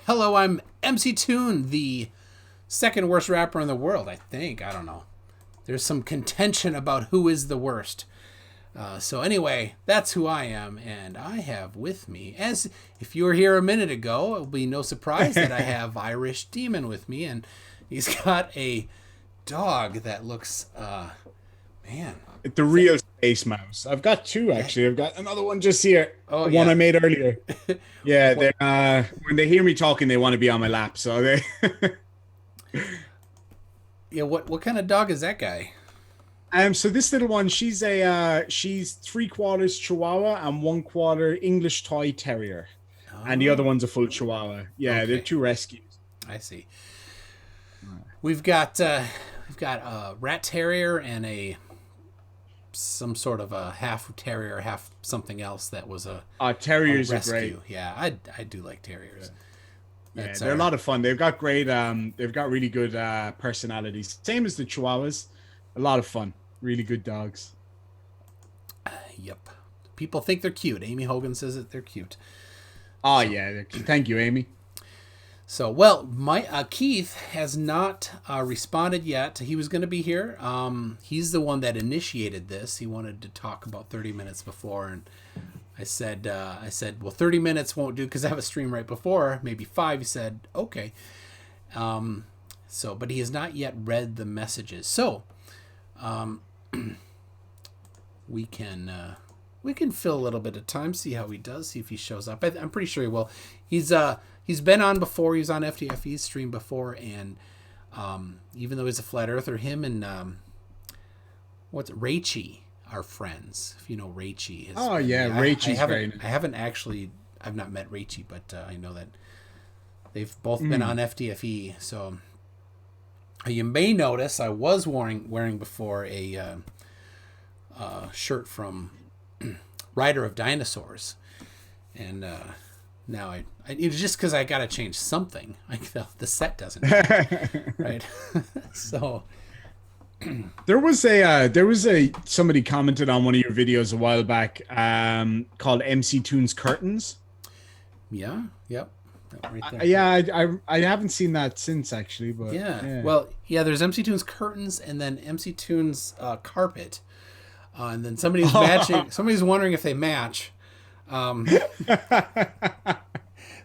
Hello, I'm MC Toon, the second worst rapper in the world, I think. I don't know. There's some contention about who is the worst. So anyway, that's who I am, and I have with me, as if you were here a minute ago, it will be no surprise that I have Irish Demon with me, and he's got a dog that looks, man. The real space mouse. I've got two actually. I've got another one just here. Oh, The one yeah. I made earlier. Yeah, What? they when they hear me talking, they want to be on my lap. So they. Yeah, what kind of dog is that guy? So this little one, she's three quarters Chihuahua and one quarter English Toy Terrier, and the other Oh, one's a full Chihuahua. Yeah, they're okay. two rescues. I see. We've got a rat terrier and a some sort of a half terrier, half something else that was a Terriers are great. rescue. Yeah, I do like terriers. Yeah, That's they're a our lot of fun. They've got really good personalities. Same as the Chihuahuas. A lot of fun. Really good dogs. Yep. People think they're cute. Amy Hogan says that they're cute. Oh So yeah, thank you, Amy. well, my Keith has not responded yet. He was going to be here. He's the one that initiated this. He wanted to talk about 30 minutes before, and I said, well, 30 minutes won't do because I have a stream right before, maybe five. He said, okay. But he has not yet read the messages. So we can fill a little bit of time, see how he does, see if he shows up. I'm pretty sure he will. He's been on before. He was on FTFE's stream before, and even though he's a flat earther, him and what's Raichi are friends. If you know Raichi, Oh yeah, Rachel's very nice. I haven't actually. I've not met Raichi, but I know that they've both been Mm. on FTFE. So you may notice I was wearing before a shirt from Rider of Dinosaurs, and now it's just because I gotta change something. Like the set doesn't change, right? So There was a somebody commented on one of your videos a while back called MC Toon's Curtains. yeah, yep, that right there. Yeah, I haven't seen that since actually, but Yeah. yeah. Well, yeah. There's MC Toon's curtains, and then MC Toon's carpet, and then somebody's matching. Somebody's wondering if they match. Um,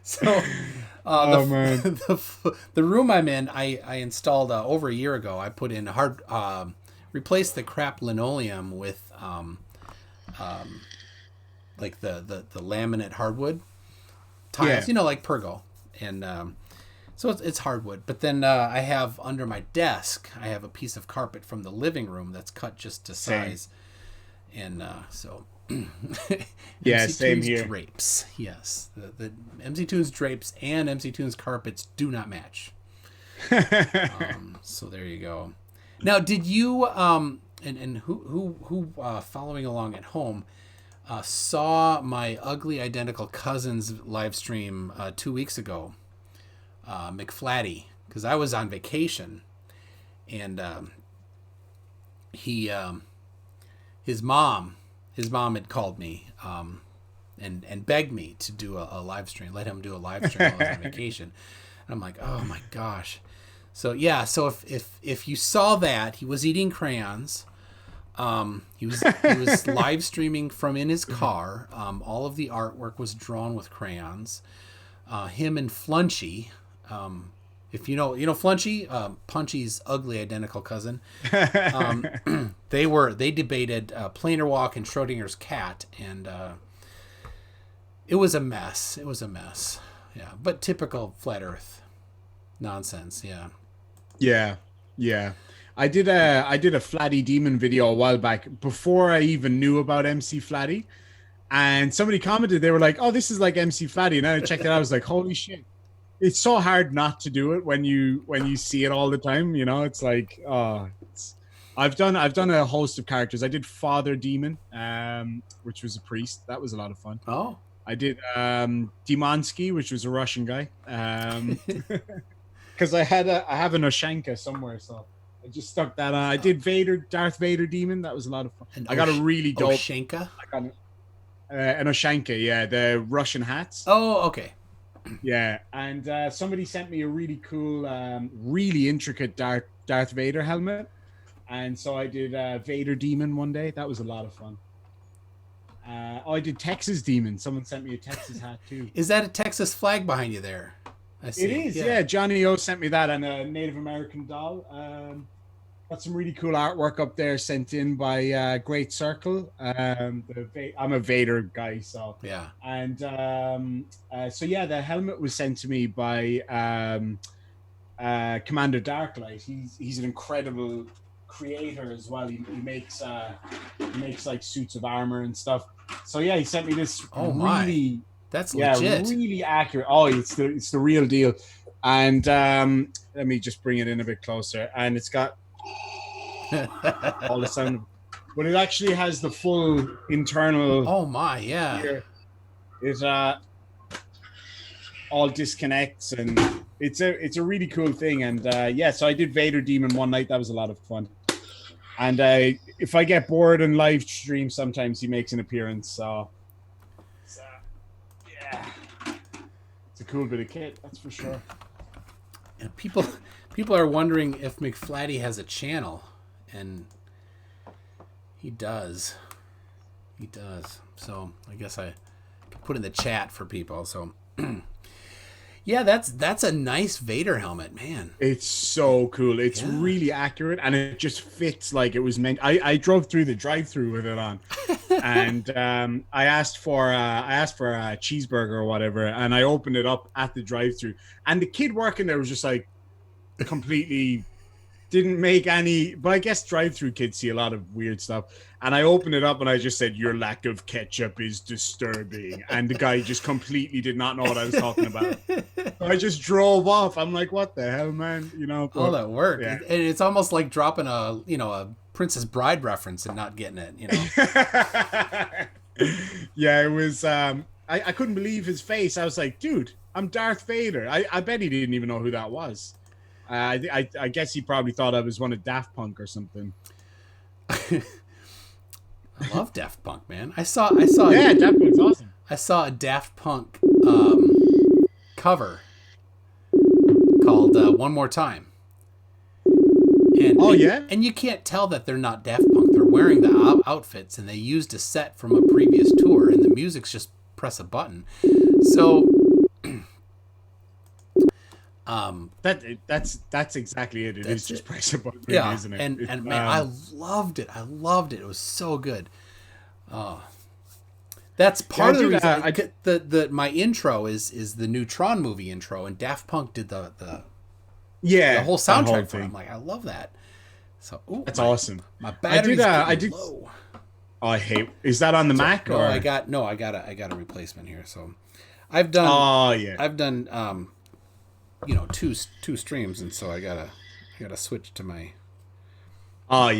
so Oh man. the room I'm in, I installed over a year ago. I put in replaced the crap linoleum with like the laminate hardwood Yeah. tiles, like Pergo, and so it's hardwood. But then I have under my desk, I have a piece of carpet from the living room that's cut just to Same. size, and so Yeah, MC same Toon's here. drapes, yes, the MC Toon's drapes and MC Toon's carpets do not match. So there you go. Now, did you and who following along at home saw my ugly identical cousin's live stream 2 weeks ago, McFlatty, because I was on vacation, and he his mom had called me and begged me to do a live stream, let him do a live stream while I was on vacation. And I'm like, oh my gosh. So yeah, so if you saw that, he was eating crayons. He was live streaming from in his car. All of the artwork was drawn with crayons. Him and Flunchy, if you know Flunchy, Punchy's ugly identical cousin. They debated Planar Walk and Schrodinger's cat, and it was a mess. It was a mess. Yeah, but typical flat Earth nonsense. Yeah. Yeah, yeah. I did a Flatty Demon video a while back before I even knew about MC Flatty, and somebody commented. They were like, "Oh, this is like MC Flatty," and then I checked it out. I was like, "Holy shit!" It's so hard not to do it when you see it all the time. It's like, oh, I've done a host of characters. I did Father Demon, which was a priest. That was a lot of fun. Oh. I did Demonsky, which was a Russian guy. Because I have an Oshanka somewhere, so I just stuck that on. I did Darth Vader Demon. That was a lot of fun. I got a really dope. Oshenka? I got an Oshanka, yeah, the Russian hats. Oh, okay. Yeah, and somebody sent me a really cool, really intricate Darth Vader helmet, and so I did Vader Demon one day. That was a lot of fun. I did Texas Demon. Someone sent me a Texas hat too. Is that a Texas flag behind you there? I It see. is, Yeah. yeah. Johnny O sent me that and a Native American doll. Got some really cool artwork up there sent in by Great Circle. I'm a Vader guy, so Yeah. and so yeah, the helmet was sent to me by Commander Darklight. He's an incredible creator as well. He makes like suits of armor and stuff. So yeah, he sent me this Oh my. really That's legit. really accurate. Oh, it's the real deal. And let me just bring it in a bit closer. And it's got all the sound, but it actually has the full internal. Oh my, yeah. Here. It all disconnects, and it's a really cool thing. And yeah, so I did Vader Demon one night. That was a lot of fun. And if I get bored in live stream, sometimes he makes an appearance. So yeah, it's a cool bit of kit, that's for sure. And people are wondering if McFlatty has a channel, and he does. He does. So I guess I can put in the chat for people. So yeah, that's a nice Vader helmet, man. It's so cool. It's really accurate, and it just fits like it was meant. I drove through the drive-through with it on, and I asked for a cheeseburger or whatever, and I opened it up at the drive-through, and the kid working there was just like completely didn't make any. But I guess drive-through kids see a lot of weird stuff. And I opened it up and I just said, "Your lack of ketchup is disturbing." And the guy just completely did not know what I was talking about. So I just drove off. I'm like, "What the hell, man?" You know. All that work, yeah. and it's almost like dropping a Princess Bride reference and not getting it. Yeah, it was. I couldn't believe his face. I was like, "Dude, I'm Darth Vader." I bet he didn't even know who that was. I guess he probably thought I was one of Daft Punk or something. I love Daft Punk, man. I saw. Yeah, Daft Punk's awesome. I saw a Daft Punk cover called "One More Time." And you can't tell that they're not Daft Punk. They're wearing the outfits, and they used a set from a previous tour, and the music's just press a button. So. That's exactly it. It is just press a button, isn't it? And man, I loved it. It was so good. Oh, that's part of the reason. My intro is the new Tron movie intro, and Daft Punk did the whole soundtrack for it. I'm like, I love that. So that's awesome. My battery's getting low. Oh, I hate. Is that on the Mac? No, or? I got a replacement here. So I've done. Oh yeah. I've done. Two streams, and so I gotta switch to my my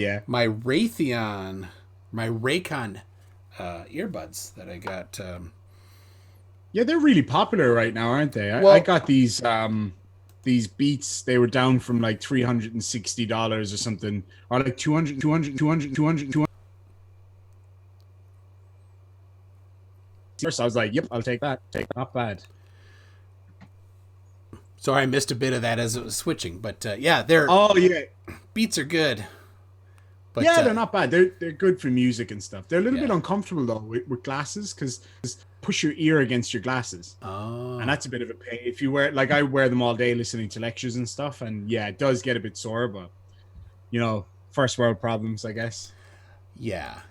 Raytheon, my Raycon earbuds that I got. Yeah, they're really popular right now, aren't they? I got these Beats. They were down from like $360 or something, or like 200. First, I was like, "Yep, I'll take that. Not bad." Sorry, I missed a bit of that as it was switching, but Beats are good. But they're not bad. They're good for music and stuff. They're a little bit uncomfortable though with glasses because push your ear against your glasses. Oh, and that's a bit of a pain. If you wear I wear them all day listening to lectures and stuff, and yeah, it does get a bit sore, but first world problems, I guess. Yeah.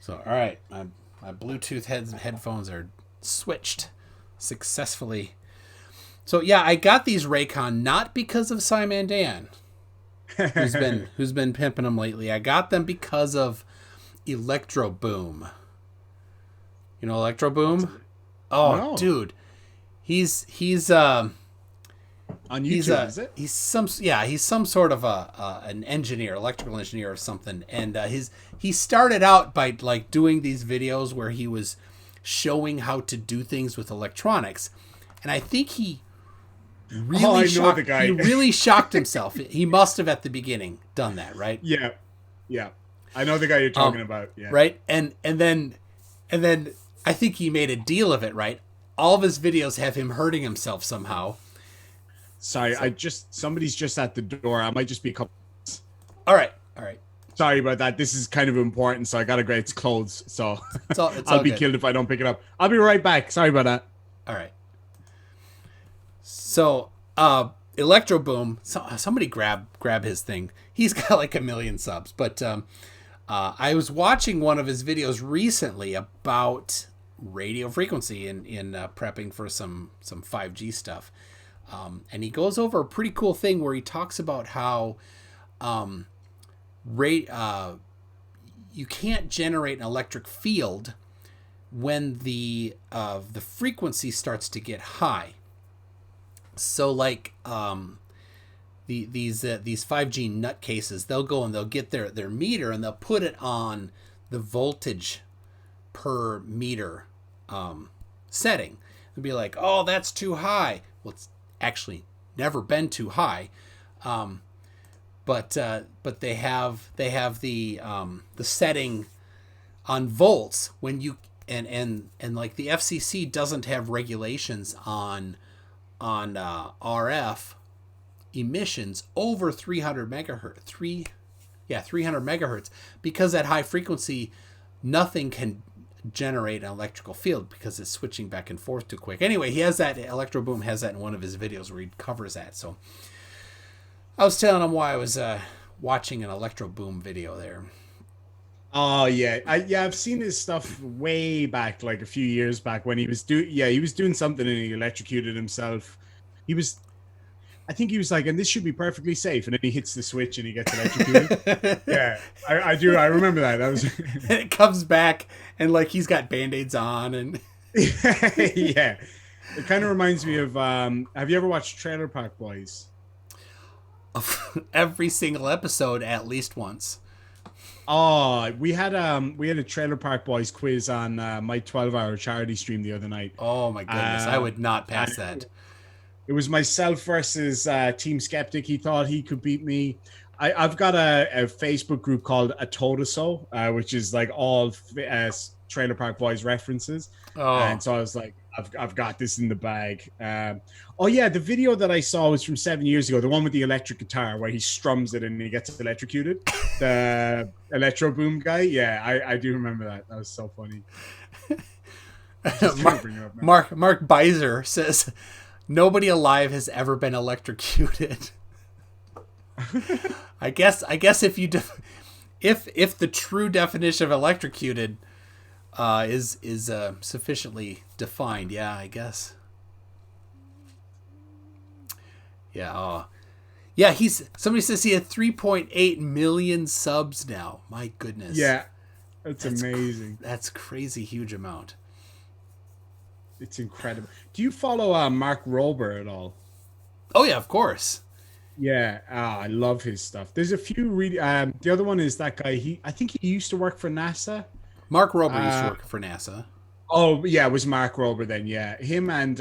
So all right, my Bluetooth headphones are switched successfully. So yeah, I got these Raycon not because of Simon Dan, who's been pimping them lately. I got them because of Electro Boom. You know Electro Boom? Oh, no. Dude, he's on YouTube. Is it? He's some sort of an engineer, electrical engineer or something. And he started out by like doing these videos where he was showing how to do things with electronics, and I think he really shocked himself. He must have at the beginning done that, right? Yeah. I know the guy you're talking about. Yeah. Right, and then I think he made a deal of it, right? all of his videos have him hurting himself somehow. Sorry, somebody's just at the door. I might just be a couple. All right. Sorry about that. This is kind of important, so I gotta grab its clothes. So It's I'll all be good. killed if I don't pick it up. I'll be right back. Sorry about that. All right. So, Electro Boom. Somebody grab his thing. He's got like 1 million subs. But I was watching one of his videos recently about radio frequency in prepping for some 5G stuff. And he goes over a pretty cool thing where he talks about how you can't generate an electric field when the frequency starts to get high. So like these 5G nutcases, they'll go and they'll get their meter and they'll put it on the voltage per meter setting. They'll be like, oh, that's too high. Well, it's actually never been too high. But they have the setting on volts when you and like the FCC doesn't have regulations on RF emissions over 300 megahertz 300 megahertz, because at high frequency nothing can generate an electrical field because it's switching back and forth too quick. Anyway, he has that, Electro Boom has that in one of his videos where he covers that. So I was telling him why I was watching an Electro Boom video there. Oh yeah, I've seen his stuff way back, like a few years back when he was doing something and he electrocuted himself. I think he was like, and this should be perfectly safe, and then he hits the switch and he gets electrocuted. Yeah, I do. I remember that. That was. And it comes back and like he's got Band-Aids on and. Yeah, it kind of reminds me of. Have you ever watched Trailer Park Boys? Every single episode at least once. Oh, we had a Trailer Park Boys quiz on my 12-hour charity stream the other night. Oh my goodness, I would not pass that. It was myself versus Team Skeptic. He thought he could beat me. I've got a Facebook group called Atotoso, which is like all Trailer Park Boys references. Oh. And so I was like, I've got this in the bag. Oh yeah, the video that I saw was from 7 years ago, the one with the electric guitar where he strums it and he gets electrocuted. The Electro Boom guy. Yeah, I do remember that. That was so funny. Mark Beiser says nobody alive has ever been electrocuted. I guess if you if the true definition of electrocuted is sufficiently defined, yeah, I guess. Yeah. Yeah, somebody says he had 3.8 million subs now. My goodness. Yeah. That's amazing. That's crazy huge amount. It's incredible. Do you follow Mark Rober at all? Oh yeah, of course. Yeah, I love his stuff. There's a few really. The other one is that guy. I think he used to work for NASA. Mark Rober used to work for NASA. Oh yeah, it was Mark Rober then. Yeah, him and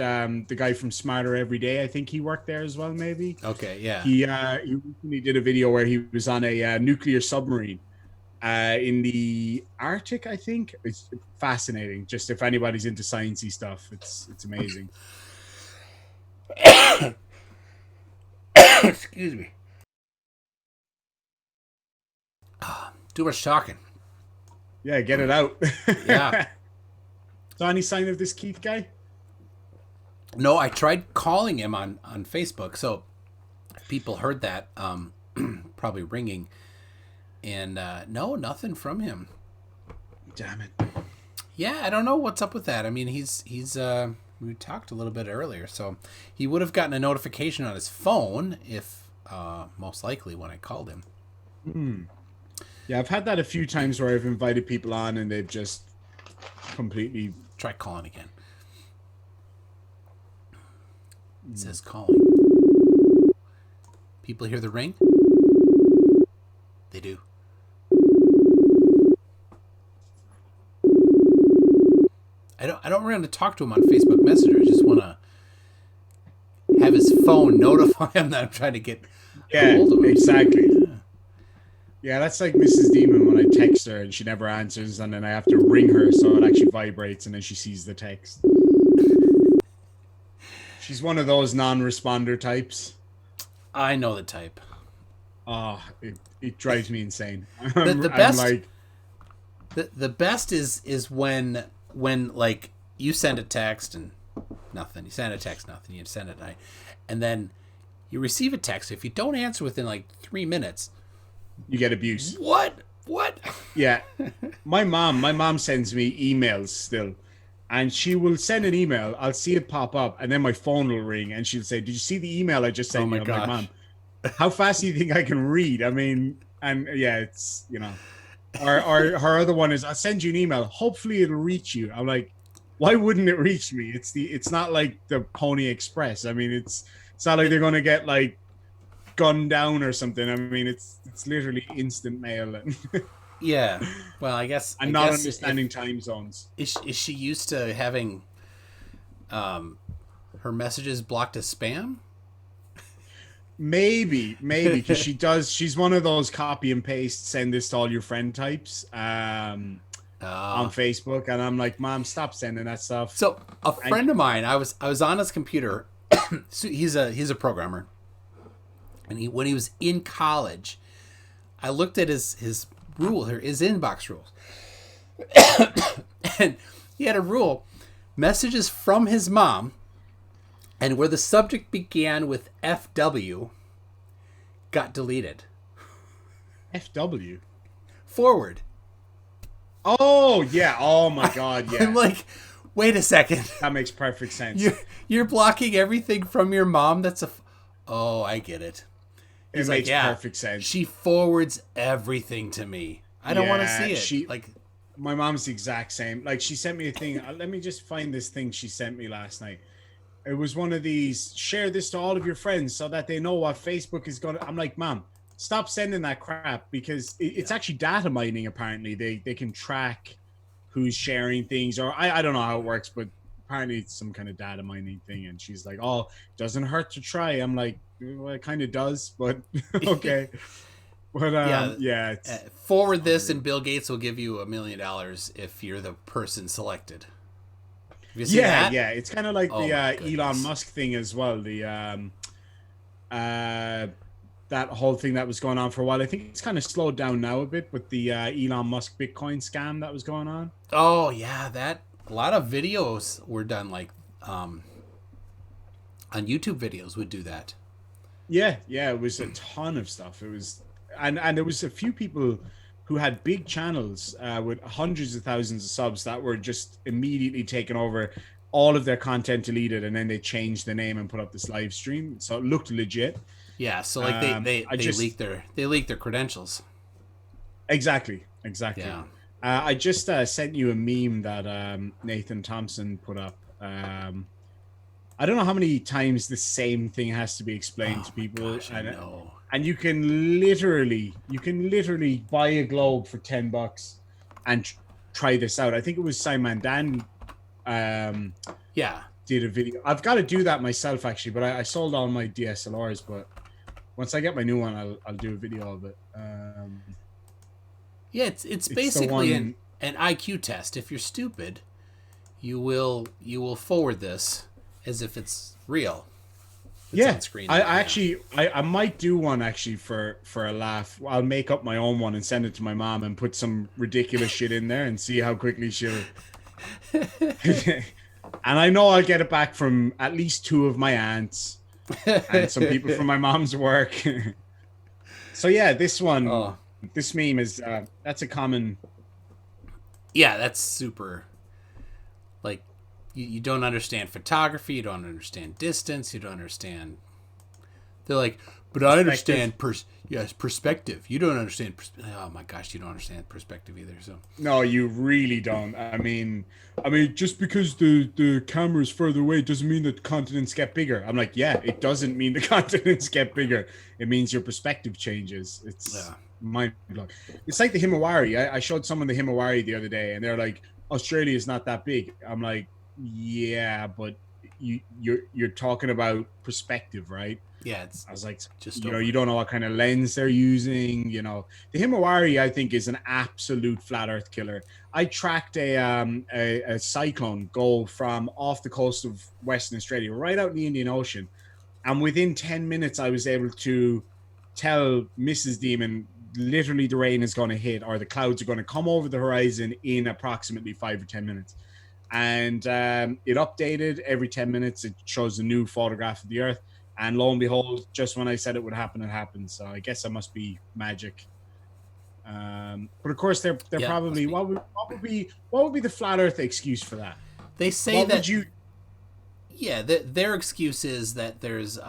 the guy from Smarter Every Day. I think he worked there as well. Maybe. Okay. Yeah. He recently did a video where he was on a nuclear submarine in the Arctic. I think it's fascinating. Just if anybody's into sciencey stuff, it's amazing. Excuse me. Too much talking. Yeah, get it out. Yeah. So any sign of this Keith guy? No, I tried calling him on Facebook, so people heard that, probably ringing, and no, nothing from him. Damn it. Yeah, I don't know what's up with that. I mean, he's we talked a little bit earlier, so he would have gotten a notification on his phone if most likely when I called him. Yeah, I've had that a few times where I've invited people on and they've just completely... Try calling again. It says calling. People hear the ring? They do. I don't really want to talk to him on Facebook Messenger. I just want to have his phone notify him that I'm trying to get a hold of him. Exactly. Yeah, that's like Mrs. Demon when I text her and she never answers, and then I have to ring her so it actually vibrates and then she sees the text. She's one of those non-responder types. I know the type. Oh, it drives me insane. The I'm best like, the best is when like you send a text and nothing. You send a text, nothing. You send it, and then you receive a text. If you don't answer within like 3 minutes, you get abuse. What? Yeah. My mom sends me emails still. And she will send an email. I'll see it pop up, and then my phone will ring, and she'll say, "Did you see the email I just sent you?" I'm like, "Mom, how fast do you think I can read?" I mean, and yeah, it's Or her other one is, "I'll send you an email. Hopefully, it'll reach you." I'm like, "Why wouldn't it reach me? It's not like the Pony Express. I mean, it's not like they're gonna get like gunned down or something. I mean, it's literally instant mail." And Yeah. Well, I guess I'm not understanding time zones. Is she used to having her messages blocked as spam? Maybe because she's one of those copy and paste, send this to all your friend types on Facebook, and I'm like, "Mom, stop sending that stuff." So a friend of mine, I was on his computer. So he's a programmer, and when he was in college, I looked at his inbox rules, and he had a rule: messages from his mom, and where the subject began with FW, got deleted. FW? Forward. Oh, yeah. Oh, my God, yeah. I'm like, wait a second. That makes perfect sense. You're blocking everything from your mom? Oh, I get it. It makes perfect sense. She forwards everything to me. I don't want to see it. My mom's the exact same. Like, she sent me a thing. Let me just find this thing she sent me last night. It was one of these, share this to all of your friends so that they know what Facebook is going to... I'm like, Mom, stop sending that crap, because it's actually data mining, apparently. They can track who's sharing things, or I don't know how it works, but apparently it's some kind of data mining thing. And she's like, "Oh, doesn't hurt to try." I'm like, well, it kind of does, but okay. But forward this and Bill Gates will give you $1 million if you're the person selected. Have you seen that? Yeah, it's kind of like the Elon Musk thing as well. The that whole thing that was going on for a while. I think it's kind of slowed down now a bit with the Elon Musk Bitcoin scam that was going on. Oh yeah, a lot of videos were done like on YouTube. Videos would do that. Yeah, it was a ton of stuff. It was, and there was a few people who had big channels with hundreds of thousands of subs that were just immediately taken over, all of their content deleted, and then they changed the name and put up this live stream, so it looked legit. Yeah, so like they leaked their credentials. Exactly. Yeah. I just sent you a meme that Nathan Thompson put up. I don't know how many times the same thing has to be explained to people. Gosh, I know. And you can literally buy a globe for $10 and try this out. I think it was Simon Dan did a video. I've got to do that myself actually, but I sold all my DSLRs, but once I get my new one, I'll do a video of it. It's basically an IQ test. If you're stupid, you will forward this as if it's real. On screen. I might do one actually for a laugh. I'll make up my own one and send it to my mom and put some ridiculous shit in there and see how quickly she'll. And I know I'll get it back from at least 2 of my aunts and some people from my mom's work. So yeah, this meme is that's a common. Yeah, that's super. Like, you don't understand photography, you don't understand distance, you don't understand. They're like, but I understand perspective. You don't understand. Oh my gosh, you don't understand perspective either. So no, you really don't. I mean, just because the camera's further away doesn't mean that continents get bigger. I'm like, yeah, it doesn't mean the continents get bigger. It means your perspective changes. It's mind-blowing. It's like the Himawari. I showed someone the Himawari the other day, and they're like, Australia is not that big. I'm like, yeah, but you're talking about perspective, right? Yeah, it's I was like, just you don't know what kind of lens they're using. The Himawari, I think, is an absolute flat Earth killer. I tracked a cyclone go from off the coast of Western Australia right out in the Indian Ocean, and within 10 minutes, I was able to tell Mrs. Demon literally the rain is going to hit or the clouds are going to come over the horizon in approximately 5 or 10 minutes. And it updated every 10 minutes. It shows a new photograph of the Earth. And lo and behold, just when I said it would happen, it happened. So I guess it must be magic. But of course, they're probably what would be the flat Earth excuse for that? They say that yeah, their excuse is that there's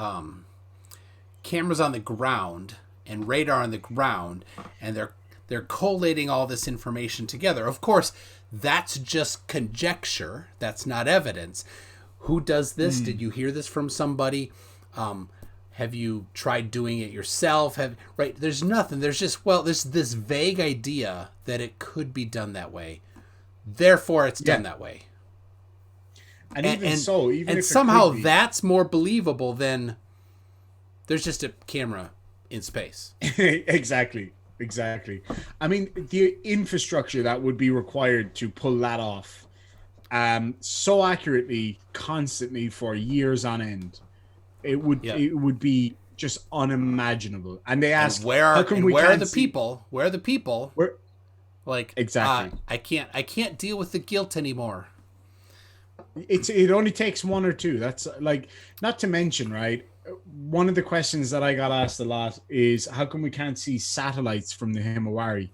cameras on the ground and radar on the ground, and they're collating all this information together. Of course, that's just conjecture. That's not evidence. Who does this? Did you hear this from somebody? Have you tried doing it yourself? Right? There's nothing. There's just, there's this vague idea that it could be done that way. Therefore, it's done that way. And even if somehow that's more believable than there's just a camera in space. Exactly. I mean, the infrastructure that would be required to pull that off so accurately, constantly for years on end, it would be just unimaginable. And they ask, where are the people? Where are the people? Like, exactly. I can't deal with the guilt anymore. It only takes one or two. That's like, not to mention, right? One of the questions that I got asked a lot is, how come we can't see satellites from the Himawari?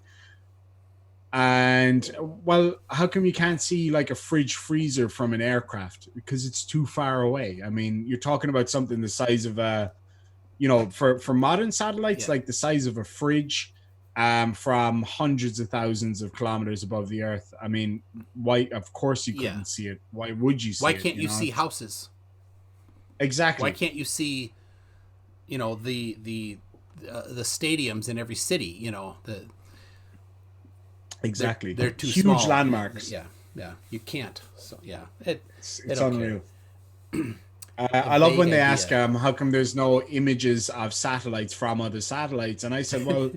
And well, how come you can't see like a fridge freezer from an aircraft? Because it's too far away. I mean, you're talking about something the size of for modern satellites, like the size of a fridge, from hundreds of thousands of kilometers above the Earth. I mean, why? Of course you couldn't see it. Why would you see it? Why can't you see houses? Exactly. Why can't you see, the stadiums in every city? Exactly. They're too huge small. Landmarks. Yeah. You can't. So it's unreal. I love when they ask, how come there's no images of satellites from other satellites? And I said, well,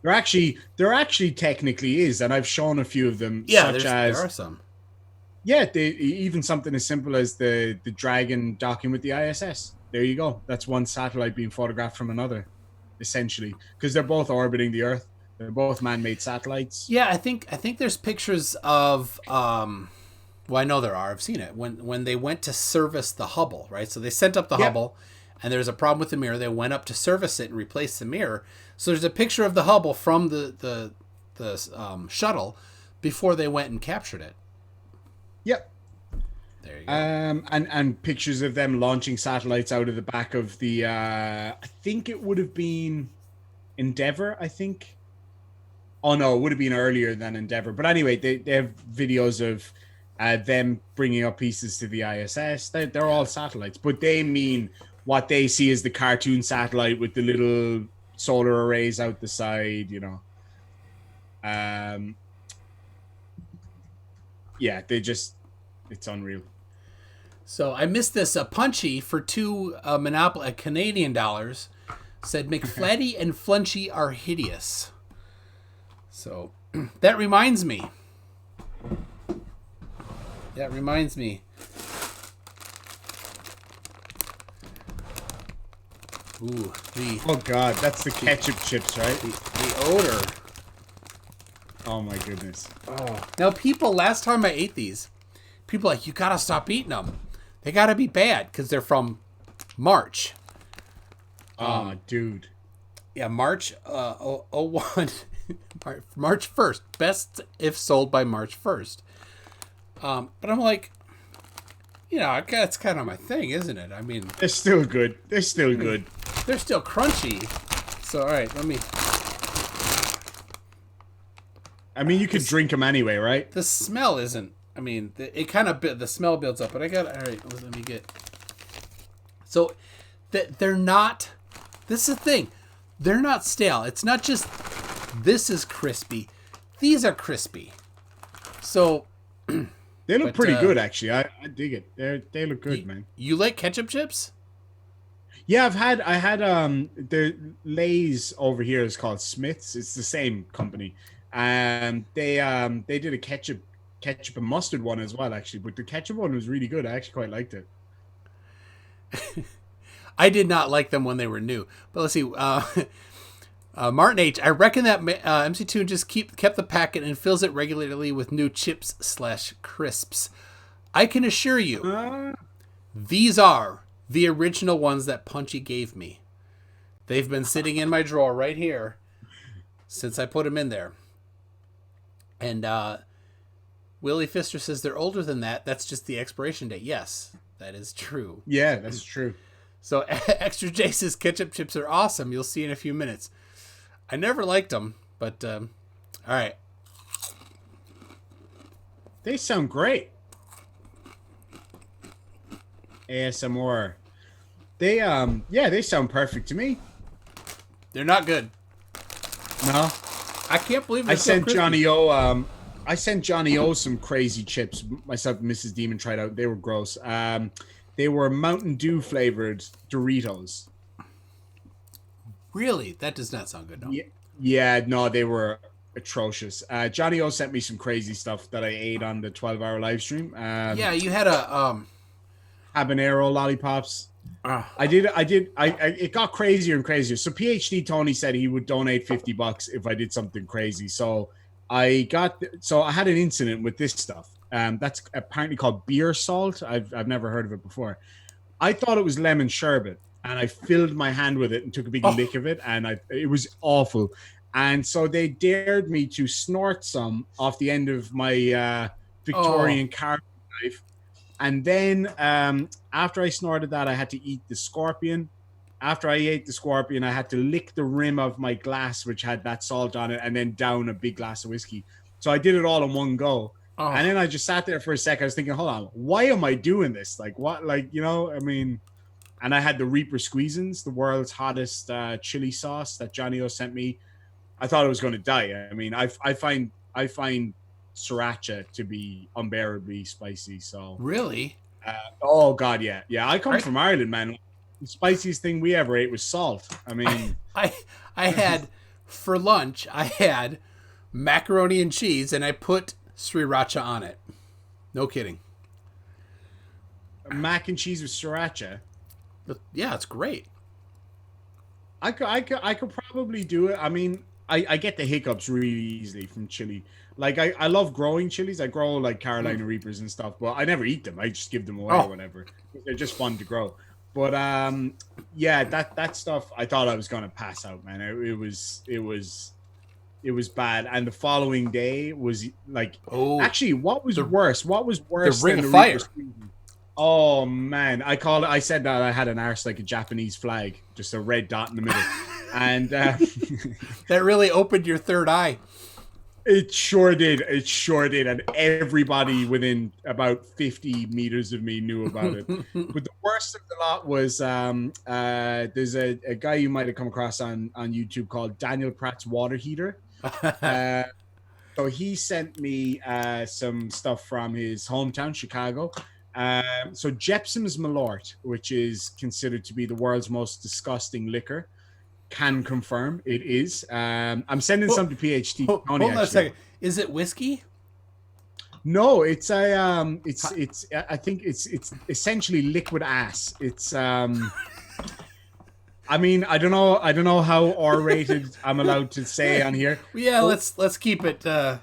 there actually technically is, and I've shown a few of them. Yeah, there are some. Yeah, even something as simple as the Dragon docking with the ISS. There you go. That's one satellite being photographed from another, essentially, because they're both orbiting the Earth. They're both man-made satellites. Yeah, I think there's pictures of. Well, I know there are. I've seen it when they went to service the Hubble, right? So they sent up the Hubble, and there's a problem with the mirror. They went up to service it and replace the mirror. So there's a picture of the Hubble from the shuttle before they went and captured it. Yep. There you go. And pictures of them launching satellites out of the back of the I think it would have been Endeavour, I think. Oh no, it would have been earlier than Endeavour. But anyway, they have videos of them bringing up pieces to the ISS. They're all satellites, but they mean what they see as the cartoon satellite with the little solar arrays out the side, Yeah, it's unreal. So I missed this. Punchy for two Canadian dollars said McFlatty and Flunchy are hideous. So that reminds me. Ooh, oh God, that's the ketchup chips, right? The odor. Oh my goodness. Oh. Now people, last time I ate these, people are like, you gotta stop eating them. They gotta be bad because they're from March. Oh, dude. Yeah, March 01. March 1st. Best if sold by March 1st. But I'm like, it's kind of my thing, isn't it? I mean, they're still good. They're still good. They're still crunchy. So, all right, let me. I mean, you could drink them anyway, right? The smell isn't. I mean, it kind of the smell builds up, but all right, let me get. So, they're not. This is the thing. They're not stale. It's not just this is crispy. These are crispy. So. They look But pretty good, actually. I dig it. They look good, man. you like ketchup chips? Yeah, I had the Lay's over here is called Smith's. It's the same company. They did a ketchup and mustard one as well, actually. But the ketchup one was really good. I actually quite liked it. I did not like them when they were new. But let's see. Martin H. I reckon that MC2 just kept the packet and fills it regularly with new chips / crisps. I can assure you, these are the original ones that Punchy gave me. They've been sitting in my drawer right here since I put them in there. And Willie Pfister says they're older than that. That's just the expiration date. Yes, that is true. Yeah, that's true. So Extra J says ketchup chips are awesome. You'll see in a few minutes. I never liked them, but all right. They sound great. ASMR. They sound perfect to me. They're not good. No. I can't believe I sent Johnny O some crazy chips. Myself and Mrs. Demon tried out. They were gross. They were Mountain Dew flavored Doritos. Really? That does not sound good. No. Yeah, no, they were atrocious. Johnny O sent me some crazy stuff that I ate on the 12-hour live stream. Yeah, you had a habanero lollipops. It got crazier and crazier. So PhD Tony said he would donate $50 if I did something crazy. So I had an incident with this stuff. That's apparently called beer salt. I've never heard of it before. I thought it was lemon sherbet, and I filled my hand with it and took a big lick of it, and it was awful. And so they dared me to snort some off the end of my Victorian carving knife. And then after I snorted that, I had to eat the scorpion. After I ate the scorpion, I had to lick the rim of my glass, which had that salt on it, and then down a big glass of whiskey. So I did it all in one go. Oh. And then I just sat there for a second. I was thinking, hold on, why am I doing this? Like, what? Like, you know, I mean, and I had the Reaper Squeezins, the world's hottest chili sauce that Johnny O sent me. I thought I was going to die. I mean, I find sriracha to be unbearably spicy. So really, oh god, yeah. I come from Ireland, man. The spiciest thing we ever ate was salt. I mean, I had for lunch. I had macaroni and cheese, and I put sriracha on it. No kidding. Mac and cheese with sriracha. Yeah, it's great. I could probably do it. I mean, I get the hiccups really easily from chili. Like I love growing chilies. I grow like Carolina Reapers and stuff, but I never eat them. I just give them away or whatever. They're just fun to grow. But yeah, that stuff I thought I was gonna pass out, man. It was bad. And the following day was like actually what was worse? What was worse the Ring than of the Fire? Oh man, I said that I had an arse like a Japanese flag, just a red dot in the middle. And that really opened your third eye. It sure did. And everybody within about 50 meters of me knew about it. But the worst of the lot was there's a guy you might have come across on YouTube called Daniel Pratt's Water Heater. So he sent me some stuff from his hometown, Chicago. So Jepson's Malort, which is considered to be the world's most disgusting liquor, can confirm it is. I'm sending some to PhD Tony. Hold on a second. Is it whiskey? No, it's a it's I think it's essentially liquid ass. It's I mean, I don't know how R-rated I'm allowed to say on here. Yeah, let's keep it a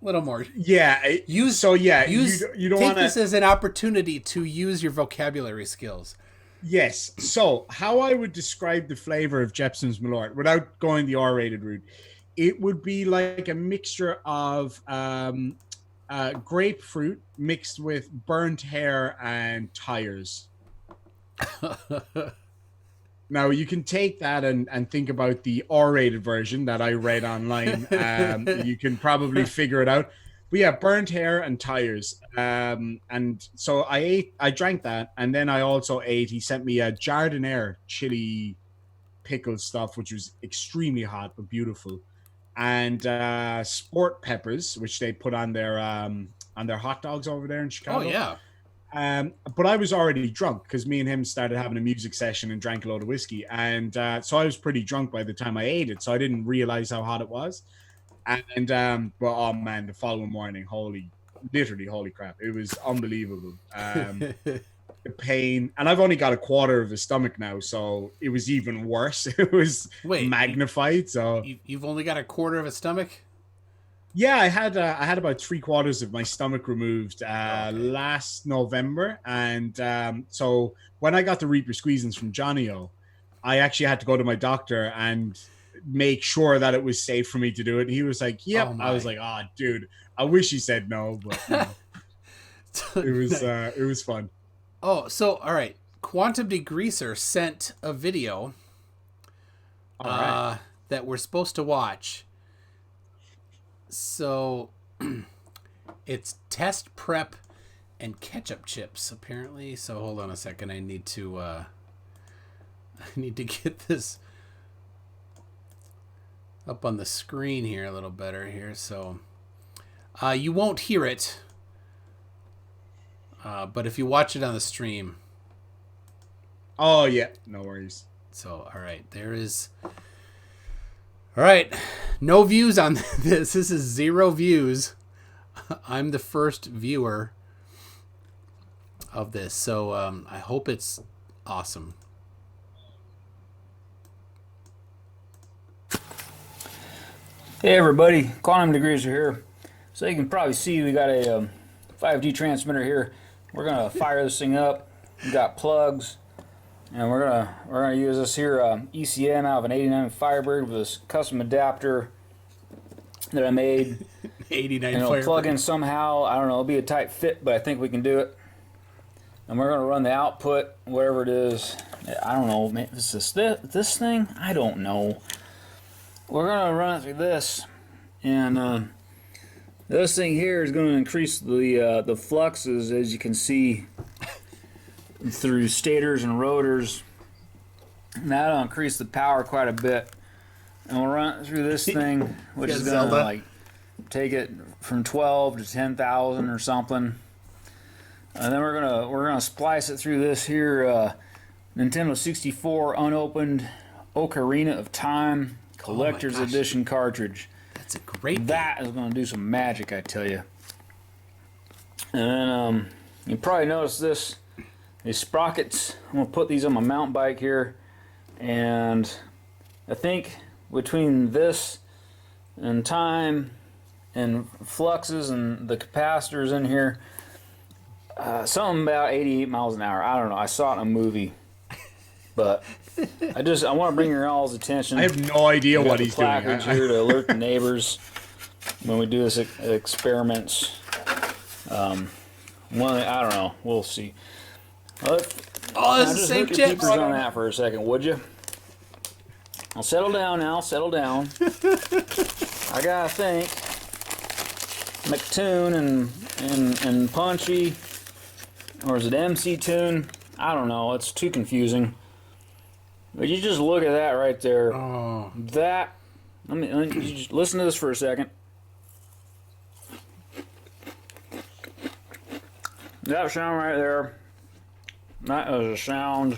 little more. Yeah, you don't take this as an opportunity to use your vocabulary skills. Yes. So how I would describe the flavor of Jepson's Malort without going the R-rated route, it would be like a mixture of grapefruit mixed with burnt hair and tires. Now you can take that and think about the R-rated version that I read online. You can probably figure it out. But yeah, burnt hair and tires. And so I drank that, and then I also ate. He sent me a Jardiniere chili pickle stuff, which was extremely hot but beautiful. and sport peppers, which they put on their hot dogs over there in Oh Chicago. yeah. But I was already drunk because me and him started having a music session and drank a load of whiskey. And so I was pretty drunk by the time I ate it. So I didn't realize how hot it was. And, but oh man, the following morning, literally, holy crap. It was unbelievable. The pain. And I've only got a quarter of a stomach now. So it was even worse. It was magnified. So you've only got a quarter of a stomach? Yeah, I had about 3/4 of my stomach removed last November, and so when I got the Reaper squeezins from Johnny O, I actually had to go to my doctor and make sure that it was safe for me to do it. And he was like, "Yep." I was like, "Oh, dude, I wish he said no, but it was fun." Oh, so all right, Quantum Degreaser sent a video that we're supposed to watch. So it's test prep and ketchup chips apparently. So hold on a second. I need to get this up on the screen here a little better here. So you won't hear it. But if you watch it on the stream. Oh yeah, no worries. So all right, there is. All right, no views on this. This is 0 views. I'm the first viewer of this, so I hope it's awesome. Hey everybody, Quantum Degreaser here. So you can probably see we got a 5D transmitter here. We're gonna fire this thing up. We got plugs. And we're gonna use this here ECM out of an '89 Firebird with this custom adapter that I made. '89 and it'll Firebird. plug in somehow. I don't know. It'll be a tight fit, but I think we can do it. And we're gonna run the output, whatever it is. I don't know. Man, is this thing? I don't know. We're gonna run it through this, and this thing here is gonna increase the fluxes, as you can see, through stators and rotors, and that'll increase the power quite a bit. And we'll run it through this thing, which is gonna like take it from 12 to 10,000 or something. And then we're gonna splice it through this here Nintendo 64 unopened Ocarina of Time Collector's Edition cartridge. That's a great. That is gonna do some magic, I tell you. And then you probably noticed this. These sprockets, I'm going to put these on my mountain bike here, and I think between this and time and fluxes and the capacitors in here, something about 88 miles an hour. I don't know. I saw it in a movie, but I want to bring your all's attention. I have no idea what he's doing. Here to alert the neighbors when we do this experiments. I don't know. We'll see. This is the same chip. Keep on that for a second, would you? I'll settle down now. Settle down. I gotta think. McTune and Punchy, or is it MC Tune? I don't know. It's too confusing. But you just look at that right there. Oh. That. Let me just listen to this for a second. That sound right there. That is a sound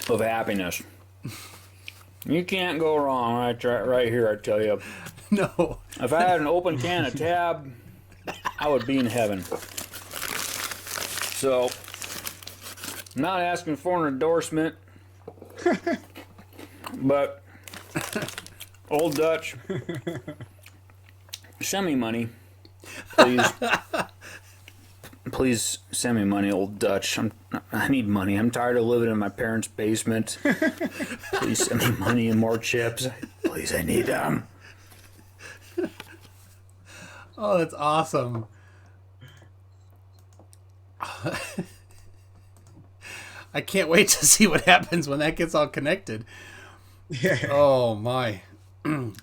of happiness. You can't go wrong right here, I tell you. No. If I had an open can of Tab, I would be in heaven. So, I'm not asking for an endorsement, but Old Dutch, send me money, please. Please send me money, Old Dutch. I need money. I'm tired of living in my parents' basement. Please send me money and more chips. Please, I need them. Oh, that's awesome. I can't wait to see what happens when that gets all connected. Yeah. Oh, my.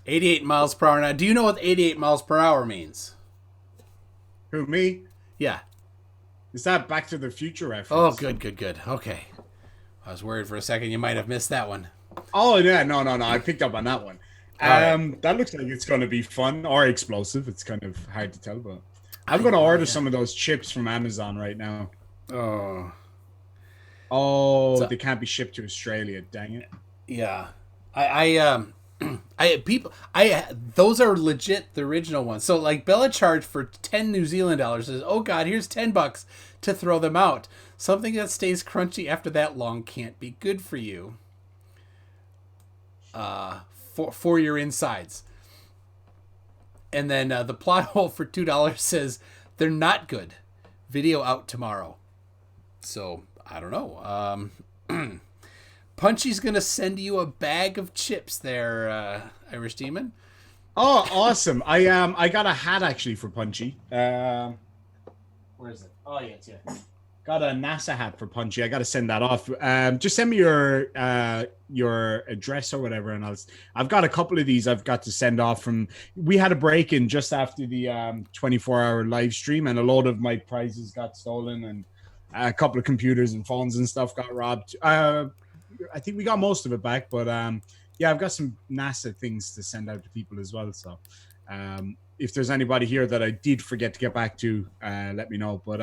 88 miles per hour. Now, do you know what 88 miles per hour means? Who, me? Yeah. Is that Back to the Future reference? Oh, good. Okay. I was worried for a second you might have missed that one. Oh, yeah. No. I picked up on that one. All right. That looks like it's going to be fun or explosive. It's kind of hard to tell, but I'm going to Oh, order yeah. some of those chips from Amazon right now. Oh. Oh, So, they can't be shipped to Australia. Dang it. yeah. I those are legit the original ones. So like Bella charged for 10 New Zealand dollars says, "Oh god, here's $10 to throw them out. Something that stays crunchy after that long can't be good for you." For your insides. And then the plot hole for $2 says they're not good. Video out tomorrow. So I don't know. Punchy's gonna send you a bag of chips there, Irish Demon. Oh, awesome. I got a hat actually for Punchy. Where is it? Oh, yeah, it's here. Got a NASA hat for Punchy. I got to send that off. Just send me your address or whatever, and I've got a couple of these I've got to send off from. We had a break in just after the 24-hour live stream, and a load of my prizes got stolen, and a couple of computers and phones and stuff got robbed. I think we got most of it back, but yeah, I've got some NASA things to send out to people as well. So if there's anybody here that I did forget to get back to, let me know. But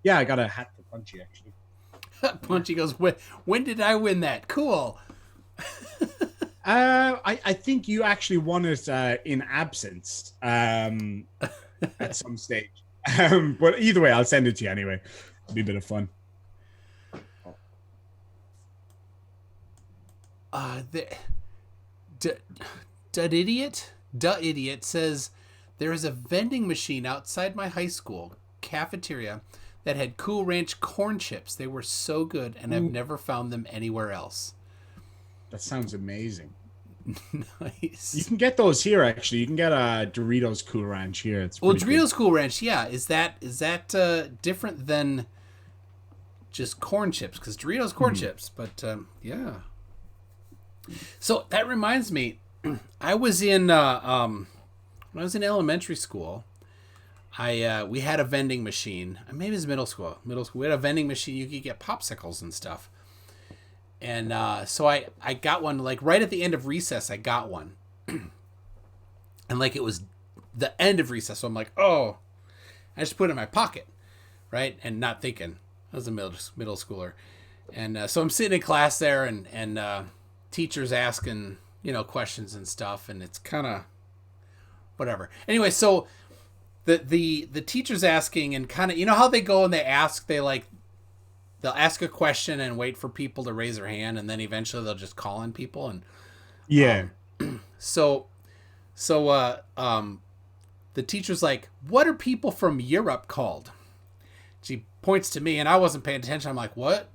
yeah, I got a hat for Punchy actually. Punchy goes, when did I win that? Cool. I think you actually won it in absence at some stage. But either way, I'll send it to you anyway. It'll be a bit of fun. Idiot says there is a vending machine outside my high school cafeteria that had Cool Ranch corn chips. They were so good, and I've never found them anywhere else. That sounds amazing. Nice. You can get those here actually. You can get a Doritos Cool Ranch here. It's Doritos Cool Ranch, yeah. Is that different than just corn chips? Because Doritos corn chips, but yeah. So that reminds me, I was in when I was in elementary school. We had a vending machine. Maybe it was middle school. We had a vending machine. You could get popsicles and stuff. And so I got one like right at the end of recess. I got one, and like it was the end of recess. So I'm like, oh, I just put it in my pocket, right, and not thinking. I was a middle schooler, and so I'm sitting in class there, and teachers asking questions and stuff, and it's kind of whatever. Anyway, so the teacher's asking, and kind of how they go and they ask, they'll ask a question and wait for people to raise their hand, and then eventually they'll just call on people. And yeah. So the teacher's like, "What are people from Europe called?" She points to me, and I wasn't paying attention. I'm like, "What?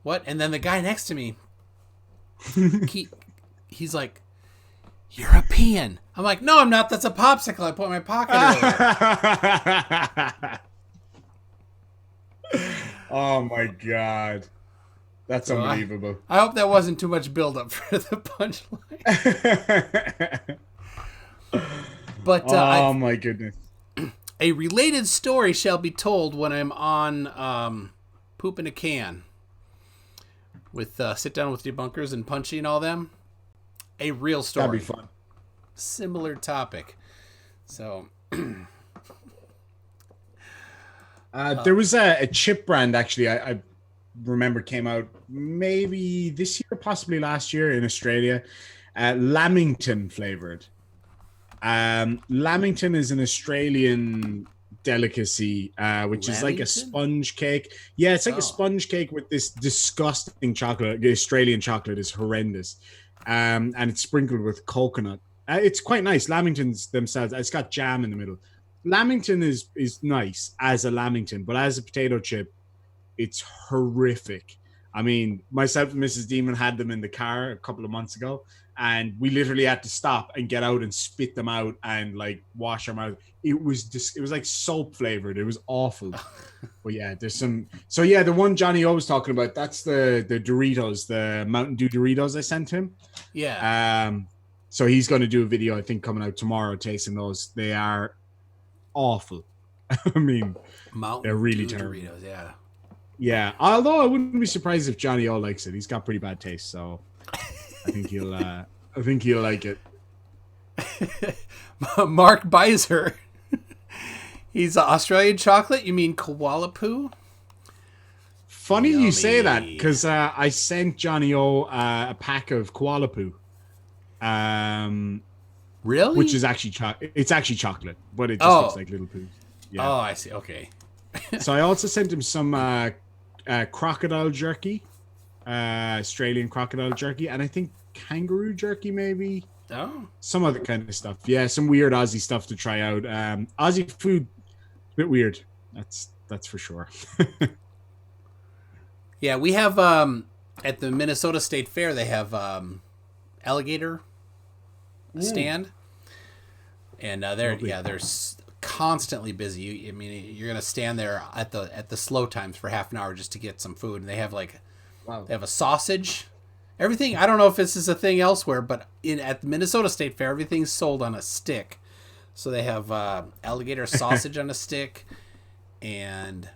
What?" And then the guy next to me, he's like, "European." I'm like, "No, I'm not. That's a popsicle I put in my pocket earlier." Oh my god, that's unbelievable. I hope that wasn't too much build-up for the punchline. But oh my goodness. A related story shall be told when I'm on Poop in a Can with Sit Down with Debunkers and Punchy and all them. A real story. That'd be fun. Similar topic. So there was a chip brand actually I remember came out maybe this year, possibly last year in Australia, Lamington flavored. Lamington is an Australian delicacy, which is like a sponge cake. Yeah, it's like a sponge cake with this disgusting chocolate. The Australian chocolate is horrendous, and it's sprinkled with coconut. It's quite nice. Lamingtons themselves, it's got jam in the middle. Lamington is nice as a Lamington, but as a potato chip, it's horrific. I mean, myself and Mrs. Demon had them in the car a couple of months ago, and we literally had to stop and get out and spit them out and like wash our mouth. It was like soap flavored. It was awful. But yeah, there's some. So yeah, the one Johnny O was talking about, that's the Doritos, the Mountain Dew Doritos I sent him. Yeah. So he's going to do a video, I think, coming out tomorrow, tasting those. They are awful. I mean, they're really terrible. Doritos, yeah. Yeah, although I wouldn't be surprised if Johnny O likes it. He's got pretty bad taste, so I think he'll like it. Mark Beiser. He's Australian chocolate. You mean koala poo? Funny Yummy. you say that because I sent Johnny O a pack of koala poo. Really? Which is actually it's actually chocolate, but it just looks like little poos. Yeah. Oh, I see. Okay. So I also sent him some crocodile jerky, Australian crocodile jerky, and I think kangaroo jerky maybe. Oh. Some other kind of stuff. Yeah, some weird Aussie stuff to try out. Aussie food, a bit weird. That's for sure. Yeah, we have at the Minnesota State Fair they have alligator stand, and they're constantly busy. I mean, you're gonna stand there at the slow times for half an hour just to get some food, and they have they have a sausage. Everything, I don't know if this is a thing elsewhere, but at the Minnesota State Fair, everything's sold on a stick. So they have alligator sausage on a stick, and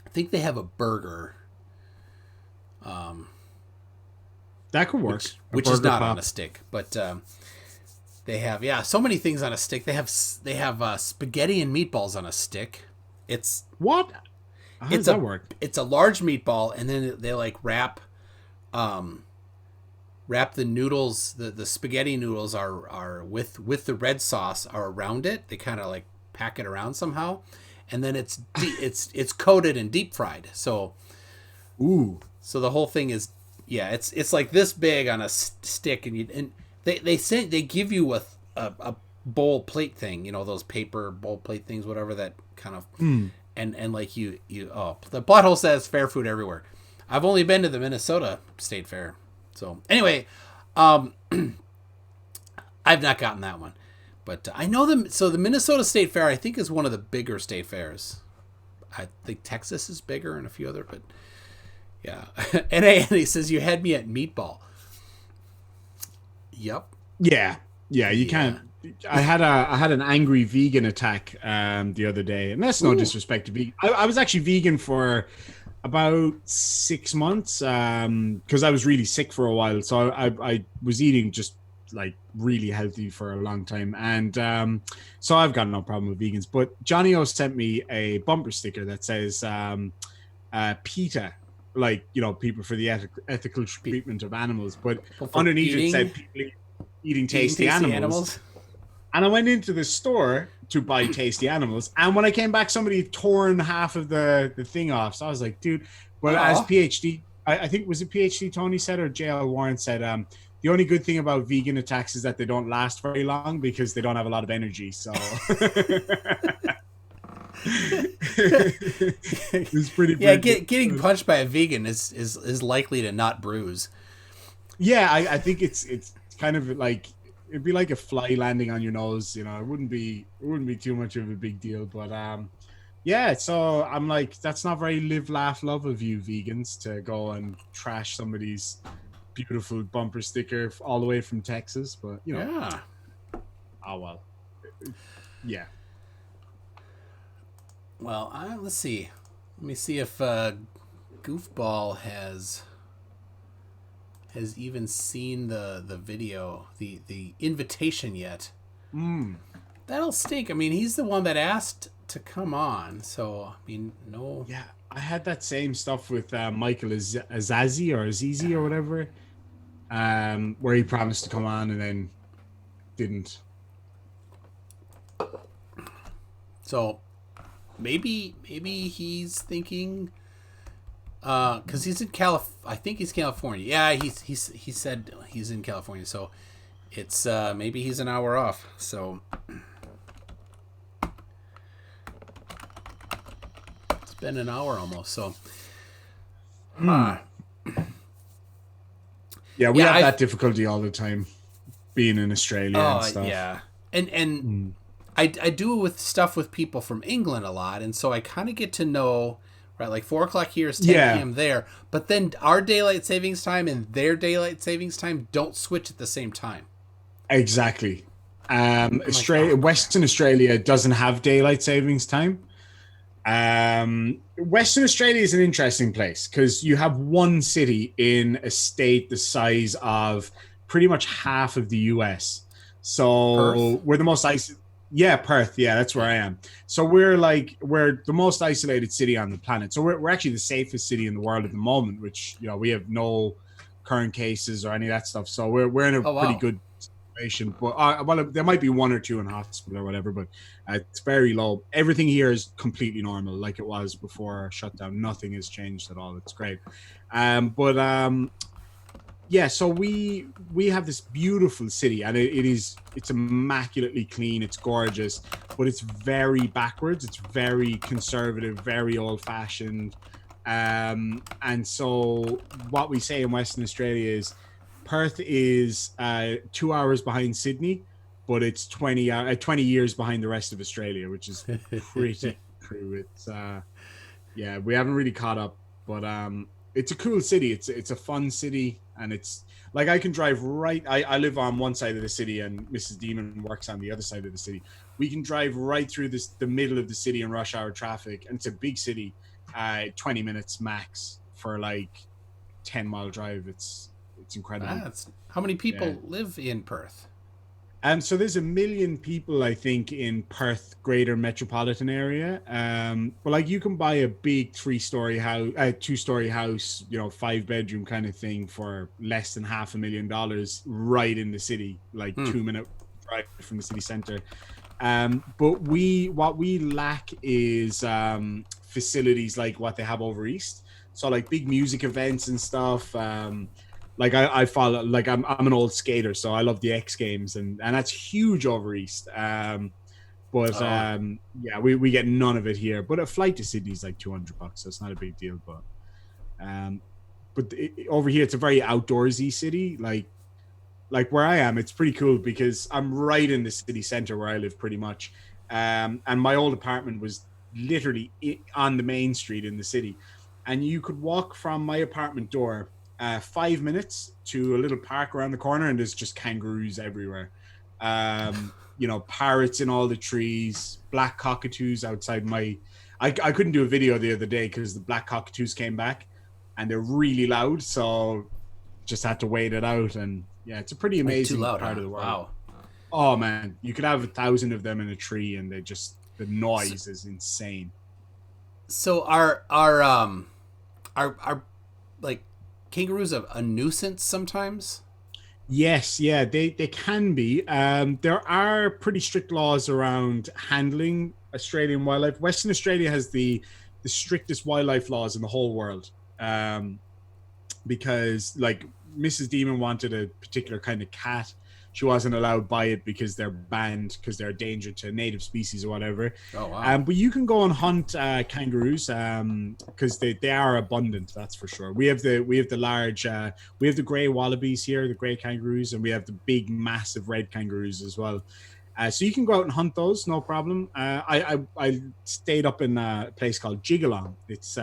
I think they have a burger. That could work. Which is not on a stick, but they have so many things on a stick. They have spaghetti and meatballs on a stick. It's what? How does that work? It's a large meatball, and then they wrap the noodles. The spaghetti noodles are with the red sauce are around it. They kind of pack it around somehow, and then it's coated and deep fried. So, so the whole thing is it's like this big on a stick, and they give you a bowl plate thing, those paper bowl plate things, whatever that kind of and the butthole says fair food everywhere. I've only been to the Minnesota State Fair. So anyway, I've not gotten that one, but I know them. So the Minnesota State Fair, I think, is one of the bigger state fairs. I think Texas is bigger and a few other, but yeah. And he says, you had me at meatball. Yep. Yeah. You can't. I had an angry vegan attack the other day, and that's no disrespect to vegan. I was actually vegan for about 6 months because I was really sick for a while, so I was eating just really healthy for a long time, and so I've got no problem with vegans. But Johnny O sent me a bumper sticker that says PETA, people for the ethical treatment of animals, but underneath it said people eating tasty animals. And I went into the store to buy tasty animals, and when I came back, somebody had torn half of the thing off. So I was like, dude. But as PhD, I think, was it PhD Tony said, or JL Warren said, the only good thing about vegan attacks is that they don't last very long because they don't have a lot of energy. So it's pretty. Yeah, getting punched by a vegan is likely to not bruise. Yeah, I think it's kind of like. It'd be like a fly landing on your nose, It wouldn't be too much of a big deal, but so I'm like, that's not very live, laugh, love of you vegans to go and trash somebody's beautiful bumper sticker all the way from Texas, but yeah. Oh well, yeah. Well, let's see. Let me see if Goofball has even seen the video, the invitation yet. That'll stink. I mean, he's the one that asked to come on, so I mean, no. Yeah, I had that same stuff with Michael Azazi or Azizi or whatever, where he promised to come on and then didn't. So maybe he's thinking. Because he's in I think he's California. Yeah, he said he's in California, so it's maybe he's an hour off. So it's been an hour almost. So yeah, we have that difficulty all the time, being in Australia and stuff. Yeah, and I do it with stuff with people from England a lot, and so I kind of get to know. Right, like 4 o'clock here is 10 p.m. there, but then our daylight savings time and their daylight savings time don't switch at the same time. Exactly. Western Australia doesn't have daylight savings time, Western Australia is an interesting place because you have one city in a state the size of pretty much half of the US. Perth? So we're the most isolated. Yeah, Perth. Yeah, that's where I am. So we're the most isolated city on the planet. So we're actually the safest city in the world at the moment, which we have no current cases or any of that stuff. So we're in a Oh, pretty wow. good situation. But well, there might be one or two in hospital or whatever, but it's very low. Everything here is completely normal, like it was before shutdown. Nothing has changed at all. It's great. But yeah, so we have this beautiful city, and it's immaculately clean. It's gorgeous, but it's very backwards. It's very conservative, very old fashioned. And so what we say in Western Australia is Perth is 2 hours behind Sydney, but it's 20 years behind the rest of Australia, which is pretty true. It's yeah, we haven't really caught up, but it's a cool city. It's a fun city, and it's like I can drive right. I live on one side of the city, and Mrs. Demon works on the other side of the city. We can drive right through the middle of the city in rush hour traffic, and it's a big city. 20 minutes max for like 10-mile drive. It's incredible. How many people live in Perth? So there's 1 million people, I think, in Perth greater metropolitan area. But like you can buy a big 3-story house, 2-story house, 5-bedroom kind of thing for less than $500,000 right in the city, like 2-minute drive from the city center. But what we lack is facilities like what they have over east. So like big music events and stuff. Like I follow, like I'm an old skater, so I love the X Games, and that's huge over east. Yeah, we get none of it here. But a flight to Sydney is like $200, so it's not a big deal. But over here, it's a very outdoorsy city. Like where I am, it's pretty cool because I'm right in the city center where I live, pretty much. And my old apartment was literally on the main street in the city, and you could walk from my apartment door 5 minutes to a little park around the corner, and there's just kangaroos everywhere. Parrots in all the trees, black cockatoos outside my. I couldn't do a video the other day because the black cockatoos came back, and they're really loud, so just had to wait it out. And yeah, it's a pretty amazing part of the world. Wow. Oh man, you could have 1,000 of them in a tree, and the noise is insane. So are like kangaroos a nuisance sometimes? Yes, yeah, they can be. There are pretty strict laws around handling Australian wildlife. Western Australia has the strictest wildlife laws in the whole world, because like Mrs. Demon wanted a particular kind of cat. She wasn't allowed to buy it because they're banned, because they're a danger to native species or whatever. Oh wow! But you can go and hunt kangaroos because they are abundant. That's for sure. We have the large we have the grey wallabies here, the grey kangaroos, and we have the big, massive red kangaroos as well. So you can go out and hunt those, no problem. I stayed up in a place called Jigalong. It's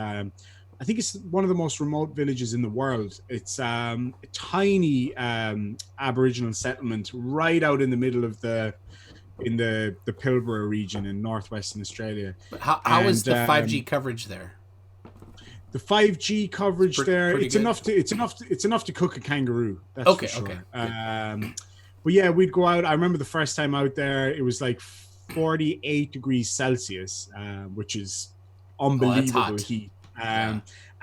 I think it's one of the most remote villages in the world. It's a tiny Aboriginal settlement right out in the middle of the Pilbara region in northwestern Australia. But how is the 5G coverage there? The 5G coverage there, it's enough to cook a kangaroo. That's okay, for sure. Okay. But yeah, we'd go out. I remember the first time out there, it was like 48 degrees Celsius, which is unbelievable heat.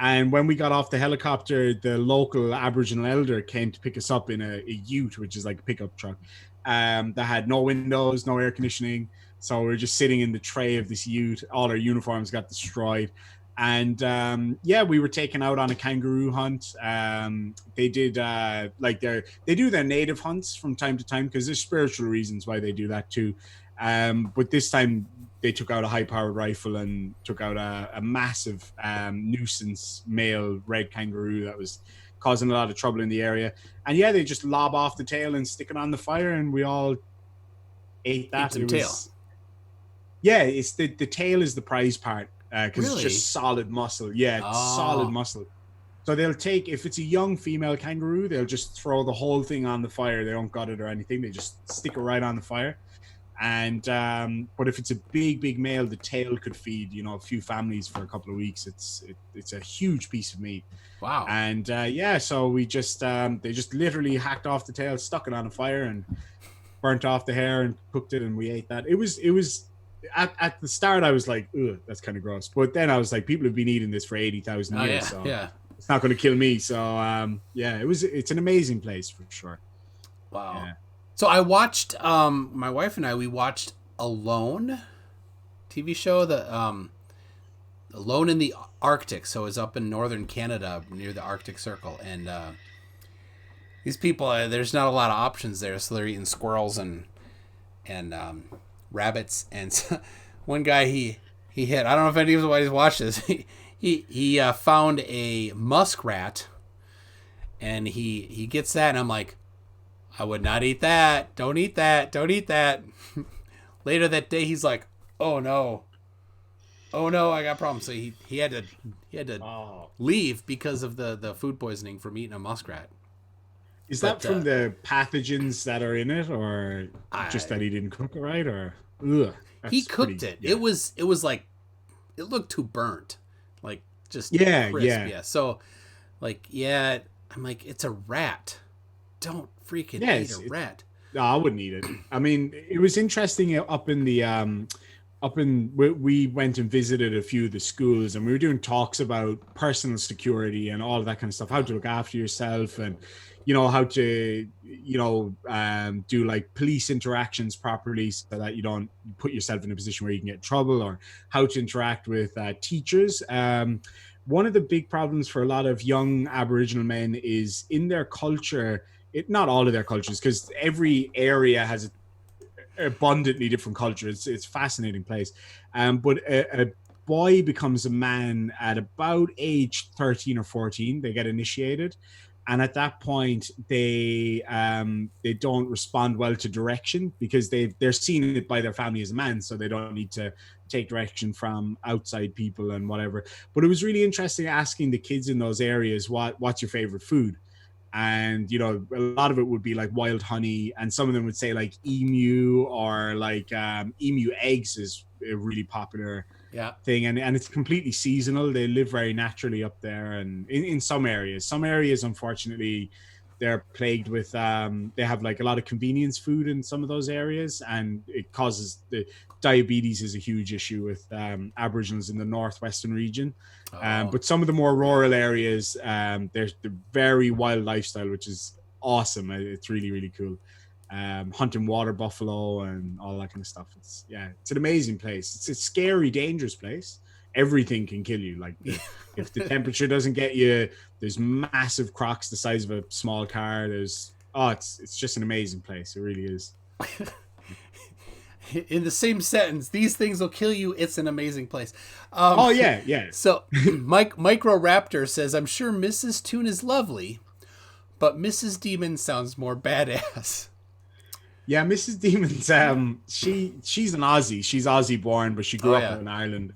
And when we got off the helicopter, the local Aboriginal elder came to pick us up in a ute, which is like a pickup truck, that had no windows, no air conditioning. So we were just sitting in the tray of this ute. All our uniforms got destroyed. And yeah, we were taken out on a kangaroo hunt. They did they do their native hunts from time to time because there's spiritual reasons why they do that too. But this time they took out a high-powered rifle and took out a massive nuisance male red kangaroo that was causing a lot of trouble in the area. And yeah, they just lob off the tail and stick it on the fire, and we all ate that. Yeah, it's the tail is the prize part. Because it's just solid muscle. Yeah, it's solid muscle. So they'll take, if it's a young female kangaroo, they'll just throw the whole thing on the fire. They don't gut it or anything. They just stick it right on the fire. And but if it's a big male, the tail could feed a few families for a couple of weeks. It's a huge piece of meat. Wow. And so we just they just literally hacked off the tail, stuck it on a fire, and burnt off the hair and cooked it, and we ate that. It was at the start I was like, ugh, that's kind of gross. But then I was like, people have been eating this for 80,000 years, yeah, so yeah. it's not going to kill me. So it's an amazing place for sure. Wow. Yeah. So I watched my wife and we watched Alone TV show, the Alone in the Arctic. So it's up in northern Canada near the Arctic Circle, and these people, there's not a lot of options there, so they're eating squirrels and rabbits. And so, one guy he hit, I don't know if anybody's watched this, he found a muskrat, and he gets that, and I'm like, I would not eat that. Don't eat that. Don't eat that. Later that day, he's like, oh no, I got problems. So he had to leave because of the food poisoning from eating a muskrat. Is that from the pathogens that are in it, or just that he didn't cook it right, or he cooked it? Yeah. It was like, it looked too burnt, like just crisp. Yeah. So like, I'm like, it's a rat. Don't freaking eat a rat. No, I wouldn't eat it. I mean, it was interesting we went and visited a few of the schools, and we were doing talks about personal security and all of that kind of stuff, how to look after yourself, and how to do like police interactions properly so that you don't put yourself in a position where you can get in trouble, or how to interact with teachers. One of the big problems for a lot of young Aboriginal men is in their culture, not all of their cultures, because every area has abundantly different culture. It's a fascinating place. But a boy becomes a man at about age 13 or 14. They get initiated. And at that point, they don't respond well to direction, because they're seeing it by their family as a man, so they don't need to take direction from outside people and whatever. But it was really interesting asking the kids in those areas, what's your favorite food? And a lot of it would be like wild honey, and some of them would say like emu, or like emu eggs is a really popular thing, and it's completely seasonal. They live very naturally up there, and in some areas unfortunately they're plagued with they have like a lot of convenience food in some of those areas, and it causes diabetes is a huge issue with Aboriginals in the northwestern region. But some of the more rural areas, there's the very wild lifestyle, which is awesome. It's really, really cool. Hunting water buffalo and all that kind of stuff. It's an amazing place. It's a scary, dangerous place. Everything can kill you. Like if the temperature doesn't get you, there's massive crocs the size of a small car. It's just an amazing place. It really is. In the same sentence, these things will kill you. It's an amazing place. Yeah. So Micro Raptor says, I'm sure Mrs. Toon is lovely, but Mrs. Demon sounds more badass. Yeah, Mrs. Demon's she's an Aussie. She's Aussie born, but she grew up in Ireland.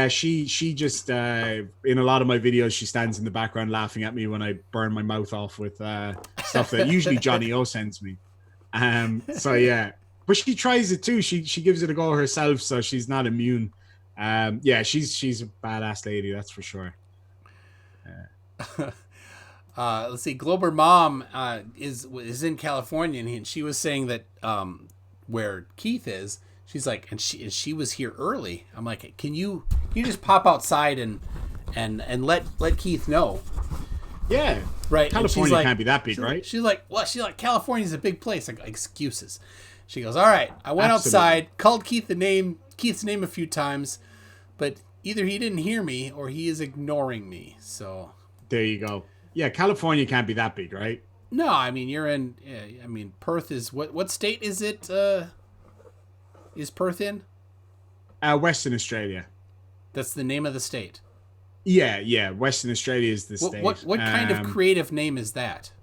She just in a lot of my videos, she stands in the background laughing at me when I burn my mouth off with stuff that usually Johnny O sends me. But she tries it too. She gives it a go herself, so she's not immune. She's a badass lady, that's for sure. Let's see. Glober Mom is in California, and she was saying that where Keith is, she's like, and she was here early. I'm like, can you just pop outside and let Keith know? Yeah, right. California can't be that big, right? She's like, California's a big place. Like, excuses. She goes, all right. I went outside, called Keith's name a few times, but either he didn't hear me or he is ignoring me. So there you go. Yeah, California can't be that big, right? No, I mean you're in. Perth is what state is it? Is Perth in? Western Australia. That's the name of the state. Yeah. Western Australia is the state. What kind of creative name is that?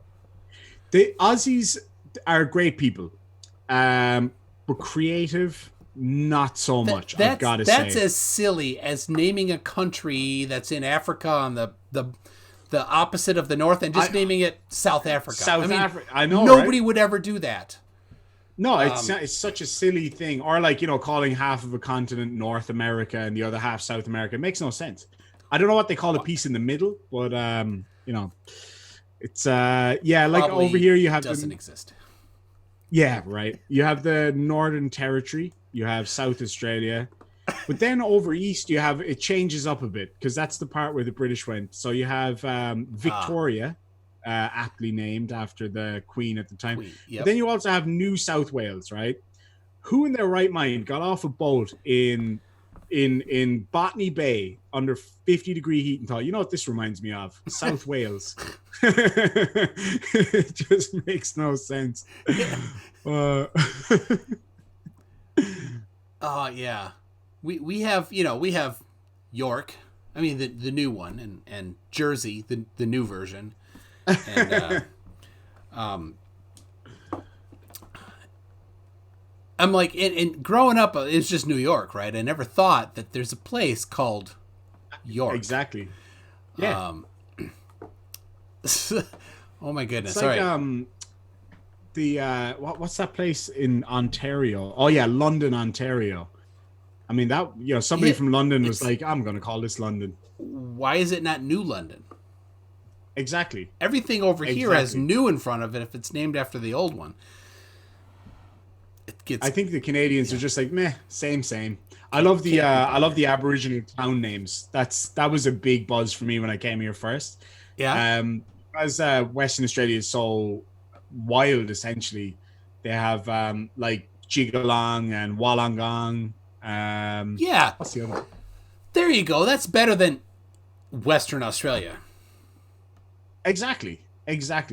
The Aussies are great people, but creative, not so much. I've got to say that's as silly as naming a country that's in Africa on the opposite of the north and just naming it South Africa. Africa. I know. Nobody would ever do that. No, it's such a silly thing. Or like, calling half of a continent North America and the other half South America. It makes no sense. I don't know what they call a piece in the middle, but it's like Probably over here you have doesn't exist. Yeah, right. You have the Northern Territory, you have South Australia. But then over east it changes up a bit because that's the part where the British went. So you have Victoria, aptly named after the Queen at the time. Yep. But then you also have New South Wales, right? Who in their right mind got off a boat in Botany Bay under 50-degree heat and thought, you know what this reminds me of? South Wales. It just makes no sense. Oh yeah. We have York, I mean the new one, and Jersey, the new version. And I'm like, and growing up, it's just New York, right? I never thought that there's a place called York. Exactly. Yeah. Oh my goodness! It's like, Sorry. What's that place in Ontario? Oh yeah, London, Ontario. I mean that somebody from London was like, I'm going to call this London. Why is it not New London? Exactly. Everything over here has new in front of it if it's named after the old one. I think the Canadians are just like, meh, same. I love the Aboriginal town names. That was a big buzz for me when I came here first. Yeah. As Western Australia is so wild, essentially, they have like Jigalong and Wollongong. Yeah. What's the other? There you go. That's better than Western Australia. Exactly.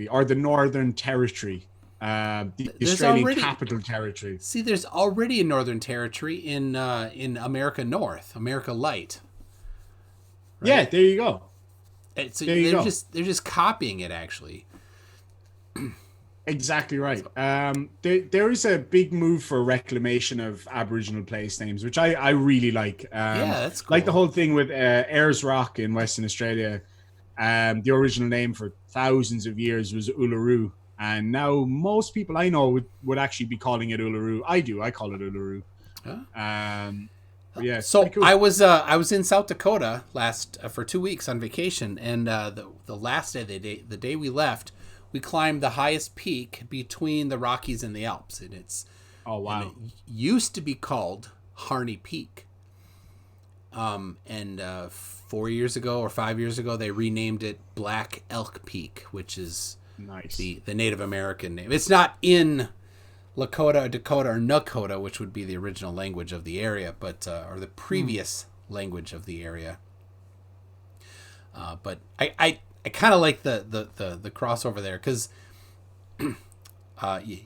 Or the Northern Territory. The Australian Capital Territory. See, there's already a Northern Territory in America North, America Light. Right? Yeah, there you go. So they're just copying it, actually. Exactly right. There is a big move for reclamation of Aboriginal place names, which I really like. Yeah, that's cool. Like the whole thing with Ayers Rock in Western Australia. The original name for thousands of years was Uluru. And now most people I know would actually be calling it Uluru. I call it Uluru. Huh? Yeah. So cool. I was in South Dakota for 2 weeks on vacation, and the last day, the day we left, we climbed the highest peak between the Rockies and the Alps, and oh wow! And it used to be called Harney Peak. And 4 years ago or 5 years ago, they renamed it Black Elk Peak, which is nice. The Native American name. It's not in Lakota, Dakota, or Nakota, which would be the original language of the area, but or the previous language of the area. But I kind of like the crossover there because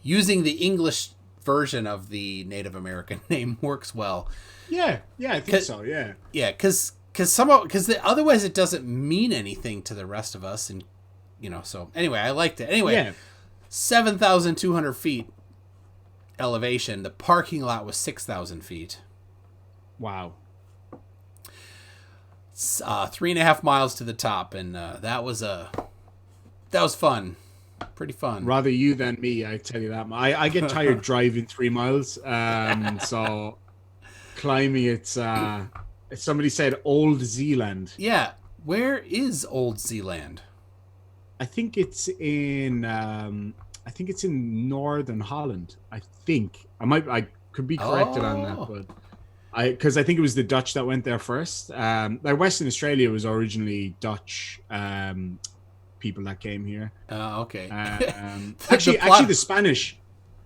using the English version of the Native American name works well. Yeah, I think so. Yeah, because otherwise it doesn't mean anything to the rest of us, and So anyway, I liked it. Anyway, yeah. 7,200 feet elevation. The parking lot was 6,000 feet. Wow. It's 3.5 miles to the top, and that was fun. Pretty fun. Rather you than me, I tell you that. I get tired driving 3 miles. So climbing, it's somebody said Old Zealand. Yeah. Where is Old Zealand? I think it's in Northern Holland. I think I could be corrected on that, but because I think it was the Dutch that went there first. Like Western Australia was originally Dutch people that came here. Okay. Actually, the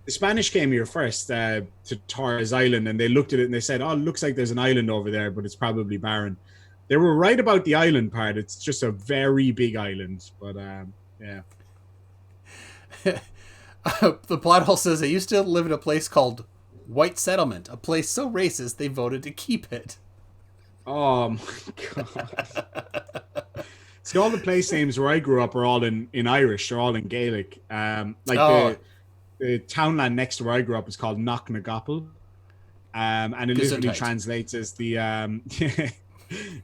Spanish came here first to Torres Island, and they looked at it and they said, "Oh, it looks like there's an island over there, but it's probably barren." They were right about the island part. It's just a very big island, but yeah. The plot hole says they used to live in a place called White Settlement, a place so racist they voted to keep it. Oh my god! See, all the place names where I grew up are all in Irish. They're all in Gaelic. The townland next to where I grew up is called Knocknagoppel, and it literally translates as the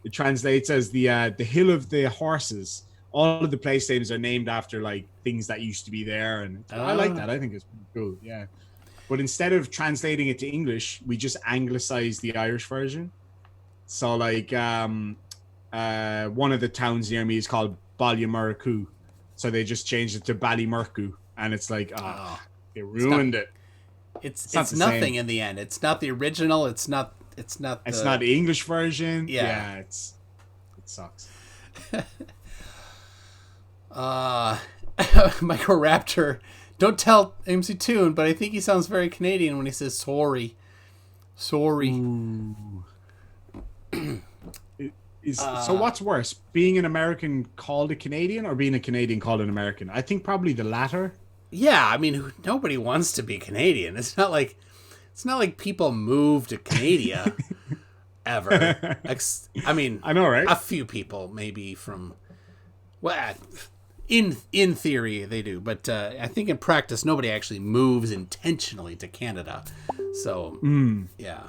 it translates as the hill of the horses. All of the place names are named after like things that used to be there, and I like that. I think it's pretty cool. Yeah, but instead of translating it to English, we just anglicized the Irish version. So like one of the towns near me is called Ballymurcu. So they just changed it to Ballymurcu. And it's like, it ruined it. It's not the nothing same. in the end. It's not the original. It's not the English version. Yeah. It sucks. Microraptor, don't tell MC Toon, but I think he sounds very Canadian when he says sorry. Sorry. So what's worse, being an American called a Canadian or being a Canadian called an American? I think probably the latter. Yeah, I mean, nobody wants to be Canadian. It's not like people move to Canada ever. I mean, I know, right? A few people maybe from, well, in theory they do, but I think in practice nobody actually moves intentionally to Canada. So yeah.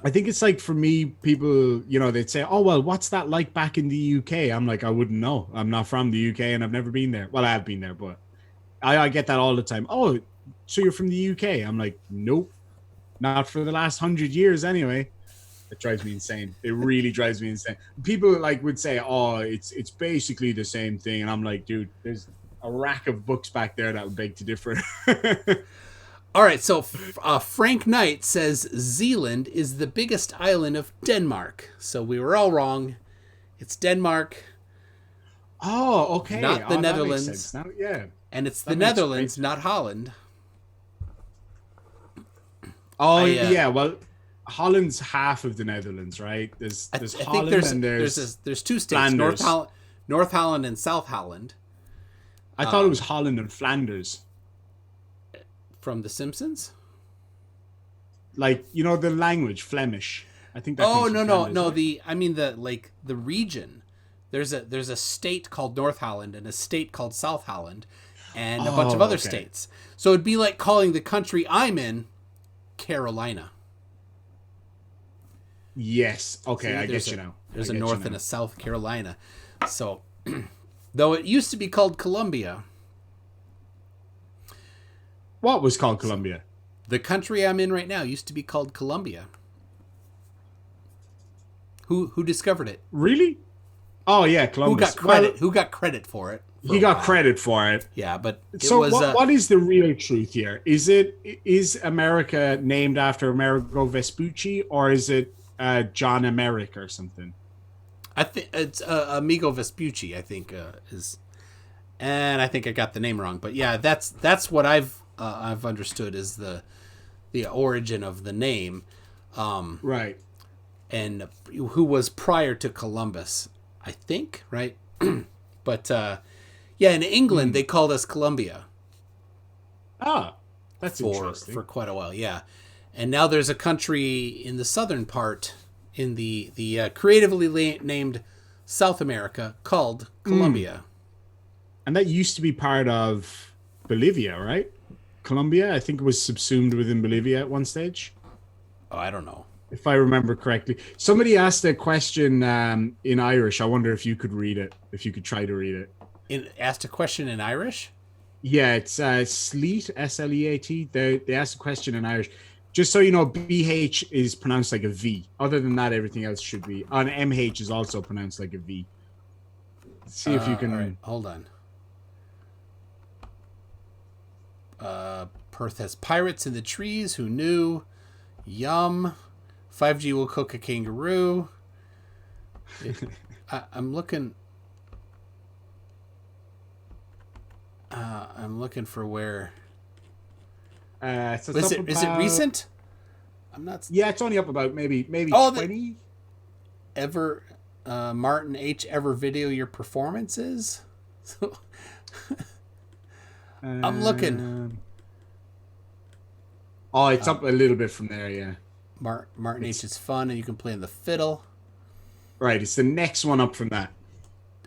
I think it's like, for me, people, they'd say, oh, well, what's that like back in the UK? I'm like, I wouldn't know. I'm not from the UK and I've never been there. Well, I have been there, but I get that all the time. Oh, so you're from the UK? I'm like, nope, not for the last 100 years anyway. It drives me insane. It really drives me insane. People would say, oh, it's basically the same thing. And I'm like, dude, there's a rack of books back there that would beg to differ. All right, so Frank Knight says Zealand is the biggest island of Denmark. So we were all wrong. It's Denmark. Oh, okay. Not the That Netherlands. makes sense. Now, yeah. And it's the Netherlands, not Holland. Oh, yeah. Well, Holland's half of the Netherlands, right? There's Holland, and there's two states, Flanders. North Holland and South Holland. I thought it was Holland and Flanders. From The Simpsons? Like, the language, Flemish. I think that Oh, comes no, from no, Flanders, no. right? The region. There's a state called North Holland and a state called South Holland and a bunch of other states. So it'd be like calling the country I'm in Carolina. Yes. Okay, I get you now. There's a North and a South Carolina. So, though it used to be called Columbia. What was called Columbia? The country I'm in right now used to be called Columbia. Who discovered it? Really? Oh yeah, Columbus. Who got credit for it? He got credit for it. Yeah, but what is the real truth here? Is America named after Amerigo Vespucci, or is it John Emmerich or something? I think it's Amigo Vespucci. I think is, and I think I got the name wrong. But yeah, that's what I've understood is the origin of the name. Right. And who was prior to Columbus, I think, right? But yeah, in England they called us Columbia. Ah, that's interesting. For quite a while, yeah. And now there's a country in the southern part, in the creatively named South America, called Colombia. And that used to be part of Bolivia, right? Colombia, I think it was subsumed within Bolivia at one stage. Oh, I don't know. If I remember correctly. Somebody asked a question in Irish. I wonder if you could read it, if you could try to read it. Asked a question in Irish? Yeah, it's Sleat, S-L-E-A-T. They asked a question in Irish. Just so you know, BH is pronounced like a V. Other than that, everything else should be. And MH is also pronounced like a V. Let's see if you can... All right, hold on. Perth has pirates in the trees. Who knew? Yum. 5G will cook a kangaroo. I'm looking... I'm looking for where... is it recent? I'm not... Yeah, it's only up about maybe 20. Martin H. Ever video your performances? I'm looking. Oh, it's up a little bit from there, yeah. Martin H. is fun, and you can play on the fiddle. Right, it's the next one up from that.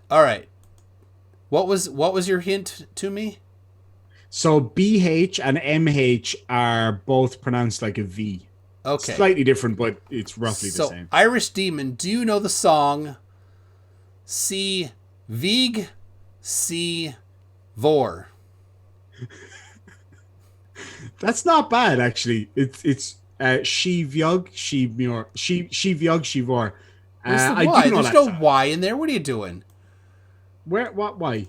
All right. What was your hint to me? So BH and MH are both pronounced like a V. Okay. Slightly different, but it's roughly the same. Irish Demon, do you know the song See Vig, See Vor? That's not bad, actually. It's Shivyug, Shivor. Where's the I Y? do know There's that no song. Y in there. What are you doing? Where? What? Why?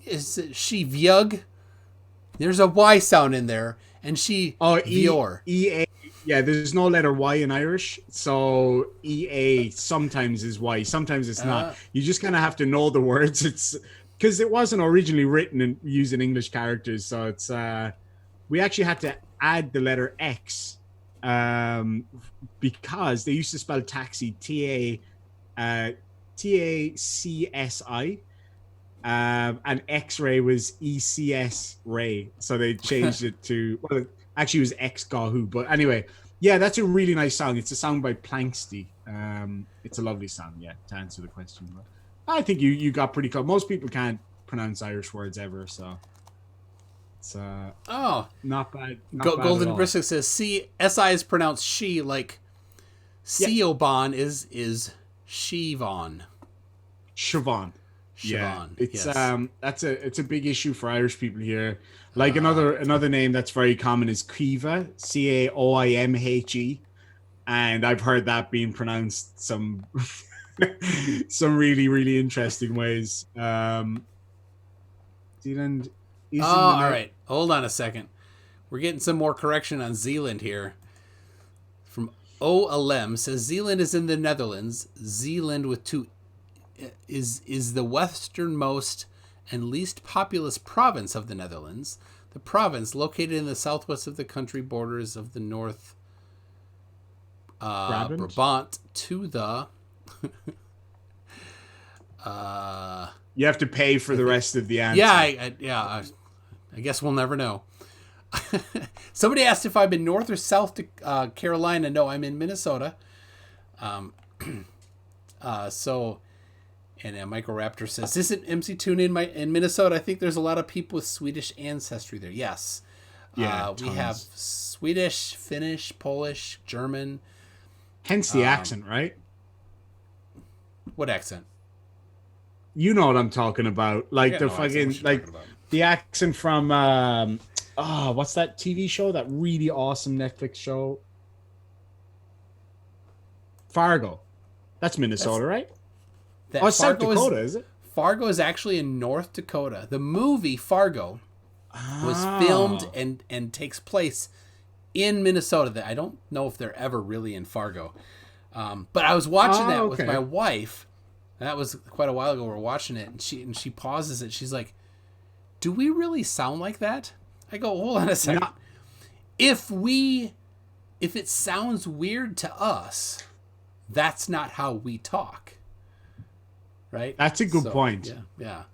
Is it she Vyug? There's a Y sound in there, and she Oh, Vior. A. Yeah, there's no letter Y in Irish, so EA sometimes is Y, sometimes it's not. You just kind of have to know the words. It's because it wasn't originally written in using English characters, so it's we actually had to add the letter X because they used to spell taxi TACSI. And X-ray was ECS Ray, so they changed it to, well, actually it was X Gahu, but anyway, yeah, that's a really nice song. It's a song by Planksty. It's a lovely song, yeah, to answer the question. But I think you got pretty close. Most people can't pronounce Irish words ever, so it's not bad. Not bad Golden at all. Briscoe says SI is pronounced she, like Siobhan is Siobhan. Siobhan. Yeah, Siobhan. it's Yes. it's a big issue for Irish people here. Like another name that's very common is Caoimhe, Caoimhe, and I've heard that being pronounced some some really really interesting ways. Zealand. All right. Hold on a second. We're getting some more correction on Zealand here. From OLM says Zealand is in the Netherlands. Zealand with two is the westernmost and least populous province of the Netherlands. The province, located in the southwest of the country, borders of the North Brabant to the You have to pay for the rest of the answer. yeah, I guess we'll never know. Somebody asked if I'm in North or South Carolina. No, I'm in Minnesota. So, and Microraptor says, isn't MC Tune in Minnesota? I think there's a lot of people with Swedish ancestry there. Yes. Yeah, we have Swedish, Finnish, Polish, German. Hence the accent, right? What accent? You know what I'm talking about. Like the no accent. fucking, What you like talking about? the accent from, what's that TV show? That really awesome Netflix show? Fargo. That's Minnesota, right? That Oh, it's South Fargo Dakota, is it? Fargo is actually in North Dakota. The movie Fargo was filmed and takes place in Minnesota. I don't know if they're ever really in Fargo. But I was watching that with my wife. And that was quite a while ago. We're watching it, and she pauses it. She's like, "Do we really sound like that?" I go, "Hold on a second. No. If it sounds weird to us, that's not how we talk." Right? That's a good point. Yeah.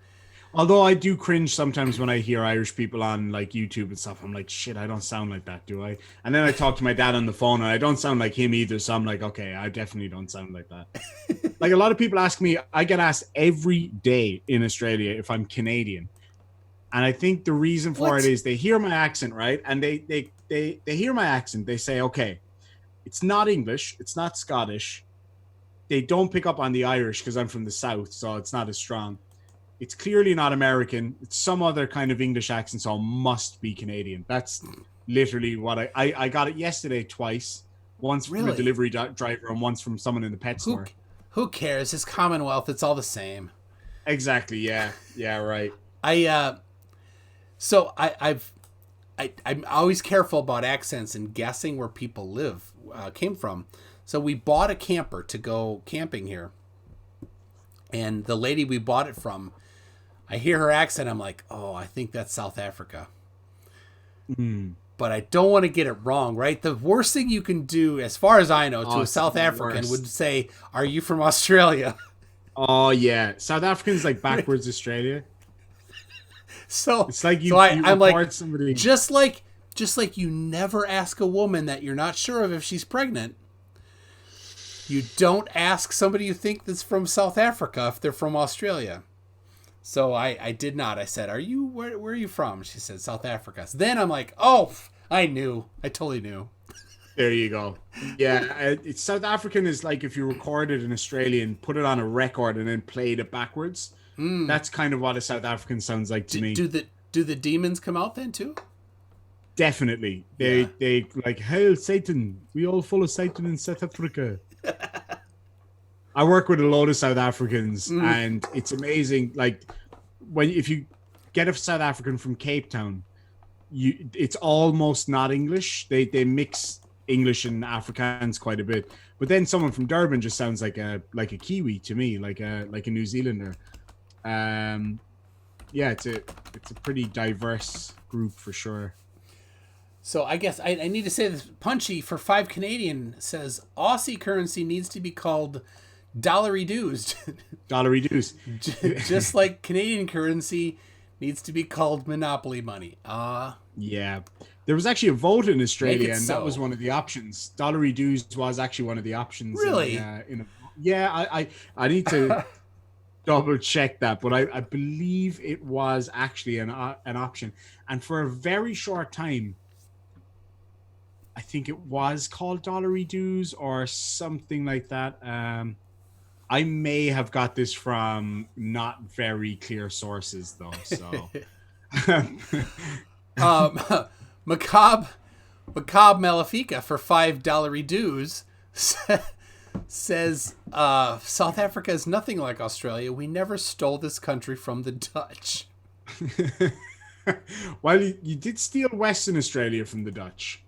Although I do cringe sometimes when I hear Irish people on like YouTube and stuff. I'm like, shit, I don't sound like that, do I? And then I talk to my dad on the phone and I don't sound like him either. So I'm like, okay, I definitely don't sound like that. Like a lot of people ask me, I get asked every day in Australia if I'm Canadian. And I think the reason for it is they hear my accent, right? And they hear my accent. They say, okay, it's not English. It's not Scottish. They don't pick up on the Irish because I'm from the South. So it's not as strong. It's clearly not American. It's some other kind of English accent, so it must be Canadian. That's literally what I got it yesterday twice. Once from a delivery driver and once from someone in the pet store. Who cares? It's Commonwealth. It's all the same. Exactly. Yeah. Yeah. Right. I'm always careful about accents and guessing where people came from. So we bought a camper to go camping here. And the lady we bought it from, I hear her accent. I'm like, oh, I think that's South Africa. But I don't want to get it wrong, right? The worst thing you can do, as far as I know, to a South African would say, are you from Australia? Oh, yeah. South African's like backwards Australia. So it's like I'm like, somebody. just like you never ask a woman that you're not sure of if she's pregnant. You don't ask somebody you think that's from South Africa if they're from Australia. So I did not. I said, where are you from? She said, South Africa. So then I'm like, oh, I knew. I totally knew. There you go. Yeah. It's South African is like if you recorded an Australian, put it on a record and then played it backwards. That's kind of what a South African sounds like to me. Do the demons come out then too? Definitely. Yeah. They like, hail Satan. We all follow Satan in South Africa. I work with a lot of South Africans, and it's amazing. Like, if you get a South African from Cape Town, it's almost not English. They mix English and Afrikaans quite a bit. But then someone from Durban just sounds like a Kiwi to me, like a New Zealander. Yeah, it's a pretty diverse group for sure. So I guess I need to say this. Punchy for 5 Canadian says Aussie currency needs to be called dollar-reduced. Dollar-reduced. Just like Canadian currency needs to be called monopoly money. Yeah. There was actually a vote in Australia, and so. that was one of the options. Dollar-reduced was actually one of the options. Really? I need to double check that, but I believe it was actually an option. And for a very short time, I think it was called dollar-reduced or something like that. I may have got this from not very clear sources, though. So, Macabre Malefica for $5 reduce says South Africa is nothing like Australia. We never stole this country from the Dutch. Well, you did steal Western Australia from the Dutch.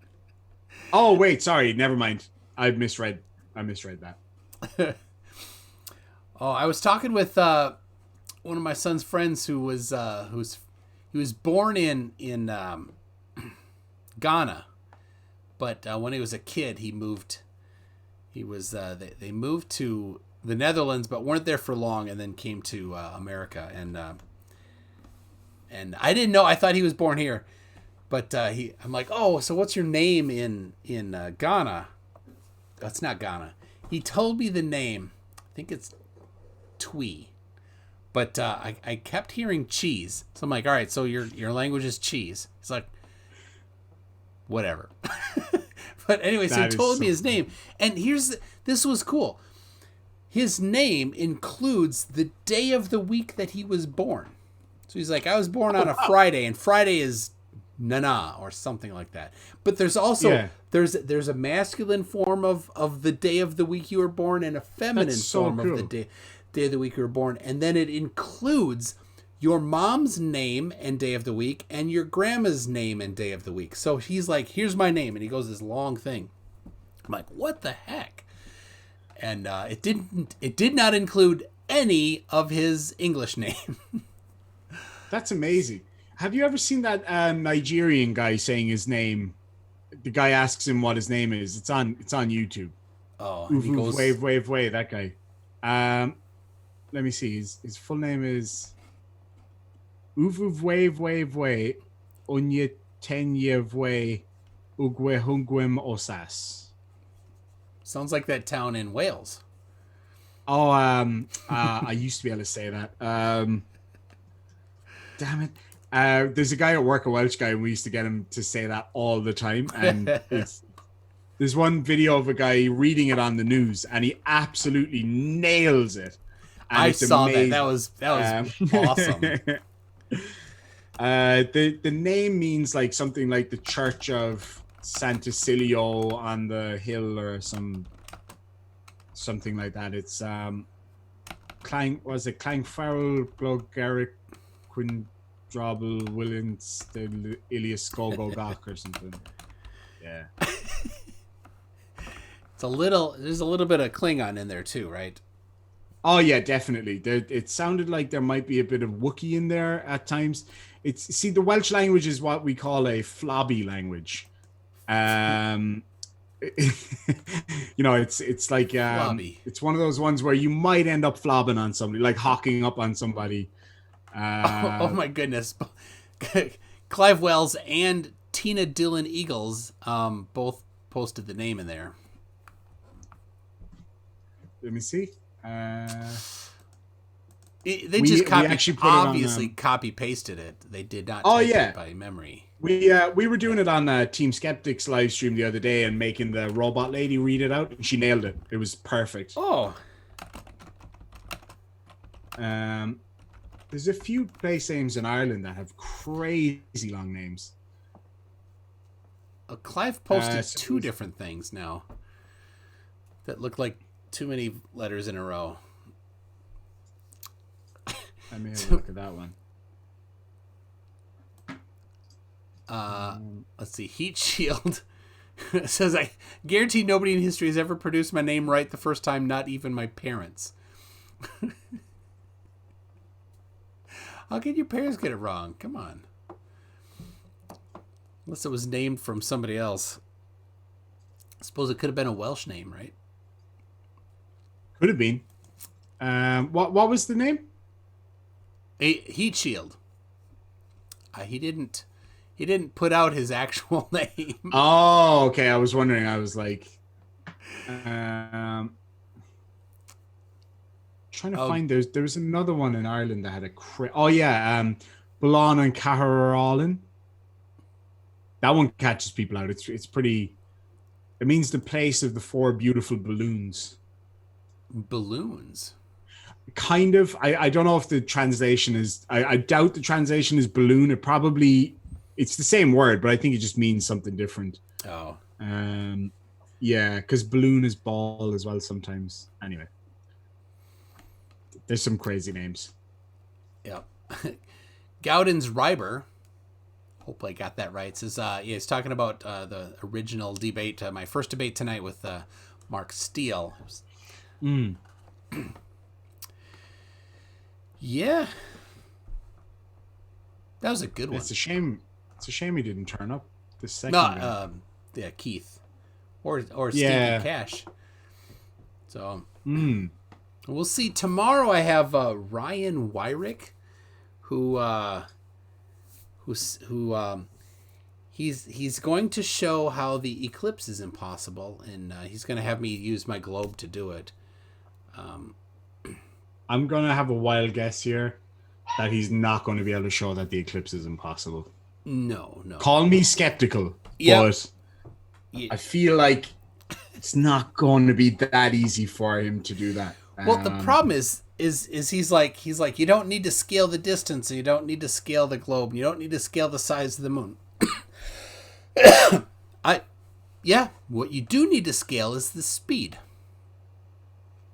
Oh wait, sorry, never mind. I misread that. Oh, I was talking with one of my son's friends who was he was born in Ghana, but when he was a kid, he moved. He was they moved to the Netherlands, but weren't there for long, and then came to America. And I didn't know. I thought he was born here, but I'm like, oh, so what's your name in Ghana? That's not Ghana. He told me the name. I think it's Twee, but I kept hearing cheese. So I'm like, all right, so your language is cheese. He's like, whatever. But anyway, so he told me his name, and this was cool. His name includes the day of the week that he was born. So he's like, I was born on a Friday, and Friday is Nana or something like that. But there's also there's a masculine form of the day of the week you were born, and a feminine form of the day of the week you were born, and then it includes your mom's name and day of the week and your grandma's name and day of the week. So he's like, here's my name, and he goes this long thing. I'm like, what the heck? And it did not include any of his English name. That's amazing. Have you ever seen that Nigerian guy saying his name? The guy asks him what his name is. It's on YouTube. Oh, Oof, he goes, wave, that guy. Let me see. His full name is wave, onye tenye vwe ugwe hungwem osas. Sounds like that town in Wales. Oh, I used to be able to say that. Damn it. There's a guy at work, a Welsh guy, and we used to get him to say that all the time. And there's one video of a guy reading it on the news, and he absolutely nails it. And I saw amazing. That was awesome. The name means like something like the Church of Santa Cilio on the hill or something like that. It's Clang Farrell Glogeric Quindrobble Willens Ilias Gogo Gok or something. Yeah. There's a little bit of Klingon in there too, right? Oh yeah, definitely. It sounded like there might be a bit of Wookiee in there at times. The Welsh language is what we call a flobby language. It's like it's one of those ones where you might end up flobbing on somebody, like hawking up on somebody. Oh my goodness. Clive Wells and Tina Dillon Eagles both posted the name in there. Let me see. They just copy pasted it. They did not type it by memory. We were doing it on Team Skeptics live stream the other day and making the robot lady read it out, and she nailed it. It was perfect. Oh. There's a few place names in Ireland that have crazy long names. Clive posted So two different things now that look like too many letters in a row. Let me have a look at that one. Let's see. Heat Shield says, I guarantee nobody in history has ever pronounced my name right the first time, not even my parents. How can your parents get it wrong? Come on. Unless it was named from somebody else. I suppose it could have been a Welsh name, right? Could have been. What was the name? A Heat Shield. He didn't put out his actual name. Oh, okay. I was wondering. I was like, trying to find. There was another one in Ireland that had a Balan and Caharallen. That one catches people out. It's pretty. It means the place of the four beautiful balloons. Balloons. Kind of. I don't know if the translation is. I doubt the translation is balloon. It's the same word, but I think it just means something different. Oh. Yeah, because balloon is ball as well sometimes. Anyway, there's some crazy names. Yeah. Gowden's Reiber. Hope I got that right. Says, he's talking about the original debate, my first debate tonight with Mark Steele. Yeah. That was a good one. It's a shame he didn't turn up this second. No, Keith. Or Stevie Cash. So we'll see. Tomorrow I have Ryan Wyrick, he's going to show how the eclipse is impossible, and he's going to have me use my globe to do it. I'm going to have a wild guess here that he's not going to be able to show that the eclipse is impossible. No. Call me skeptical, but I feel like it's not going to be that easy for him to do that. Well, the problem is he's like you don't need to scale the distance, and you don't need to scale the globe, and you don't need to scale the size of the moon. What you do need to scale is the speed.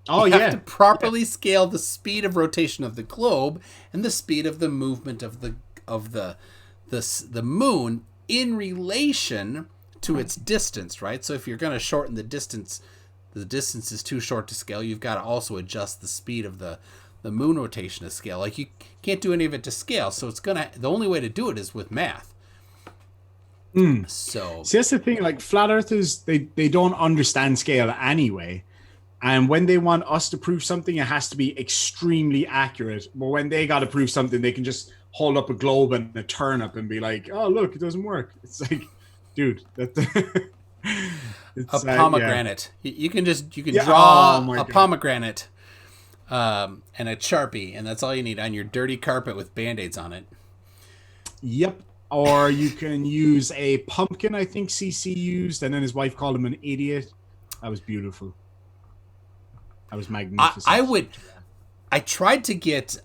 You have to properly scale the speed of rotation of the globe and the speed of the movement of the moon in relation to its distance, right? So if you're going to shorten the distance is too short to scale, you've got to also adjust the speed of the moon rotation to scale. Like, you can't do any of it to scale, so the only way to do it is with math. So see, that's the thing. Like, flat earthers, they don't understand scale anyway. And when they want us to prove something, it has to be extremely accurate. But when they got to prove something, they can just hold up a globe and a turnip and be like, "Oh, look, it doesn't work." It's like, dude, a pomegranate. Yeah. You can draw a pomegranate and a Sharpie, and that's all you need on your dirty carpet with Band-Aids on it. Yep. Or you can use a pumpkin, I think CC used, and then his wife called him an idiot. That was beautiful. That was magnificent. I tried to get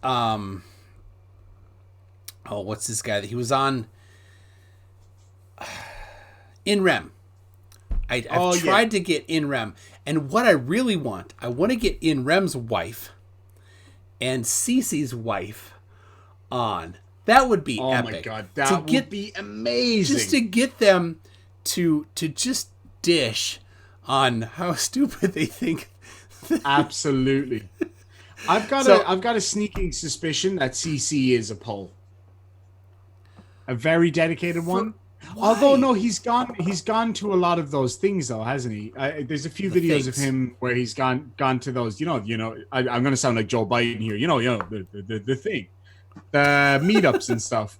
what's this guy that he was on In Rem. I've tried to get In Rem, and what I really want to get In Rem's wife and Cece's wife on. That would be epic. Oh my god, that would be amazing. Just to get them to just dish on how stupid they think. Absolutely. I've got a sneaking suspicion that CC is a Pole. A very dedicated one. Although no, he's gone to a lot of those things though, hasn't he? There's a few videos of him where he's gone to those. I'm going to sound like Joe Biden here. The thing, the meetups and stuff.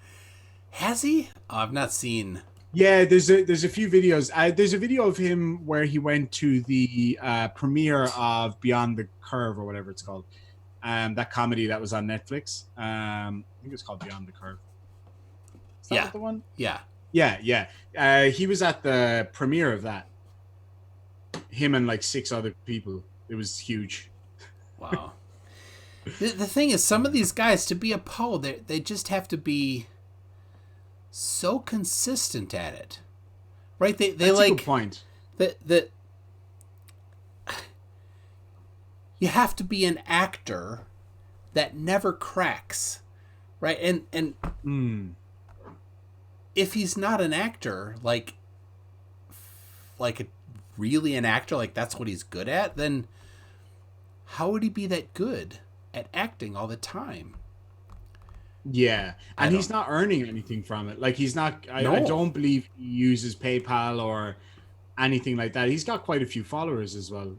Has he? Oh, I've not seen. Yeah, there's a few videos. There's a video of him where he went to the premiere of Beyond the Curve or whatever it's called. That comedy that was on Netflix. I think it's called Beyond the Curve. Is that the one? Yeah. Yeah. He was at the premiere of that. Him and like 6 other people. It was huge. Wow. The thing is, some of these guys, to be a Poe, they just have to be so consistent at it. right? They That's like a good point. that you have to be an actor that never cracks, right? And if he's not an actor, like really an actor, like that's what he's good at, then how would he be that good at acting all the time? Yeah, and he's not earning anything from it. Like he's not. I don't believe he uses PayPal or anything like that. He's got quite a few followers as well.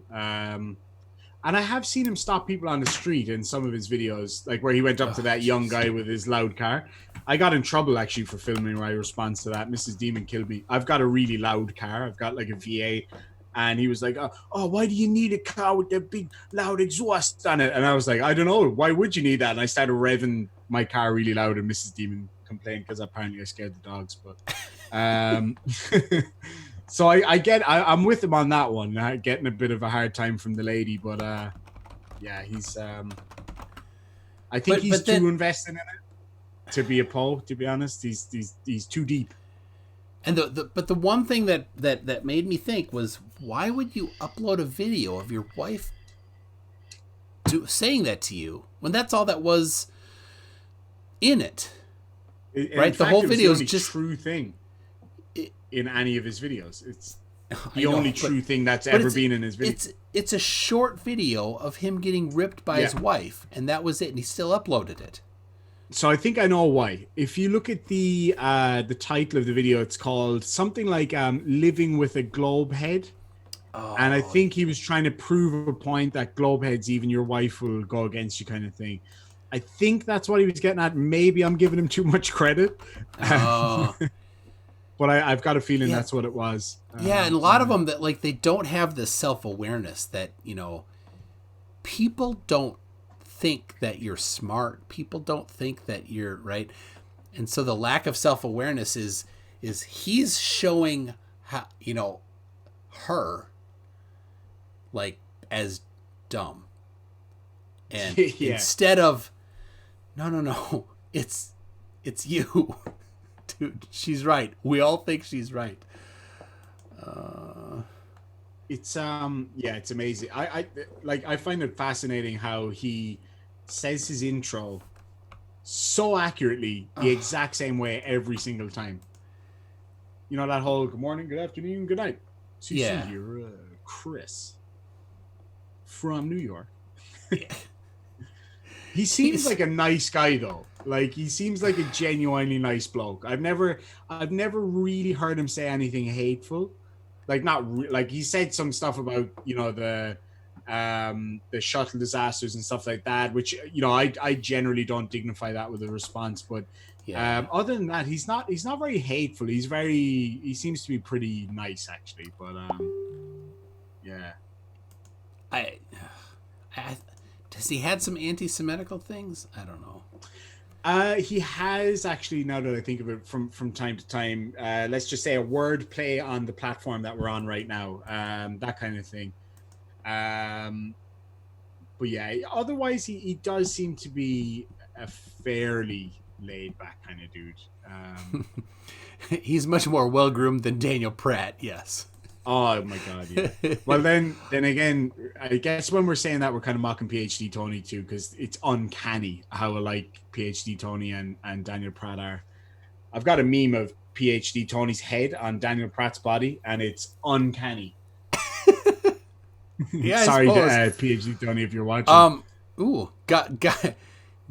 And I have seen him stop people on the street in some of his videos, like where he went up to that young guy with his loud car. I got in trouble actually for filming my response to that. Mrs. Demon killed me. I've got a really loud car. I've got like a V8. And he was like, oh, why do you need a car with that big loud exhaust on it? And I was like, I don't know. Why would you need that? And I started revving my car really loud, and Mrs. Demon complained because apparently I scared the dogs. But so I'm with him on that one. Getting a bit of a hard time from the lady, but yeah, he's. I think he's too invested in it to be a Poe. To be honest, he's too deep. And but the one thing that made me think was, why would you upload a video of your wife saying that to you when that's all that was in it? Right, the whole video is just true thing. In any of his videos, it's the only true thing that's ever been in his video. It's a short video of him getting ripped by his wife, and that was it. And he still uploaded it. So I think I know why. If you look at the title of the video, it's called something like "Living with a Globe Head," and I think he was trying to prove a point that globe heads, even your wife will go against you, kind of thing. I think that's what he was getting at. Maybe I'm giving him too much credit. Oh. But I've got a feeling that's what it was. Yeah, and a lot of them that like they don't have the self-awareness that, you know, people don't think that you're smart. People don't think that you're right. And so the lack of self-awareness is he's showing how, you know, her like as dumb. And instead of no, it's you. Dude, she's right. We all think she's right. It's it's amazing. I find it fascinating how he says his intro so accurately the exact same way every single time. You know, that whole good morning, good afternoon, good night. So you see here, Chris from New York. He seems like a nice guy though. Like he seems like a genuinely nice bloke. I've never really heard him say anything hateful. Like like he said some stuff about, you know, the shuttle disasters and stuff like that, which, you know, I generally don't dignify that with a response. But other than that, he's not very hateful. He seems to be pretty nice actually. But I has he had some anti-Semitical things? I don't know. He has actually, now that I think of it, from time to time, let's just say a word play on the platform that we're on right now, that kind of thing. But yeah, otherwise he does seem to be a fairly laid back kind of dude. He's much more well-groomed than Daniel Pratt, yes. Oh my god, yeah. Well then again, I guess when we're saying that, we're kind of mocking PhD Tony too, because it's uncanny how alike PhD Tony and Daniel Pratt are. I've got a meme of PhD Tony's head on Daniel Pratt's body, and it's uncanny. Yeah, sorry, PhD Tony, if you're watching.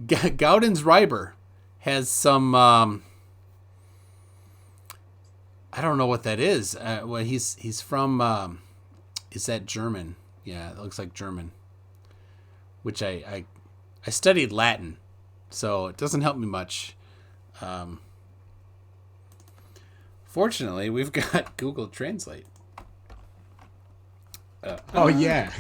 Gauden's Reiber has some. I don't know what that is. Well, he's from. Is that German? Yeah, it looks like German. Which I studied Latin, so it doesn't help me much. Fortunately, we've got Google Translate. Yeah.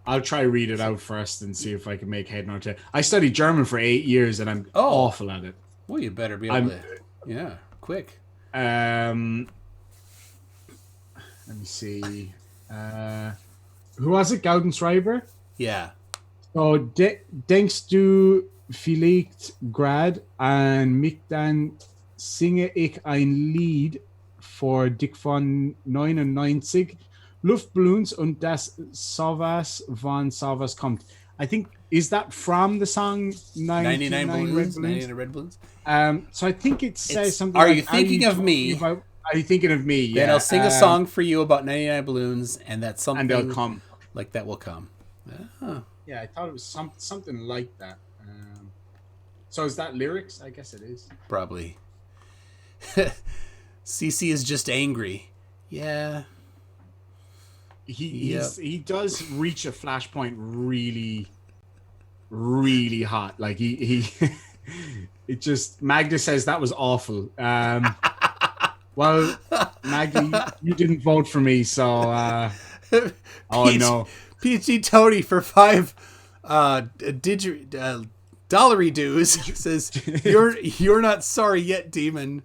I'll try read it out first and see if I can make head note. I studied German for 8 years and I'm awful at it. Well, you better be able to. Yeah, quick. Let me see. Who was it? Gaudenschreiber? Yeah. So, denkst du vielleicht grad an mich dann singe ich ein Lied vor dich von 99 Luftballons und das sowas von sowas kommt. I think, is that from the song 99 99 Red balloons, Balloons? 99 red balloons. So I think it says It's, something are like, you thinking of talking me? about, are you thinking of me? Then Yeah. I'll sing a song for you about 99 balloons, and that's And they'll something come. like that will come. Oh. Yeah, I thought it was something like that. So is that lyrics? I guess it is. Probably. CC is just angry. Yeah. He does reach a flashpoint really, really hot. Like he it just, Magda says that was awful. Well, Maggie, you didn't vote for me, so oh no. PhD Tony for 5 dollary dues says you're not sorry yet, demon,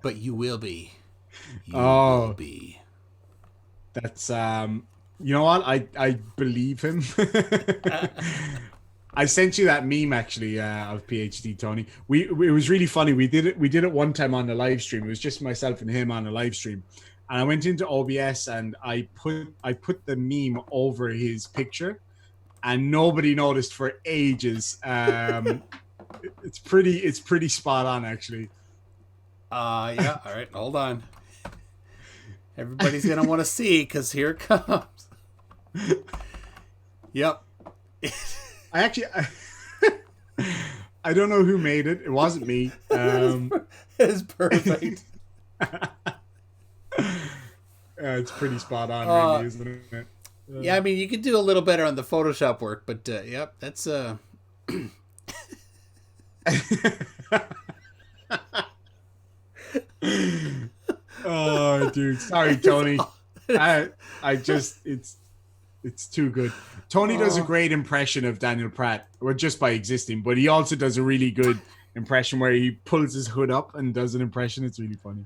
but you will be. You will be. That's you know what? I believe him. I sent you that meme actually of PhD Tony. It was really funny. We did it one time on the live stream. It was just myself and him on the live stream. And I went into OBS and I put the meme over his picture, and nobody noticed for ages. It's pretty spot on actually. Yeah, all right, hold on. Everybody's gonna want to see, because here it comes. Yep. I don't know who made it. It wasn't me. It's perfect. It's pretty spot on, really, isn't it? Yeah, I mean, you could do a little better on the Photoshop work, but yep, that's Oh, dude, sorry, Tony. I just it's too good. Tony does a great impression of Daniel Pratt, or just by existing, but he also does a really good impression where he pulls his hood up and does an impression. It's really funny.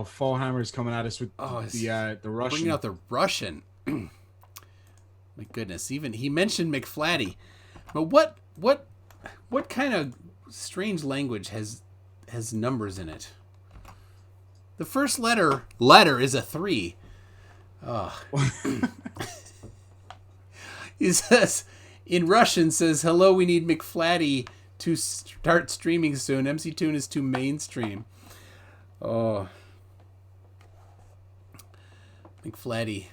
Four Hammers coming at us with the Russian. Bringing out the Russian. My goodness, even he mentioned McFlatty. But what kind of strange language has numbers in it? The first letter is a 3. Oh. He says in Russian, says, "Hello, we need McFlatty to start streaming soon. MC Toon is too mainstream." Oh, McFlatty.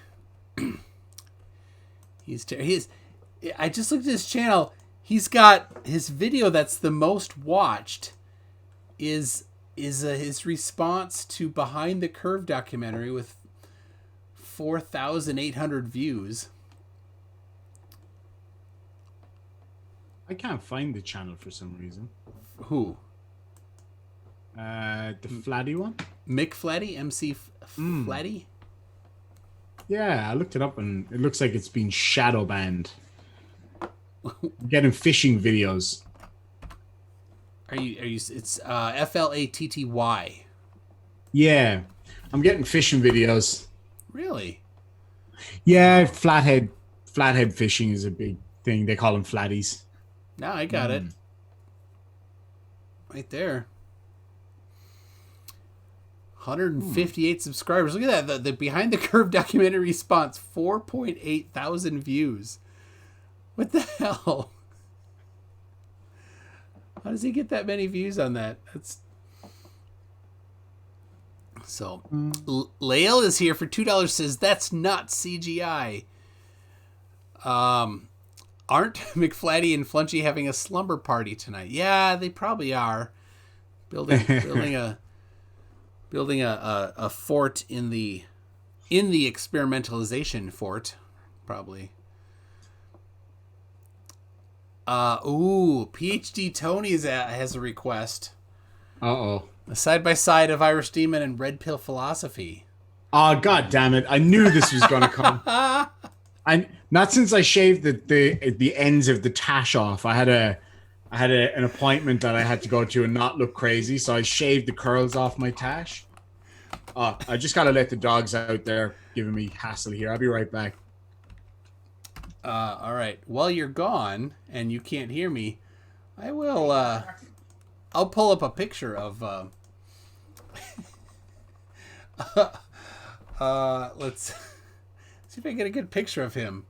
He's I just looked at his channel. He's got his video that's the most watched is his response to Behind the Curve documentary with 4,800 views. I can't find the channel for some reason. Who? The Flatty one? McFlatty? MC Flatty? Yeah, I looked it up and it looks like it's been shadow banned. I'm getting fishing videos. Are you it's FLATTY. Yeah. I'm getting fishing videos. Really? Yeah, flathead fishing is a big thing. They call them flatties. No, I got it. Right there. 158 subscribers. Look at that. The Behind the Curve documentary response, 4.8 thousand views. What the hell? How does he get that many views on that? That's so. Lael is here for $2. Says that's not CGI. Aren't McFlatty and Flunchy having a slumber party tonight? Yeah, they probably are. Building a fort in the experimentalization fort, probably. PhD Tony has a request. Uh-oh. A side-by-side of Irish Demon and Red Pill Philosophy. Oh, god damn it. I knew this was going to come. Not since I shaved the ends of the tash off. I had an appointment that I had to go to and not look crazy, so I shaved the curls off my tash. I just got to let the dogs out there giving me hassle here. I'll be right back. All right. While you're gone and you can't hear me, I will I'll pull up a picture of. Let's see if I get a good picture of him.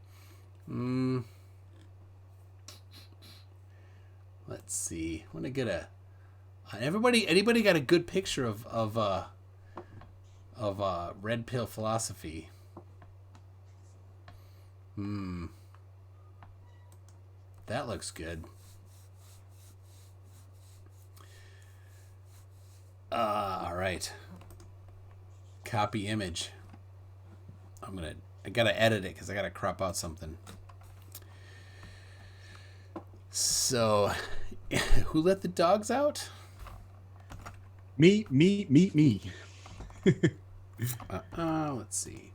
Let's see. I want to get a. Anybody got a good picture of red pill philosophy? That looks good. All right. Copy image. I gotta edit it because I gotta crop out something. So, who let the dogs out? Me. Let's see.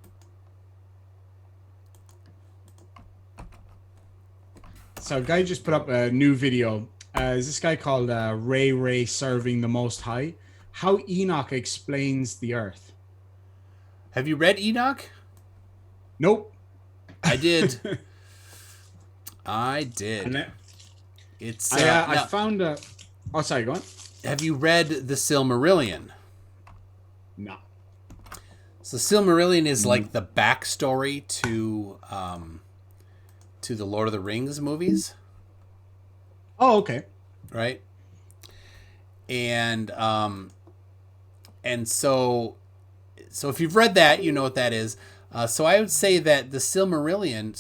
So a guy just put up a new video. Is this guy called Ray Serving the Most High? How Enoch explains the earth. Have you read Enoch? Nope. I did. It's. I found a. Oh, sorry. Go on. Have you read the Silmarillion? No. So Silmarillion is like the backstory to the Lord of the Rings movies. Oh, okay. Right. And so if you've read that, you know what that is. So I would say that the Silmarillion,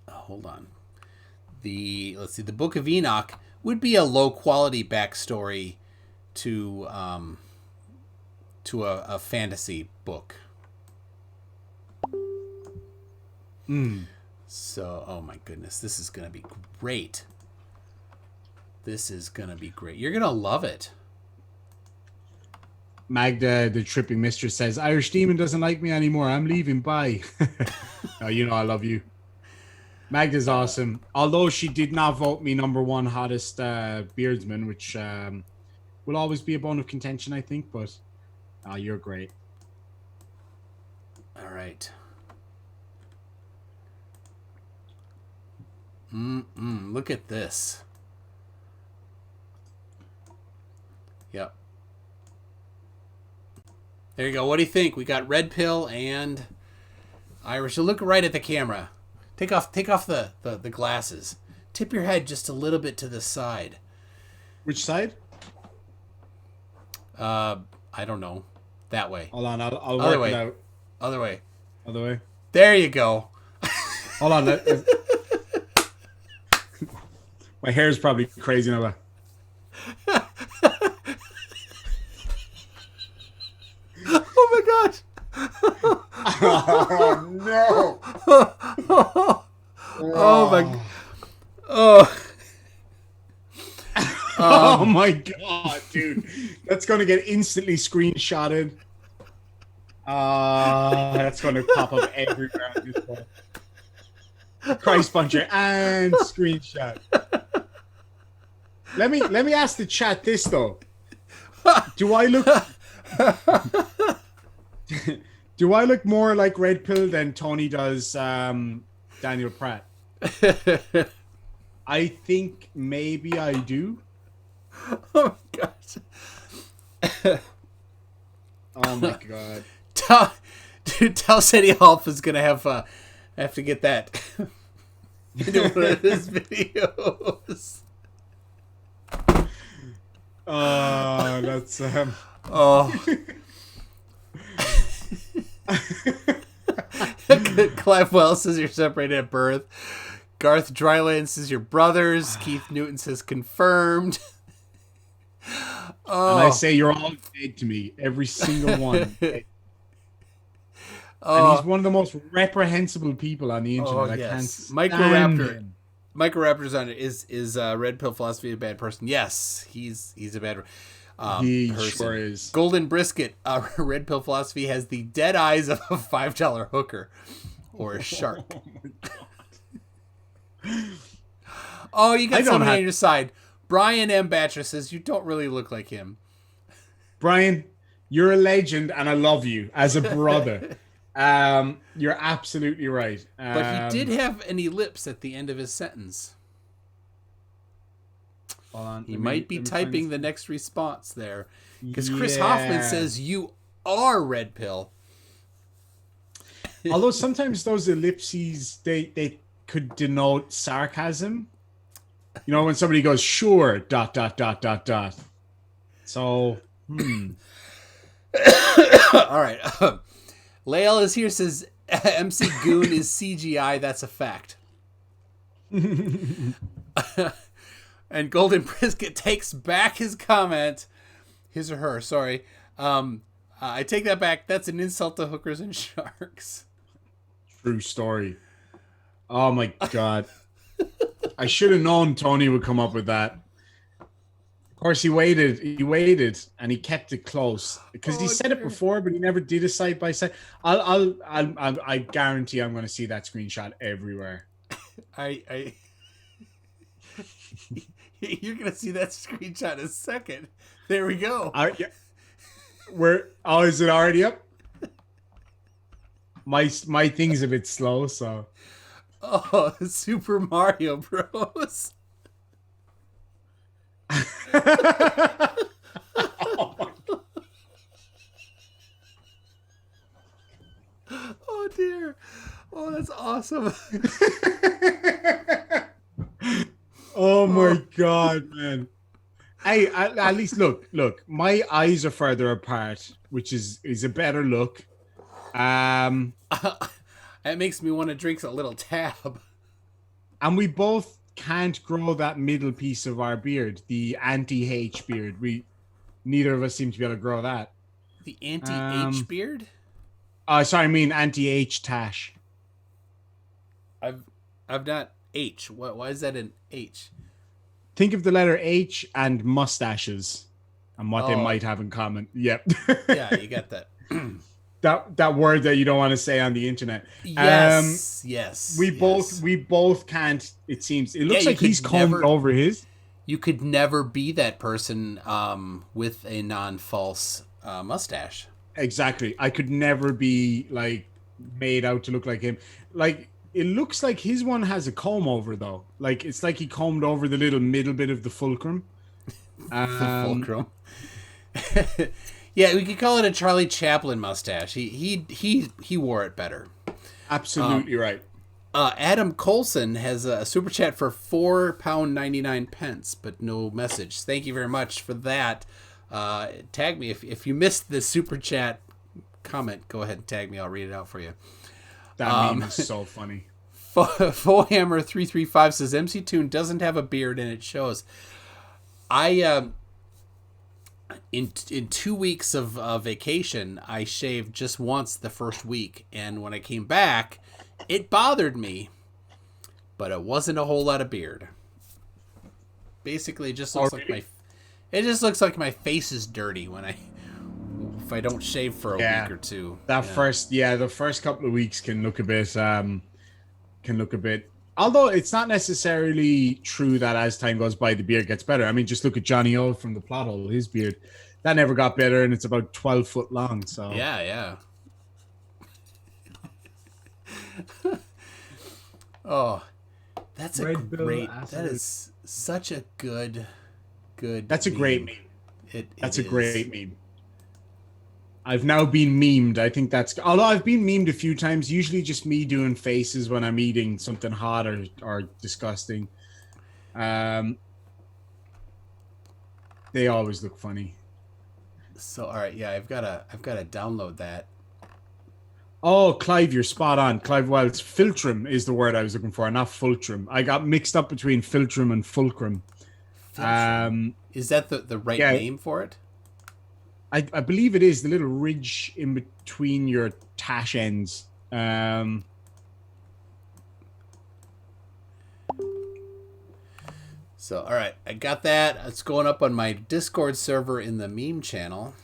hold on. The Book of Enoch would be a low quality backstory to a fantasy book. So, oh my goodness, this is going to be great. You're going to love it. Magda, the tripping mistress, says, Irish Demon doesn't like me anymore. I'm leaving. Bye. Oh, you know I love you. Magda's awesome. Although she did not vote me number one hottest beardsman, which will always be a bone of contention, I think. But you're great. All right. Look at this. Yep. There you go. What do you think? We got Red Pill and Irish. So look right at the camera. Take off the glasses. Tip your head just a little bit to the side. Which side? I don't know. That way. Hold on, I'll work it out. Other way. Other way. There you go. Hold on. My hair is probably crazy now. Oh my gosh. Oh no. Oh my. Oh. Oh my god, dude. That's going to get instantly screenshotted. That's going to pop up everywhere on this one. Christ puncher and screenshot. Let me ask the chat this though. Do I look more like Red Pill than Tony does Daniel Pratt? I think maybe I do. Oh my gosh. Oh my god. Tell City Half is gonna have to get that into one of his videos. That's Oh. Clive Wells says you're separated at birth. Garth Dryland says you're brothers. Keith Newton says confirmed. Oh. And I say you're all dead to me. Every single one. And he's one of the most reprehensible people on the internet. I can't stand him. Microraptor's on it. Is Red Pill Philosophy a bad person? Yes, he's a bad he person. Sure is. Golden Brisket. Red Pill Philosophy has the dead eyes of a $5 hooker or a shark. Oh my god. Oh, you got somebody on your side. Brian M. Batcher says you don't really look like him. Brian, you're a legend and I love you as a brother. You're absolutely right. But he did have an ellipse at the end of his sentence. Hold on, He might be let me typing find the next response there. Because this. Chris Hoffman Yeah. says, you are Red Pill. Although sometimes those ellipses they could denote sarcasm. You know, when somebody goes, sure, dot, dot, dot, dot, dot. So, All right. Lael is here, says MC Goon is CGI. That's a fact. And Golden Brisket takes back his comment. His or her, sorry. I take that back. That's an insult to hookers and sharks. true story. Oh my God. I should have known Tony would come up with that. Of course, he waited, and he kept it close because he said it before, but he never did a side by side. I guarantee I'm going to see that screenshot everywhere. You're gonna see that screenshot in a second. There we go. Yeah. Is it already up? My thing's a bit slow, so. Oh, Super Mario Bros. Oh dear. Oh, that's awesome. Oh my God, man. Hey, at least look. My eyes are further apart, which is a better look. That makes me want to drink a little tab. And we both can't grow that middle piece of our beard, the anti-H beard. Neither of us seem to be able to grow that. The anti-H beard? Sorry, I mean anti-H tash. I've not H. Why is that an H? Think of the letter H and mustaches and what they might have in common. Yep. Yeah, you got that. that word that you don't want to say on the internet. Yes. We both can't. It seems. It looks like he's combed over his. You could never be that person with a non-false mustache. Exactly. I could never be like made out to look like him. Like it looks like his one has a comb over though. Like it's like he combed over the little middle bit of the fulcrum. The fulcrum. Yeah, we could call it a Charlie Chaplin mustache. He wore it better. Absolutely right. Adam Colson has a super chat for £4.99, but no message. Thank you very much for that. Tag me if you missed the super chat comment. Go ahead and tag me. I'll read it out for you. That meme is so funny. Fohammer335 says MC Toon doesn't have a beard and it shows. In 2 weeks of vacation, I shaved just once the first week, and when I came back, it bothered me, but it wasn't a whole lot of beard. Basically, it just looks like my face is dirty if I don't shave for a week or two. The first couple of weeks can look a bit. Although it's not necessarily true that as time goes by, the beard gets better. I mean, just look at Johnny O from the plot hole. His beard, that never got better, and it's about 12 foot long. So yeah. Oh, that's a great. That is such a good. That's a great meme. That's a great meme. I've now been memed. I think although I've been memed a few times, usually just me doing faces when I'm eating something hot or disgusting. They always look funny. So all right, yeah, I've got to download that. Oh, Clive, you're spot on. Clive Wells. Philtrum is the word I was looking for, not fulcrum. I got mixed up between philtrum and fulcrum. Is that the right name for it? I believe it is the little ridge in between your tash ends. So, all right, I got that. It's going up on my Discord server in the meme channel.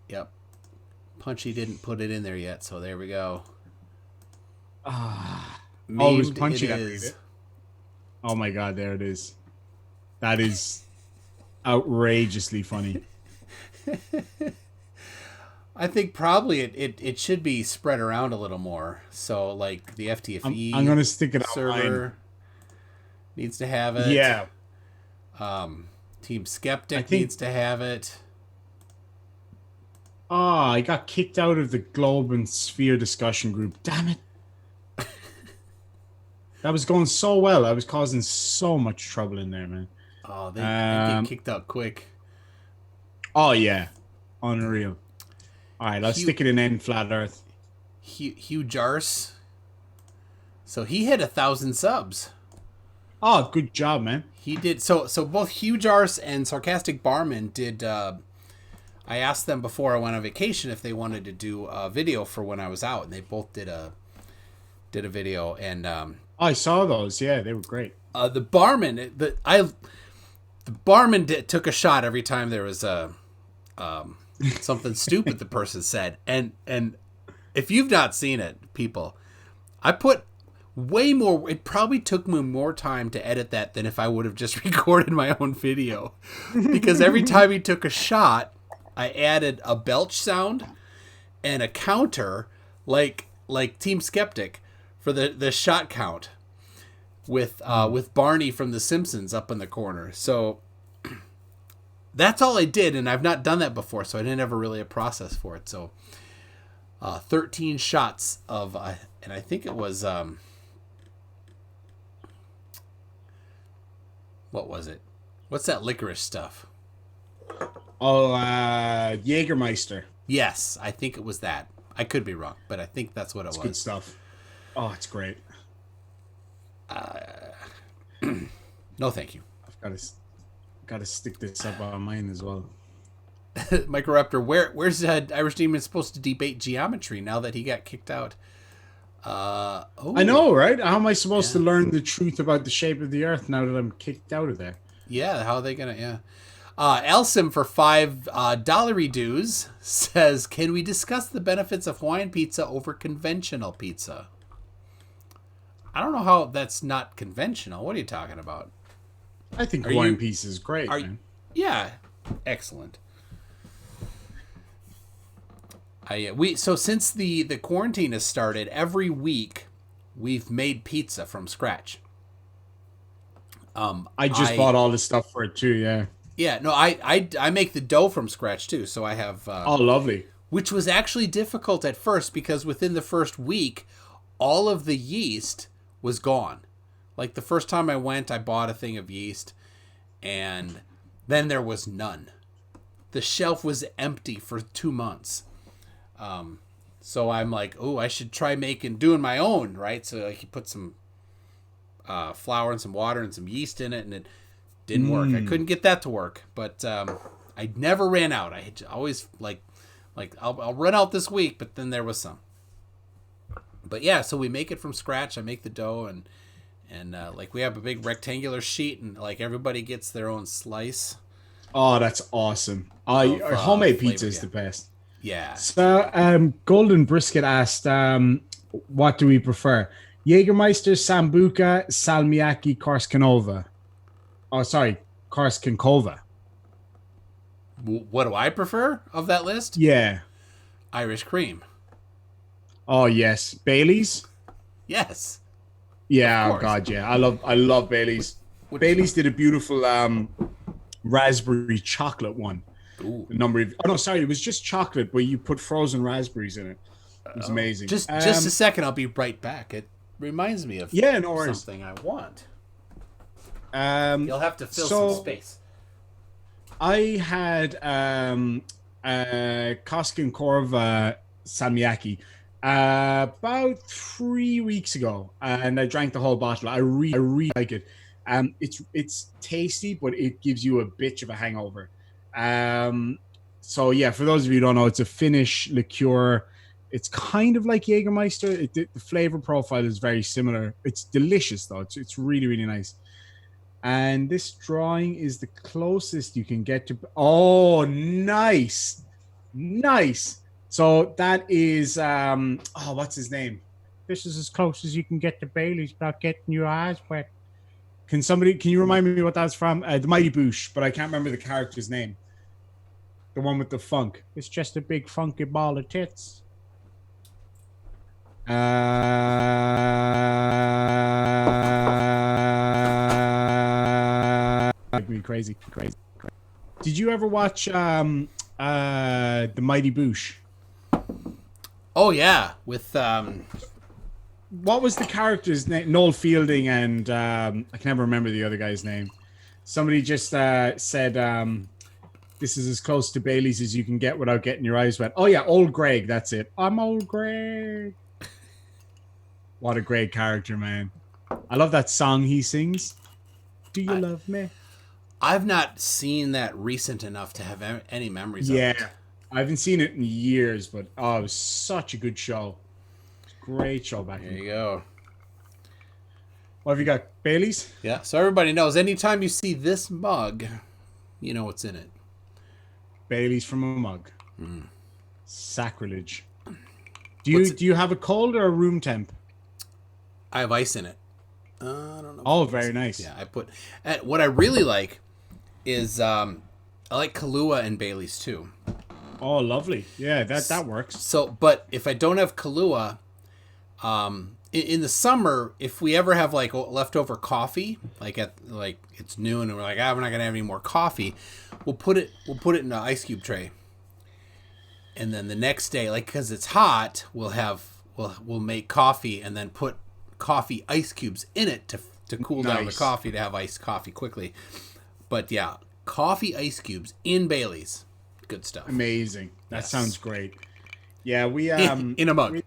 Yep. Punchy didn't put it in there yet, so there we go. Always Punchy that made it. Oh my God, there it is. That is outrageously funny. I think probably it should be spread around a little more. So like the FTFE I'm gonna stick it on server mine. needs to have it. Yeah, Team I Skeptic think. needs to have it. Oh, I got kicked out of the Globe and Sphere discussion group. Damn it. That was going so well. I was causing so much trouble in there, man. Oh, they get kicked out quick. Oh yeah, unreal. All right, let's Hugh, stick it in End Flat Earth. Hugh Jars. So he hit 1,000 subs. Oh, good job, man. He did so both Hugh Jars and Sarcastic Barman did. I asked them before I went on vacation if they wanted to do a video for when I was out, and they both did a video. And I saw those. Yeah, they were great. the barman, took a shot every time there was a something stupid the person said, and if you've not seen it, people, I put way more. It probably took me more time to edit that than if I would have just recorded my own video, because every time he took a shot, I added a belch sound and a counter, like Team Skeptic, for the shot count with Barney from The Simpsons up in the corner. So that's all I did, and I've not done that before, so I didn't ever really a process for it. So 13 shots of, and I think it was, what was it? What's that licorice stuff? Oh, Jägermeister. Yes, I think it was that. I could be wrong, but I think that's what it was. Good stuff. Oh, it's great. No, thank you. I've got to stick this up on mine as well. Microraptor, where's Irish Demon supposed to debate geometry now that he got kicked out? I know, right? How am I supposed to learn the truth about the shape of the Earth now that I'm kicked out of there? Yeah, how are they gonna? Yeah. Elsim for $5 dues says, "Can we discuss the benefits of Hawaiian pizza over conventional pizza?" I don't know how that's not conventional. What are you talking about? I think Hawaiian pizza is great, man. Yeah, excellent. So since the quarantine has started, every week we've made pizza from scratch. I just bought all the stuff for it too. Yeah. Yeah, no, I make the dough from scratch too. So I have. Oh, lovely. Which was actually difficult at first because within the first week, all of the yeast was gone. Like the first time I went, I bought a thing of yeast, and then there was none. The shelf was empty for 2 months. So I'm like, oh, I should try doing my own, right? So like you put some flour and some water and some yeast in it, and it didn't work. I couldn't get that to work, but I never ran out. I had always like I'll run out this week, but then there was some. But yeah, so we make it from scratch. I make the dough, and like we have a big rectangular sheet, and like everybody gets their own slice. Oh, that's awesome. Homemade pizza is the best. Yeah. So, Golden Brisket asked, what do we prefer? Jägermeister, Sambuca, Salmiakki, Korskanova. Oh, sorry, Korskankova. What do I prefer of that list? Yeah. Irish cream. Oh, yes. Bailey's? Yes. Yeah, oh God, yeah. I love Bailey's. Bailey's did a beautiful raspberry chocolate one. Ooh. It was just chocolate, but you put frozen raspberries in it. It was amazing. Just a second, I'll be right back. It reminds me of something I want. You'll have to fill some space. I had Koskenkorva Salmiakki about 3 weeks ago, and I drank the whole bottle. I really like it. It's tasty, but it gives you a bitch of a hangover. So yeah, for those of you who don't know, it's a Finnish liqueur. It's kind of like Jägermeister. The flavor profile is very similar. It's delicious though. It's really, really nice. And this drawing is the closest you can get to. Oh, nice. So that is what's his name? This is as close as you can get to Bailey's without getting your eyes wet. Can you remind me what that's from? The Mighty Boosh, but I can't remember the character's name. The one with the funk. It's just a big funky ball of tits. Me crazy. Did you ever watch The Mighty Boosh? Oh yeah, with What was the character's name? Noel Fielding and I can never remember the other guy's name. Somebody just said this is as close to Bailey's as you can get without getting your eyes wet. Oh yeah, Old Greg, that's it. I'm Old Greg. What a great character, man. I love that song he sings. Do you love me? I've not seen that recent enough to have any memories of it. Yeah. I haven't seen it in years, but oh, it was such a good show. Great show back There then. you go. What have you got? Bailey's? Yeah, so everybody knows anytime you see this mug, you know what's in it. Bailey's from a mug. Sacrilege. Do you have a cold or a room temp? I have ice in it. I don't know. Oh, very nice. Yeah, I put. And what I really like is I like Kahlua and Bailey's too. Oh, lovely. Yeah, that works. So, but if I don't have Kahlua, in the summer, if we ever have like leftover coffee, like it's noon and we're like, we're not gonna have any more coffee, we'll put it in an ice cube tray, and then the next day, like because it's hot, we'll make coffee and then put coffee ice cubes in it to cool down the coffee to have iced coffee quickly. But yeah, coffee ice cubes in Bailey's, good stuff. Amazing. That sounds great. Yeah, we in a mug.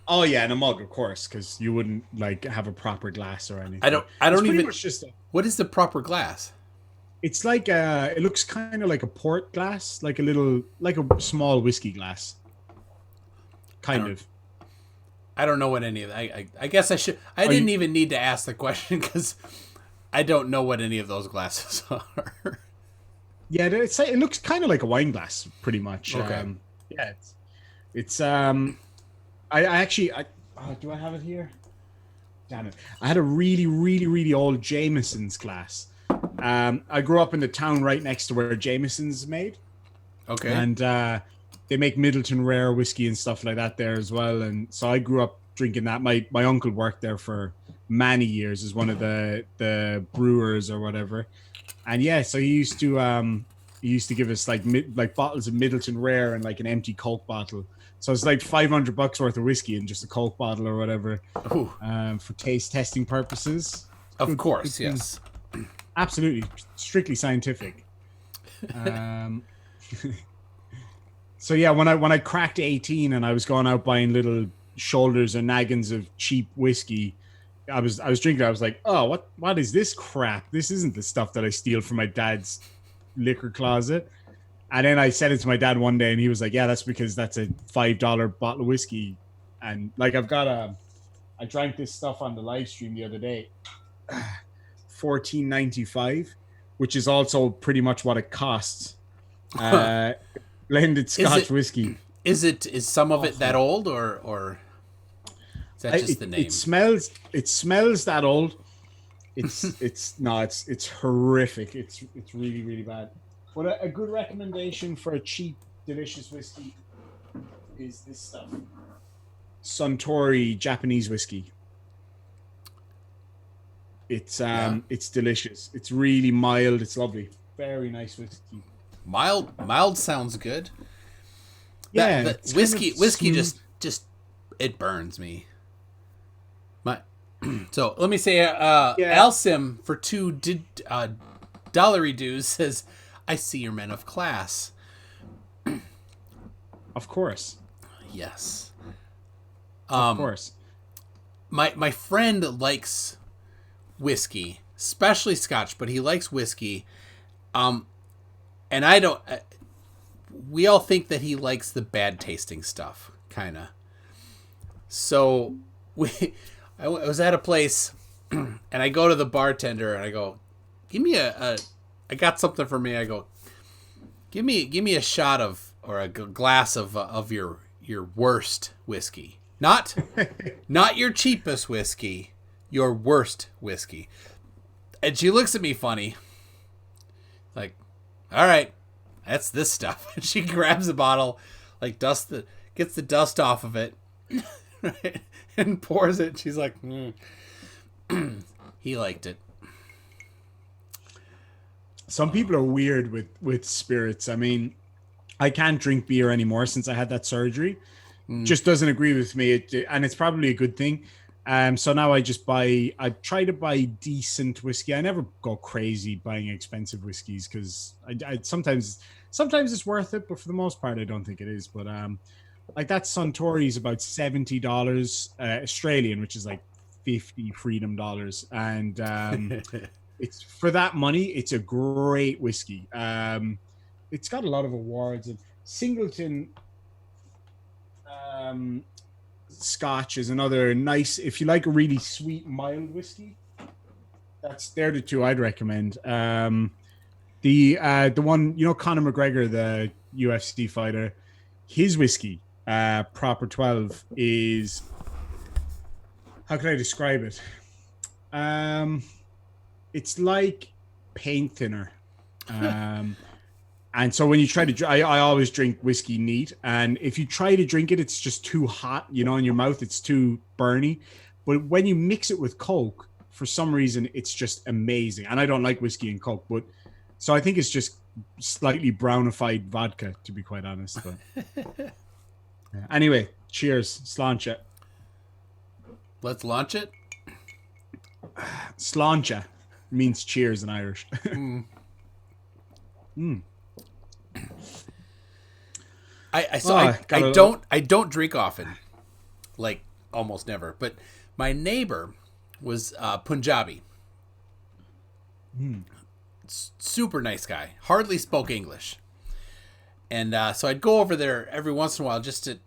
Oh yeah, in a mug, of course, because you wouldn't like have a proper glass or anything. I don't It's even. much just What is the proper glass? it's like it looks kind of like a port glass, like a small whiskey glass. Kind of. I don't know what any of that. I guess I should. I didn't even need to ask the question because I don't know what any of those glasses are. Yeah, it looks kind of like a wine glass, pretty much. Okay. Yeah, it's I actually do I have it here? Damn it! I had a really, really, really old Jameson's glass. I grew up in the town right next to where Jameson's made. Okay. And they make Middleton Rare whiskey and stuff like that there as well. And so I grew up drinking that. My uncle worked there for many years as one of the brewers or whatever. And yeah, so he used to give us like bottles of Middleton Rare and like an empty Coke bottle. So it's like $500 worth of whiskey in just a Coke bottle or whatever, for taste testing purposes. Of course, yes. Absolutely, strictly scientific. So yeah, when I cracked 18 and I was going out buying little shoulders and naggins of cheap whiskey, I was drinking. I was like, oh, what is this crap? This isn't the stuff that I steal from my dad's liquor closet. And then I said it to my dad one day, and he was like, yeah, that's because that's a $5 bottle of whiskey. And like I drank this stuff on the live stream the other day. $14.95, which is also pretty much what it costs. Blended Scotch whiskey. Is some of it that old or is that just the name? It smells that old. It's horrific. It's really, really bad. But a good recommendation for a cheap, delicious whiskey is this stuff. Suntory Japanese whiskey. It's delicious. It's really mild. It's lovely. Very nice whiskey. Mild sounds good. Yeah, whiskey just it burns me. So let me say, Alsim for $2 dollary dues says, "I see you're men of class." Of course. Yes. Of course. My friend likes whiskey, especially Scotch, but he likes whiskey. And I don't. We all think that he likes the bad tasting stuff, kind of. So I was at a place, and I go to the bartender and I go, "Give me I got something for me." I go, "Give me a shot of or a glass of your worst whiskey, not your cheapest whiskey, your worst whiskey." And she looks at me funny, like, "All right, that's this stuff. And she grabs the bottle, like gets the dust off of it, right, and pours it. She's like, he liked it. Some people are weird with spirits. I mean, I can't drink beer anymore since I had that surgery. Just doesn't agree with me, and it's probably a good thing. So now I try to buy decent whiskey. I never go crazy buying expensive whiskeys because I sometimes it's worth it, but for the most part, I don't think it is. But like that Suntory is about $70 Australian, which is like 50 Freedom dollars, and it's for that money. It's a great whiskey. It's got a lot of awards. And Singleton Scotch is another nice. If you like a really sweet, mild whiskey, they're the two I'd recommend. The one, you know, Conor McGregor, the UFC fighter, his whiskey, Proper 12, is, how can I describe it? It's like paint thinner. And so when you try to, I always drink whiskey neat. And if you try to drink it, it's just too hot, you know, in your mouth. It's too burny. But when you mix it with Coke, for some reason, it's just amazing. And I don't like whiskey and Coke, but so I think it's just slightly brownified vodka, to be quite honest. But yeah. Anyway, cheers. Sláinte. Let's launch it. Sláinte means cheers in Irish. I don't drink often, like almost never. But my neighbor was Punjabi, super nice guy, hardly spoke English, and so I'd go over there every once in a while just to,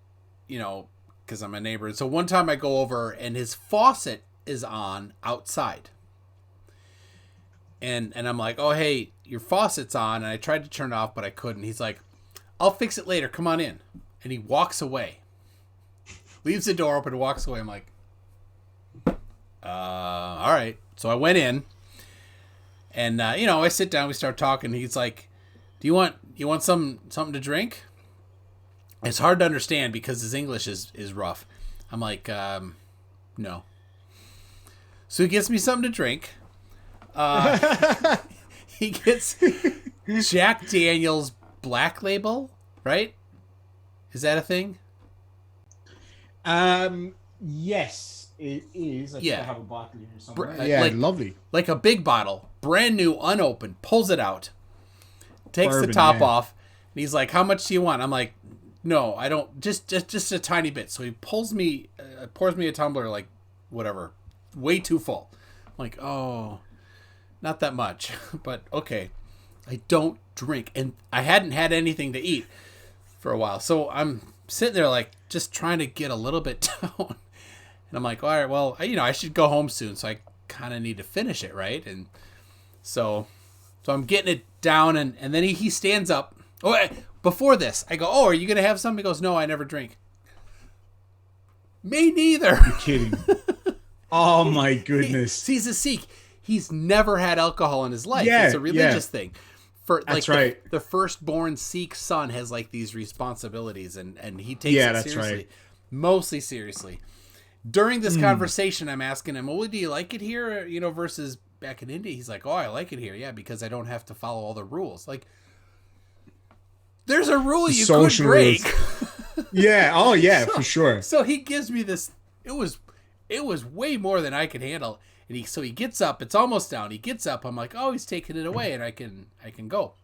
you know, because I'm a neighbor. And so one time I go over and his faucet is on outside. And I'm like, oh, hey, your faucet's on. And I tried to turn it off, but I couldn't. He's like, I'll fix it later. Come on in. And he walks away. Leaves the door open and walks away. I'm like, all right. So I went in. And, you know, I sit down. We start talking. He's like, do you want something to drink? It's hard to understand because his English is rough. I'm like, no. So he gets me something to drink. He gets Jack Daniel's Black Label, right? Is that a thing? Yes, it is. I think I have a bottle here somewhere. Yeah, lovely. Like a big bottle, brand new, unopened, pulls it out, takes Bourbon, the top off, and he's like, how much do you want? I'm like, no, I don't, just a tiny bit. So he pours me a tumbler, like, whatever, way too full. I'm like, oh, not that much, but okay. I don't drink, and I hadn't had anything to eat for a while. So I'm sitting there like just trying to get a little bit down. And I'm like, all right, well, I should go home soon. So I kind of need to finish it, right? And so I'm getting it down, and then he stands up. Oh, before this, I go, oh, are you going to have some? He goes, no, I never drink. Me neither. You're kidding. Oh my goodness. He's a Sikh. He's never had alcohol in his life. Yeah, it's a religious thing. For like that's right. The firstborn Sikh son has like these responsibilities, and he takes it seriously. Right. Mostly seriously. During this conversation, I'm asking him, well, do you like it here, you know, versus back in India? He's like, oh, I like it here, yeah, because I don't have to follow all the rules. Like, there's a rule you could break. Yeah, oh yeah, for sure. So he gives me this, it was way more than I could handle. And he gets up, it's almost down. He gets up, I'm like, oh, he's taking it away, and I can go.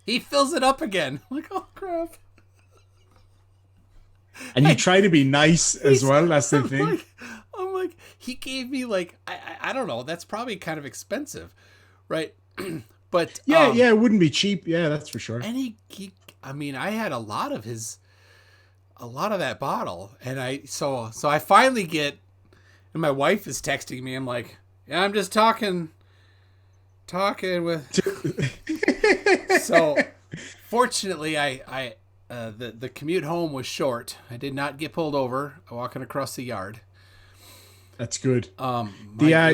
He fills it up again. I'm like, oh crap. And you try to be nice as well, that's the thing. I'm like, he gave me like, I don't know, that's probably kind of expensive, right? But yeah, it wouldn't be cheap. Yeah, that's for sure. And he I mean, I had a lot of that bottle, and I finally get. And my wife is texting me. I'm like, yeah, I'm just talking with. So, fortunately, the commute home was short. I did not get pulled over walking across the yard. That's good. It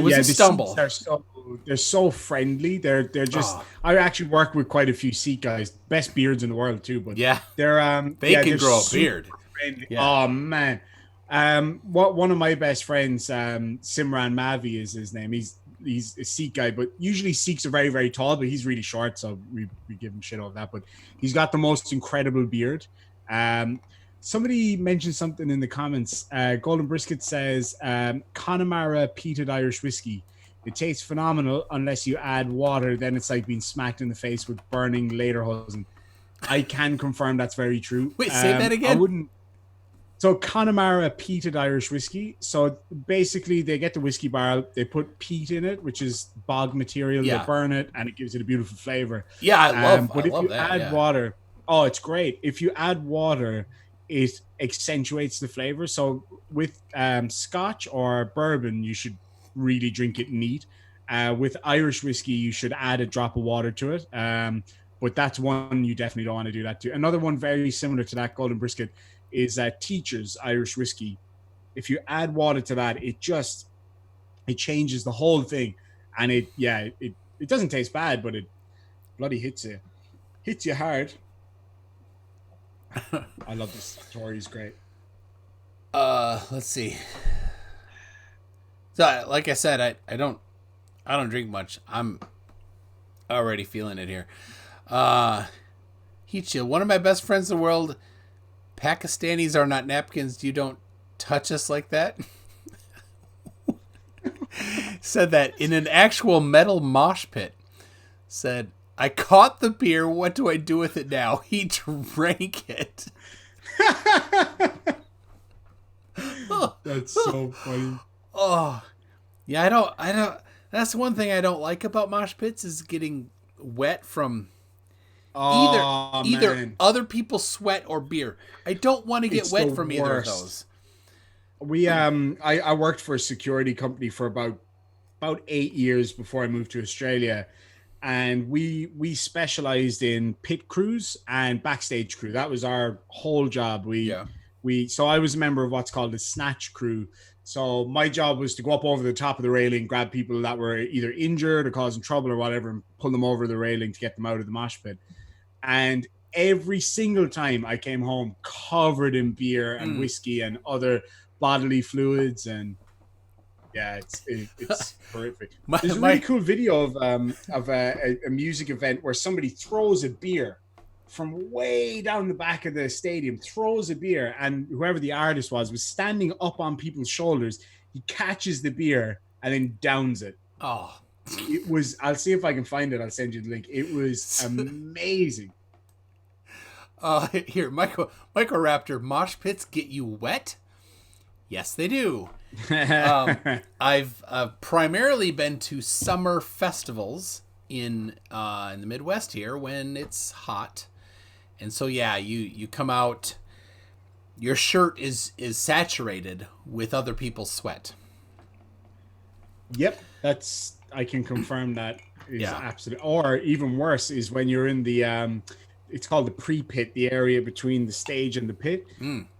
was a The stumble. seats are they're so friendly. They're just. Oh. I actually work with quite a few seat guys, best beards in the world too. But Yeah, they're they can they're grow a super beard. friendly. Yeah. Oh man, what one of my best friends, Simran Mavi is his name. He's a Sikh guy, but usually Sikhs are very, very tall, but he's really short, so we give him shit over that. But he's got the most incredible beard. Um, Somebody mentioned something in the comments. Golden Brisket says Connemara peated Irish whiskey. It tastes phenomenal unless you add water. Then it's like being smacked in the face with burning lederhosen. I can confirm that's very true. Wait, say that again? I wouldn't. So Connemara peated Irish whiskey. So basically, they get the whiskey barrel, they put peat in it, which is bog material. Yeah. They burn it, and it gives it a beautiful flavor. Yeah, I love if you that. add water, oh, it's great. If you add water, it accentuates the flavor. So with Scotch or bourbon, you should really drink it neat. With Irish whiskey, you should add a drop of water to it. But that's one you definitely don't want to do that to. Another one very similar to that, Golden Brisket, is Teacher's Irish whiskey. If you add water to that, it changes the whole thing, and it doesn't taste bad, but it bloody hits you hard. I love this story; it's great. Let's see. So, like I said, I don't drink much. I'm already feeling it here. Heat chill. One of my best friends in the world. Pakistanis are not napkins. You don't touch us like that. Said that in an actual metal mosh pit. Said, I caught the beer. What do I do with it now? He drank it. That's so funny. Oh, yeah. I don't. That's one thing I don't like about mosh pits is getting wet from either other people's sweat or beer. I don't want to get wet from either of those. We I worked for a security company for about 8 years before I moved to Australia, and we specialized in pit crews and backstage crew. That was our whole job. So I was a member of what's called the snatch crew. So my job was to go up over the top of the railing, grab people that were either injured or causing trouble or whatever, and pull them over the railing to get them out of the mosh pit. And every single time I came home covered in beer and whiskey and other bodily fluids, and yeah, it's horrific. There's a really cool video of a music event where somebody throws a beer from way down the back of the stadium, throws a beer, and whoever the artist was standing up on people's shoulders. He catches the beer and then downs it. Oh. It was, I'll see if I can find it. I'll send you the link. It was amazing. Here, Michael Raptor, mosh pits get you wet? Yes, they do. I've primarily been to summer festivals in the Midwest here when it's hot. And so, yeah, you come out, your shirt is saturated with other people's sweat. Yep, I can confirm that is absolutely. Or even worse is when you're in the it's called the pre-pit, the area between the stage and the pit,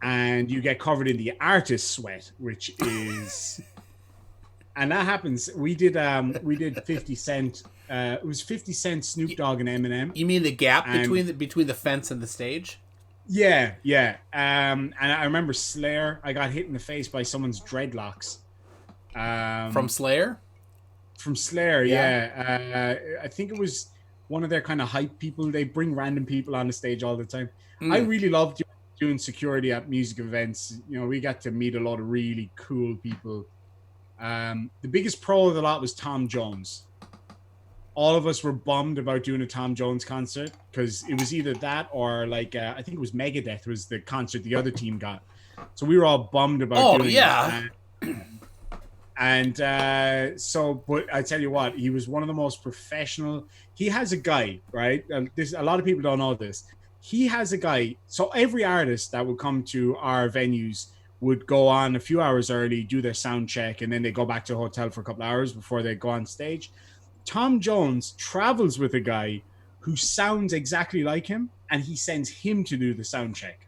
and you get covered in the artist sweat, which is, and that happens. We did 50 Cent. It was 50 Cent, Snoop Dogg, and Eminem. You mean the gap between the fence and the stage? Yeah. And I remember Slayer. I got hit in the face by someone's dreadlocks. From Slayer? From Slayer, yeah. I think it was one of their kind of hype people. They bring random people on the stage all the time. I really loved doing security at music events. You know, we got to meet a lot of really cool people. The biggest pro of the lot was Tom Jones. All of us were bummed about doing a Tom Jones concert because it was either that or like I think it was Megadeth was the concert the other team got. So we were all bummed about doing that. And but I tell you what, he was one of the most professional. He has a guy, right? A lot of people don't know this. He has a guy. So every artist that would come to our venues would go on a few hours early, do their sound check, and then they go back to a hotel for a couple of hours before they go on stage. Tom Jones travels with a guy who sounds exactly like him, and he sends him to do the sound check.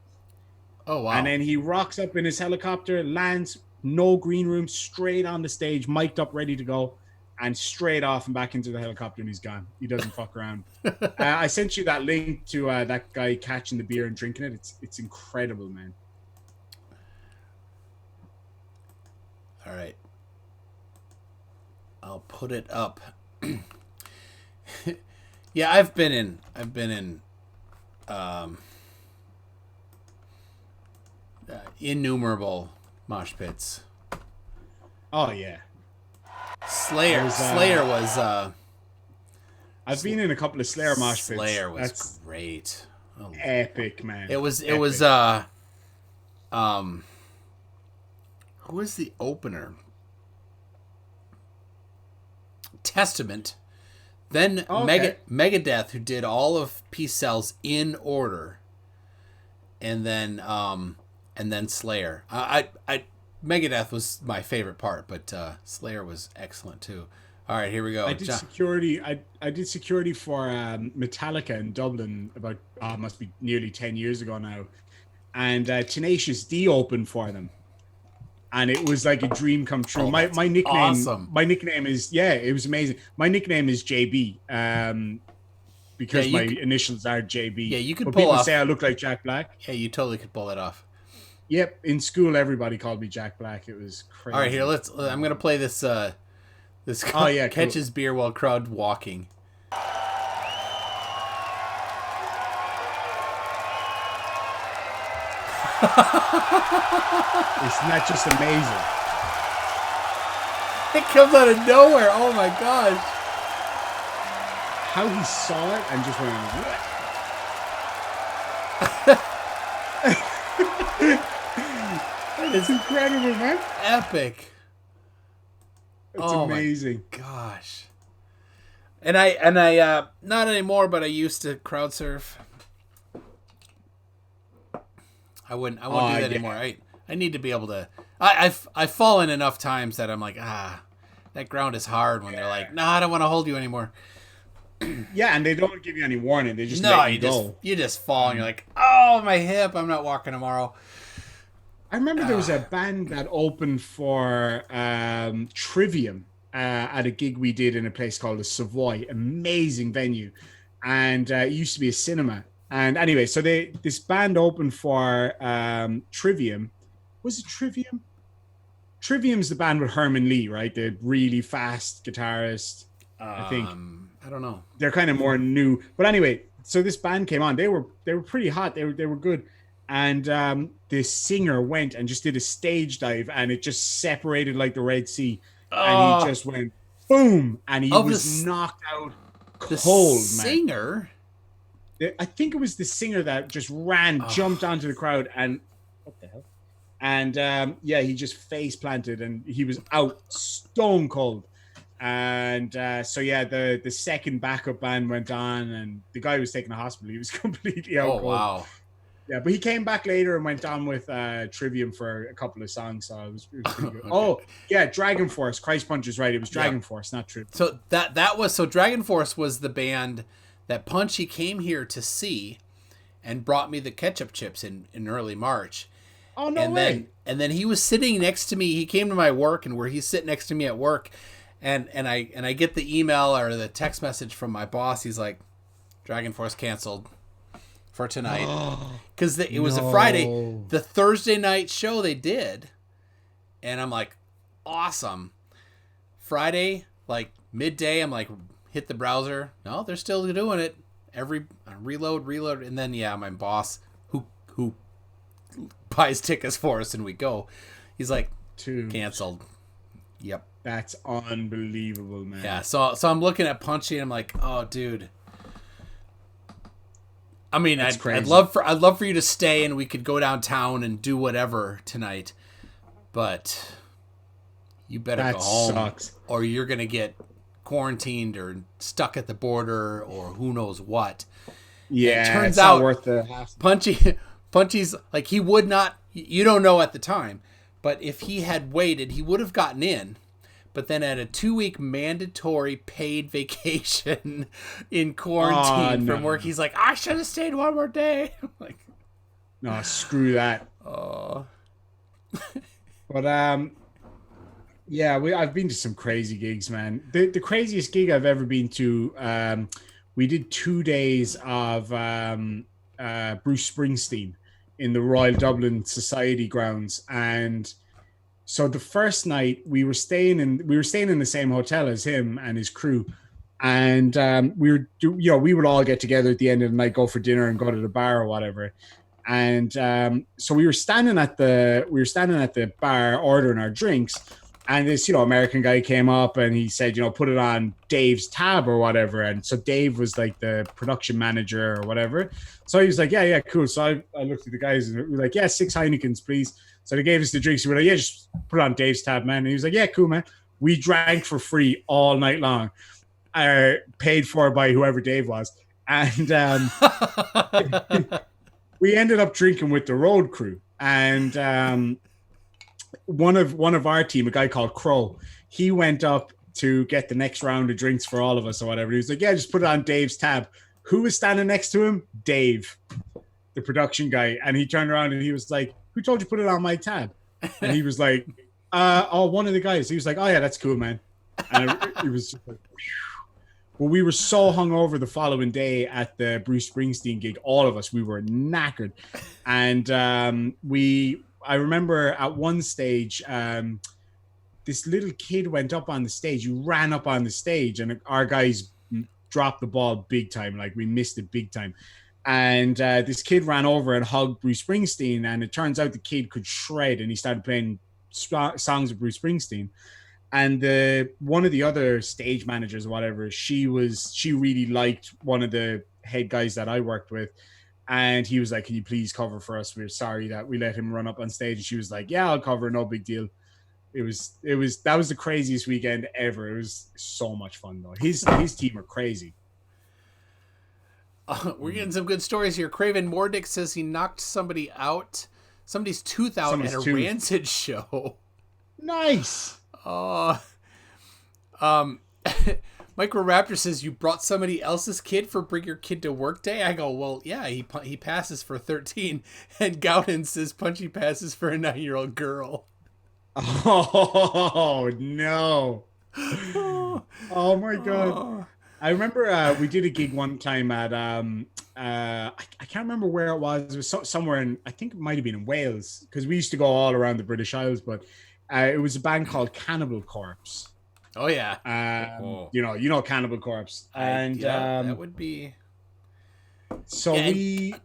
Oh, wow. And then he rocks up in his helicopter, lands, no green room, straight on the stage, mic'd up, ready to go, and straight off and back into the helicopter, and he's gone. He doesn't fuck around. I sent you that link to that guy catching the beer and drinking it. It's incredible, man. All right. I'll put it up. Yeah, I've been in innumerable mosh pits. Oh yeah. Slayer was I've been in a couple of Slayer mosh pits. Slayer was great. Oh, epic, man. It was epic. Who was the opener? Testament. Then Megadeth, who did all of Peace Cells in order. And then Slayer. I Megadeth was my favorite part, but Slayer was excellent too. All right, here we go. I did security. I did security for Metallica in Dublin about must be nearly 10 years ago now, and Tenacious D opened for them, and it was like a dream come true. Oh, my nickname, awesome. My nickname is it was amazing. My nickname is JB, because my initials are JB. Yeah, you could but pull people off. say I look like Jack Black. Yeah, you totally could pull it off. Yep, in school everybody called me Jack Black. It was crazy. All right, here I'm gonna play this. This catches beer while crowd walking. Isn't that just amazing? It comes out of nowhere. Oh my gosh. How he saw it and just went, what? It's incredible, man. Epic. It's amazing. My gosh. And I not anymore, but I used to crowd surf. I won't do that anymore. I need to be able to. I've fallen enough times that I'm like, that ground is hard when they're like, I don't want to hold you anymore. Yeah, and they don't give you any warning. They just let you go. You just fall and you're like, oh, my hip, I'm not walking tomorrow. I remember there was a band that opened for Trivium at a gig we did in a place called the Savoy. Amazing venue. And it used to be a cinema. And anyway, so this band opened for Trivium. Was it Trivium? Trivium's the band with Herman Lee, right? The really fast guitarist, I think. I don't know. They're kind of more new. But anyway, so this band came on. They were pretty hot. They were good. And the singer went and just did a stage dive, and it just separated like the Red Sea. And he just went boom, and he was knocked out cold, man. Singer? I think it was the singer that just jumped onto the crowd, and what the hell? And he just face planted, and he was out stone cold. And the second backup band went on, and the guy was taken to hospital. He was completely out cold. Wow. Yeah, but he came back later and went on with Trivium for a couple of songs, so it was pretty good. Okay. Dragon Force. Christ Punch is right. It was Dragon Force, not Trivium. So Dragon Force was the band that Punchy came here to see and brought me the ketchup chips in early March. Oh, no way. And then he was sitting next to me. He came to my work, and where he's sitting next to me at work, and I get the email or the text message from my boss. He's like, Dragon Force canceled for tonight. Because it was a Friday. The Thursday night show they did. And I'm like, awesome. Friday, like midday, I'm like, hit the browser. No, they're still doing it. Reload. And then, my boss, who buys tickets for us and we go, he's like, canceled. Yep. That's unbelievable, man. Yeah, so I'm looking at Punchy and I'm like, oh, dude. I mean, I'd love for you to stay and we could go downtown and do whatever tonight, but you better go home, sucks. Or you're gonna get quarantined or stuck at the border or who knows what. Yeah, it turns it's out not worth the hassle. Punchy's like, he would not. You don't know at the time, but if he had waited, he would have gotten in. But then at a 2-week mandatory paid vacation in quarantine from work, he's like, I should have stayed one more day. I'm like, no, screw that. Oh. But yeah, I've been to some crazy gigs, man. The craziest gig I've ever been to, we did 2 days of Bruce Springsteen in the Royal Dublin Society grounds, and so the first night we were staying in the same hotel as him and his crew, and we would all get together at the end of the night, go for dinner and go to the bar or whatever. And so we were standing at the bar ordering our drinks, and this American guy came up and he said, put it on Dave's tab or whatever. And so Dave was like the production manager or whatever. So he was like, yeah, cool. So I looked at the guys and we were like, yeah, 6 Heinekens, please. So they gave us the drinks. We were like, yeah, just put it on Dave's tab, man. And he was like, yeah, cool, man. We drank for free all night long, paid for by whoever Dave was. And we ended up drinking with the road crew, and one of our team, a guy called Crow, he went up to get the next round of drinks for all of us or whatever. He was like, yeah, just put it on Dave's tab. Who was standing next to him? Dave, the production guy. And he turned around and he was like, who told you to put it on my tab? And he was like, one of the guys. He was like, oh yeah, that's cool, man. And it was just like, well, we were so hungover the following day at the Bruce Springsteen gig. All of us, we were knackered. And I remember at one stage, this little kid went up on the stage. He ran up on the stage, and our guys dropped the ball big time. Like, we missed it big time. And this kid ran over and hugged Bruce Springsteen. And it turns out the kid could shred, and he started playing songs of Bruce Springsteen. And one of the other stage managers or whatever, she really liked one of the head guys that I worked with. And he was like, can you please cover for us? We're sorry that we let him run up on stage. And she was like, yeah, I'll cover. No big deal. That was the craziest weekend ever. It was so much fun though. His team are crazy. We're getting some good stories here. Craven Mordick says he knocked somebody's tooth out at a Rancid show. Nice. Microraptor says you brought somebody else's kid for Bring Your Kid to Work Day. I go, well, yeah, he passes for 13, and Gowden says Punchy passes for a 9-year-old girl. Oh no! Oh my god! I remember we did a gig one time at I can't remember where it was. It was somewhere in, I think it might have been in Wales, because we used to go all around the British Isles, but it was a band called Cannibal Corpse. Oh yeah. You know Cannibal Corpse. And that would be. So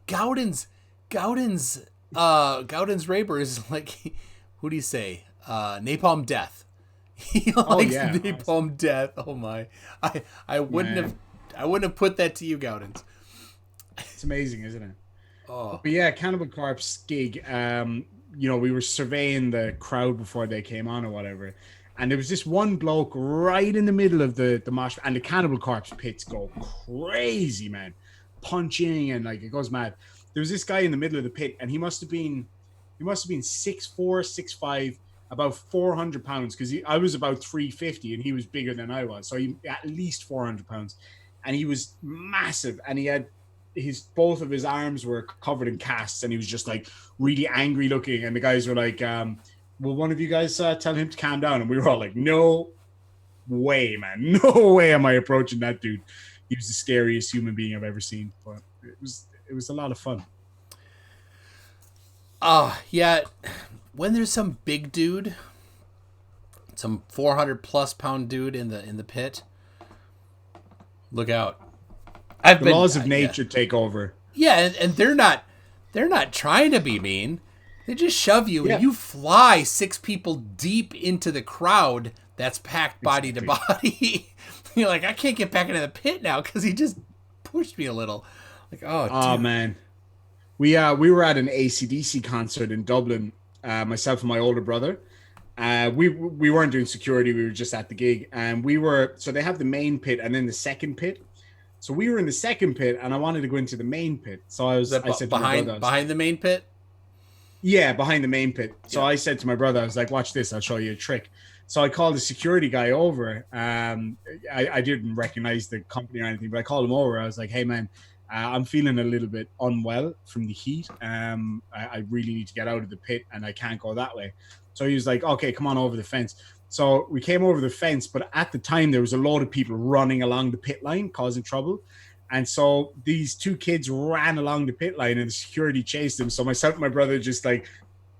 Gowden's Raber is like, who do you say? Napalm Death. He likes Napalm Death. Oh my. I wouldn't have put that to you, Gowden's. It's amazing, isn't it? Oh. But yeah, Cannibal Corpse gig, we were surveying the crowd before they came on or whatever. And there was this one bloke right in the middle of the mosh, and the Cannibal Corpse pits go crazy, man. Punching and like it goes mad. There was this guy in the middle of the pit, and he must have been 6'4", 6'5", about 400 pounds, because I was about 350 and he was bigger than I was. So he at least 400 pounds. And he was massive, and he had both of his arms were covered in casts, and he was just like really angry looking. And the guys were like, will one of you guys tell him to calm down? And we were all like, no way, man. No way am I approaching that dude. He was the scariest human being I've ever seen. But it was a lot of fun. Yeah. When there's some big dude, some 400 plus pound dude in the pit, look out. The laws of nature take over. Yeah, and they're not trying to be mean. They just shove you, and you fly 6 people deep into the crowd that's packed body to body. You're like, I can't get back into the pit now because he just pushed me a little. Like, oh man. We were at an AC/DC concert in Dublin, myself and my older brother. We weren't doing security, we were just at the gig. And so they have the main pit and then the second pit. So we were in the second pit, and I wanted to go into the main pit. So I said behind the main pit? Yeah, behind the main pit. So I said to my brother, I was like, watch this, I'll show you a trick. So I called the security guy over. I didn't recognize the company or anything, but I called him over. I was like, hey man, I'm feeling a little bit unwell from the heat. I really need to get out of the pit, and I can't go that way. So he was like, okay, come on over the fence. So we came over the fence, but at the time there was a load of people running along the pit line causing trouble. And so these two kids ran along the pit line and the security chased them. So myself and my brother just like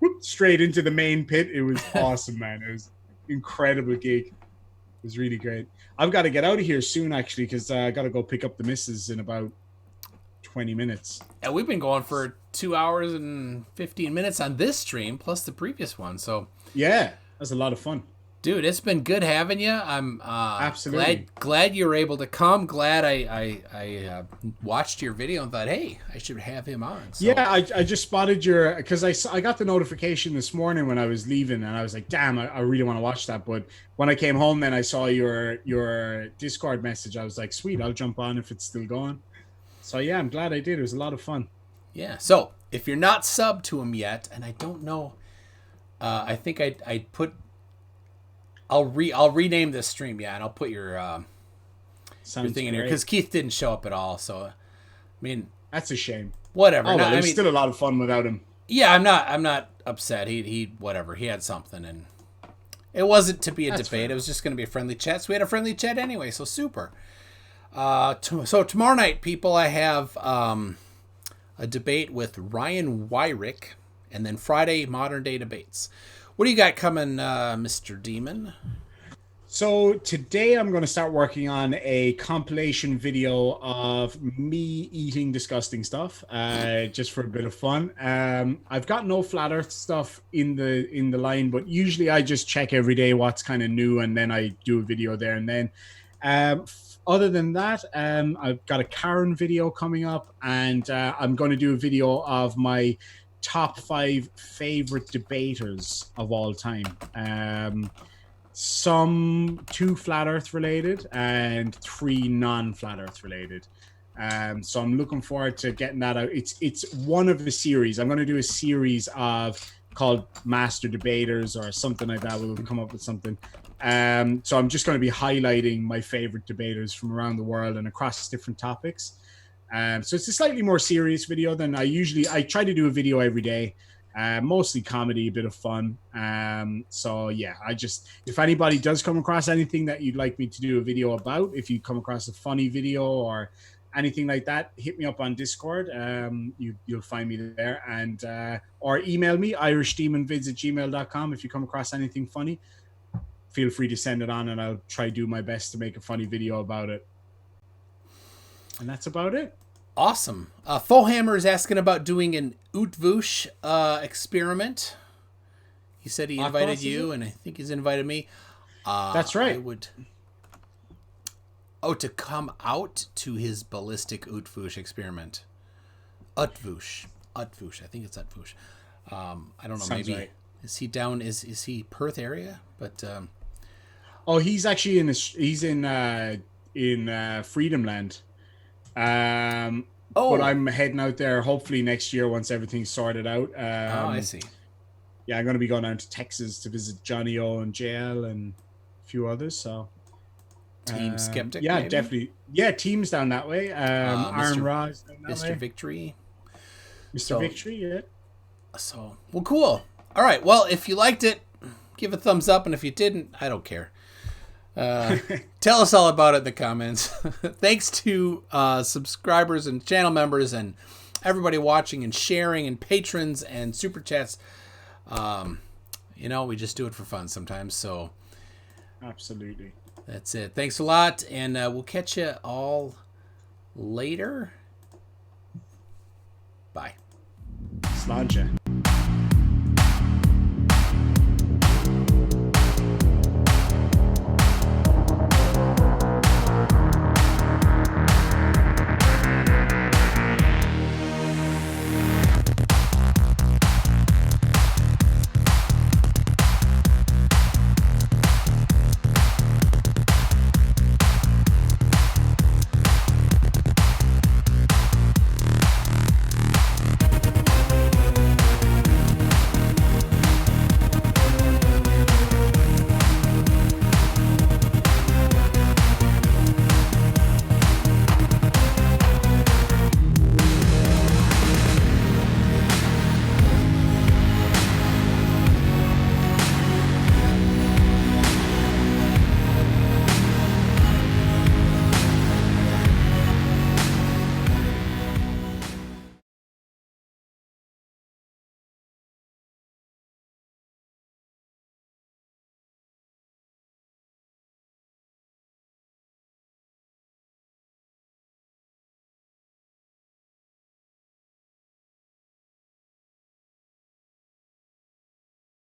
whooped straight into the main pit. It was awesome, man. It was an incredible gig. It was really great. I've got to get out of here soon, actually, because I got to go pick up the missus in about 20 minutes. Yeah, we've been going for 2 hours and 15 minutes on this stream, plus the previous one. So yeah, that's a lot of fun. Dude, it's been good having you. I'm absolutely glad you were able to come. Glad I watched your video and thought, hey, I should have him on. So. Yeah, I just spotted your, because I got the notification this morning when I was leaving, and I was like, damn, I really want to watch that. But when I came home, then I saw your Discord message. I was like, sweet, I'll jump on if it's still going. So yeah, I'm glad I did. It was a lot of fun. Yeah. So if you're not subbed to him yet, and I don't know, I think I put. I'll rename this stream, yeah, and I'll put your thing in here because Keith didn't show up at all. So, I mean, that's a shame. Whatever. Oh, well, it was still a lot of fun without him. Yeah, I'm not upset. He whatever. He had something, and it wasn't to be a debate. Fair. It was just going to be a friendly chat. So we had a friendly chat anyway. So super. So tomorrow night, people, I have a debate with Ryan Wyrick, and then Friday modern day debates. What do you got coming, Mr. Demon? So today I'm going to start working on a compilation video of me eating disgusting stuff, just for a bit of fun. I've got no flat Earth stuff in the line, but usually I just check every day what's kind of new, and then I do a video there and then. Other than that, I've got a Karen video coming up, and I'm going to do a video of my top 5 favorite debaters of all time. Some 2 flat Earth related and 3 non-flat Earth related. So I'm looking forward to getting that out. It's one of the series. I'm going to do a series called Master Debaters or something like that. We'll come up with something. So I'm just going to be highlighting my favorite debaters from around the world and across different topics. So it's a slightly more serious video than I try to do a video every day, mostly comedy, a bit of fun. So yeah, if anybody does come across anything that you'd like me to do a video about, if you come across a funny video or anything like that, hit me up on Discord. You'll find me there, and or email me, irishdemonvids@gmail.com. If you come across anything funny, feel free to send it on, and I'll try to do my best to make a funny video about it. And that's about it. Awesome. Fohammer is asking about doing an Utvush experiment. He said he invited you, and I think he's invited me. That's right. To come out to his ballistic Utvush experiment. Utvush. I think it's Utvush. I don't know. Sounds maybe right. Is he down? Is he Perth area? But he's actually in Freedom Land. But I'm heading out there hopefully next year once everything's sorted out. I see. Yeah, I'm going to be going down to Texas to visit Johnny O and JL and a few others. So Team Skeptic. Yeah, maybe? definitely. Yeah, team's down that way. Aaron Ra's down that Mr. way. Victory. Mr. Victory, yeah. So, well, cool. All right. Well, if you liked it, give a thumbs up, and if you didn't, I don't care. Tell us all about it in the comments. Thanks to subscribers and channel members and everybody watching and sharing and patrons and super chats. We just do it for fun sometimes. So absolutely, that's it. Thanks a lot, and we'll catch you all later. Bye. Slanja.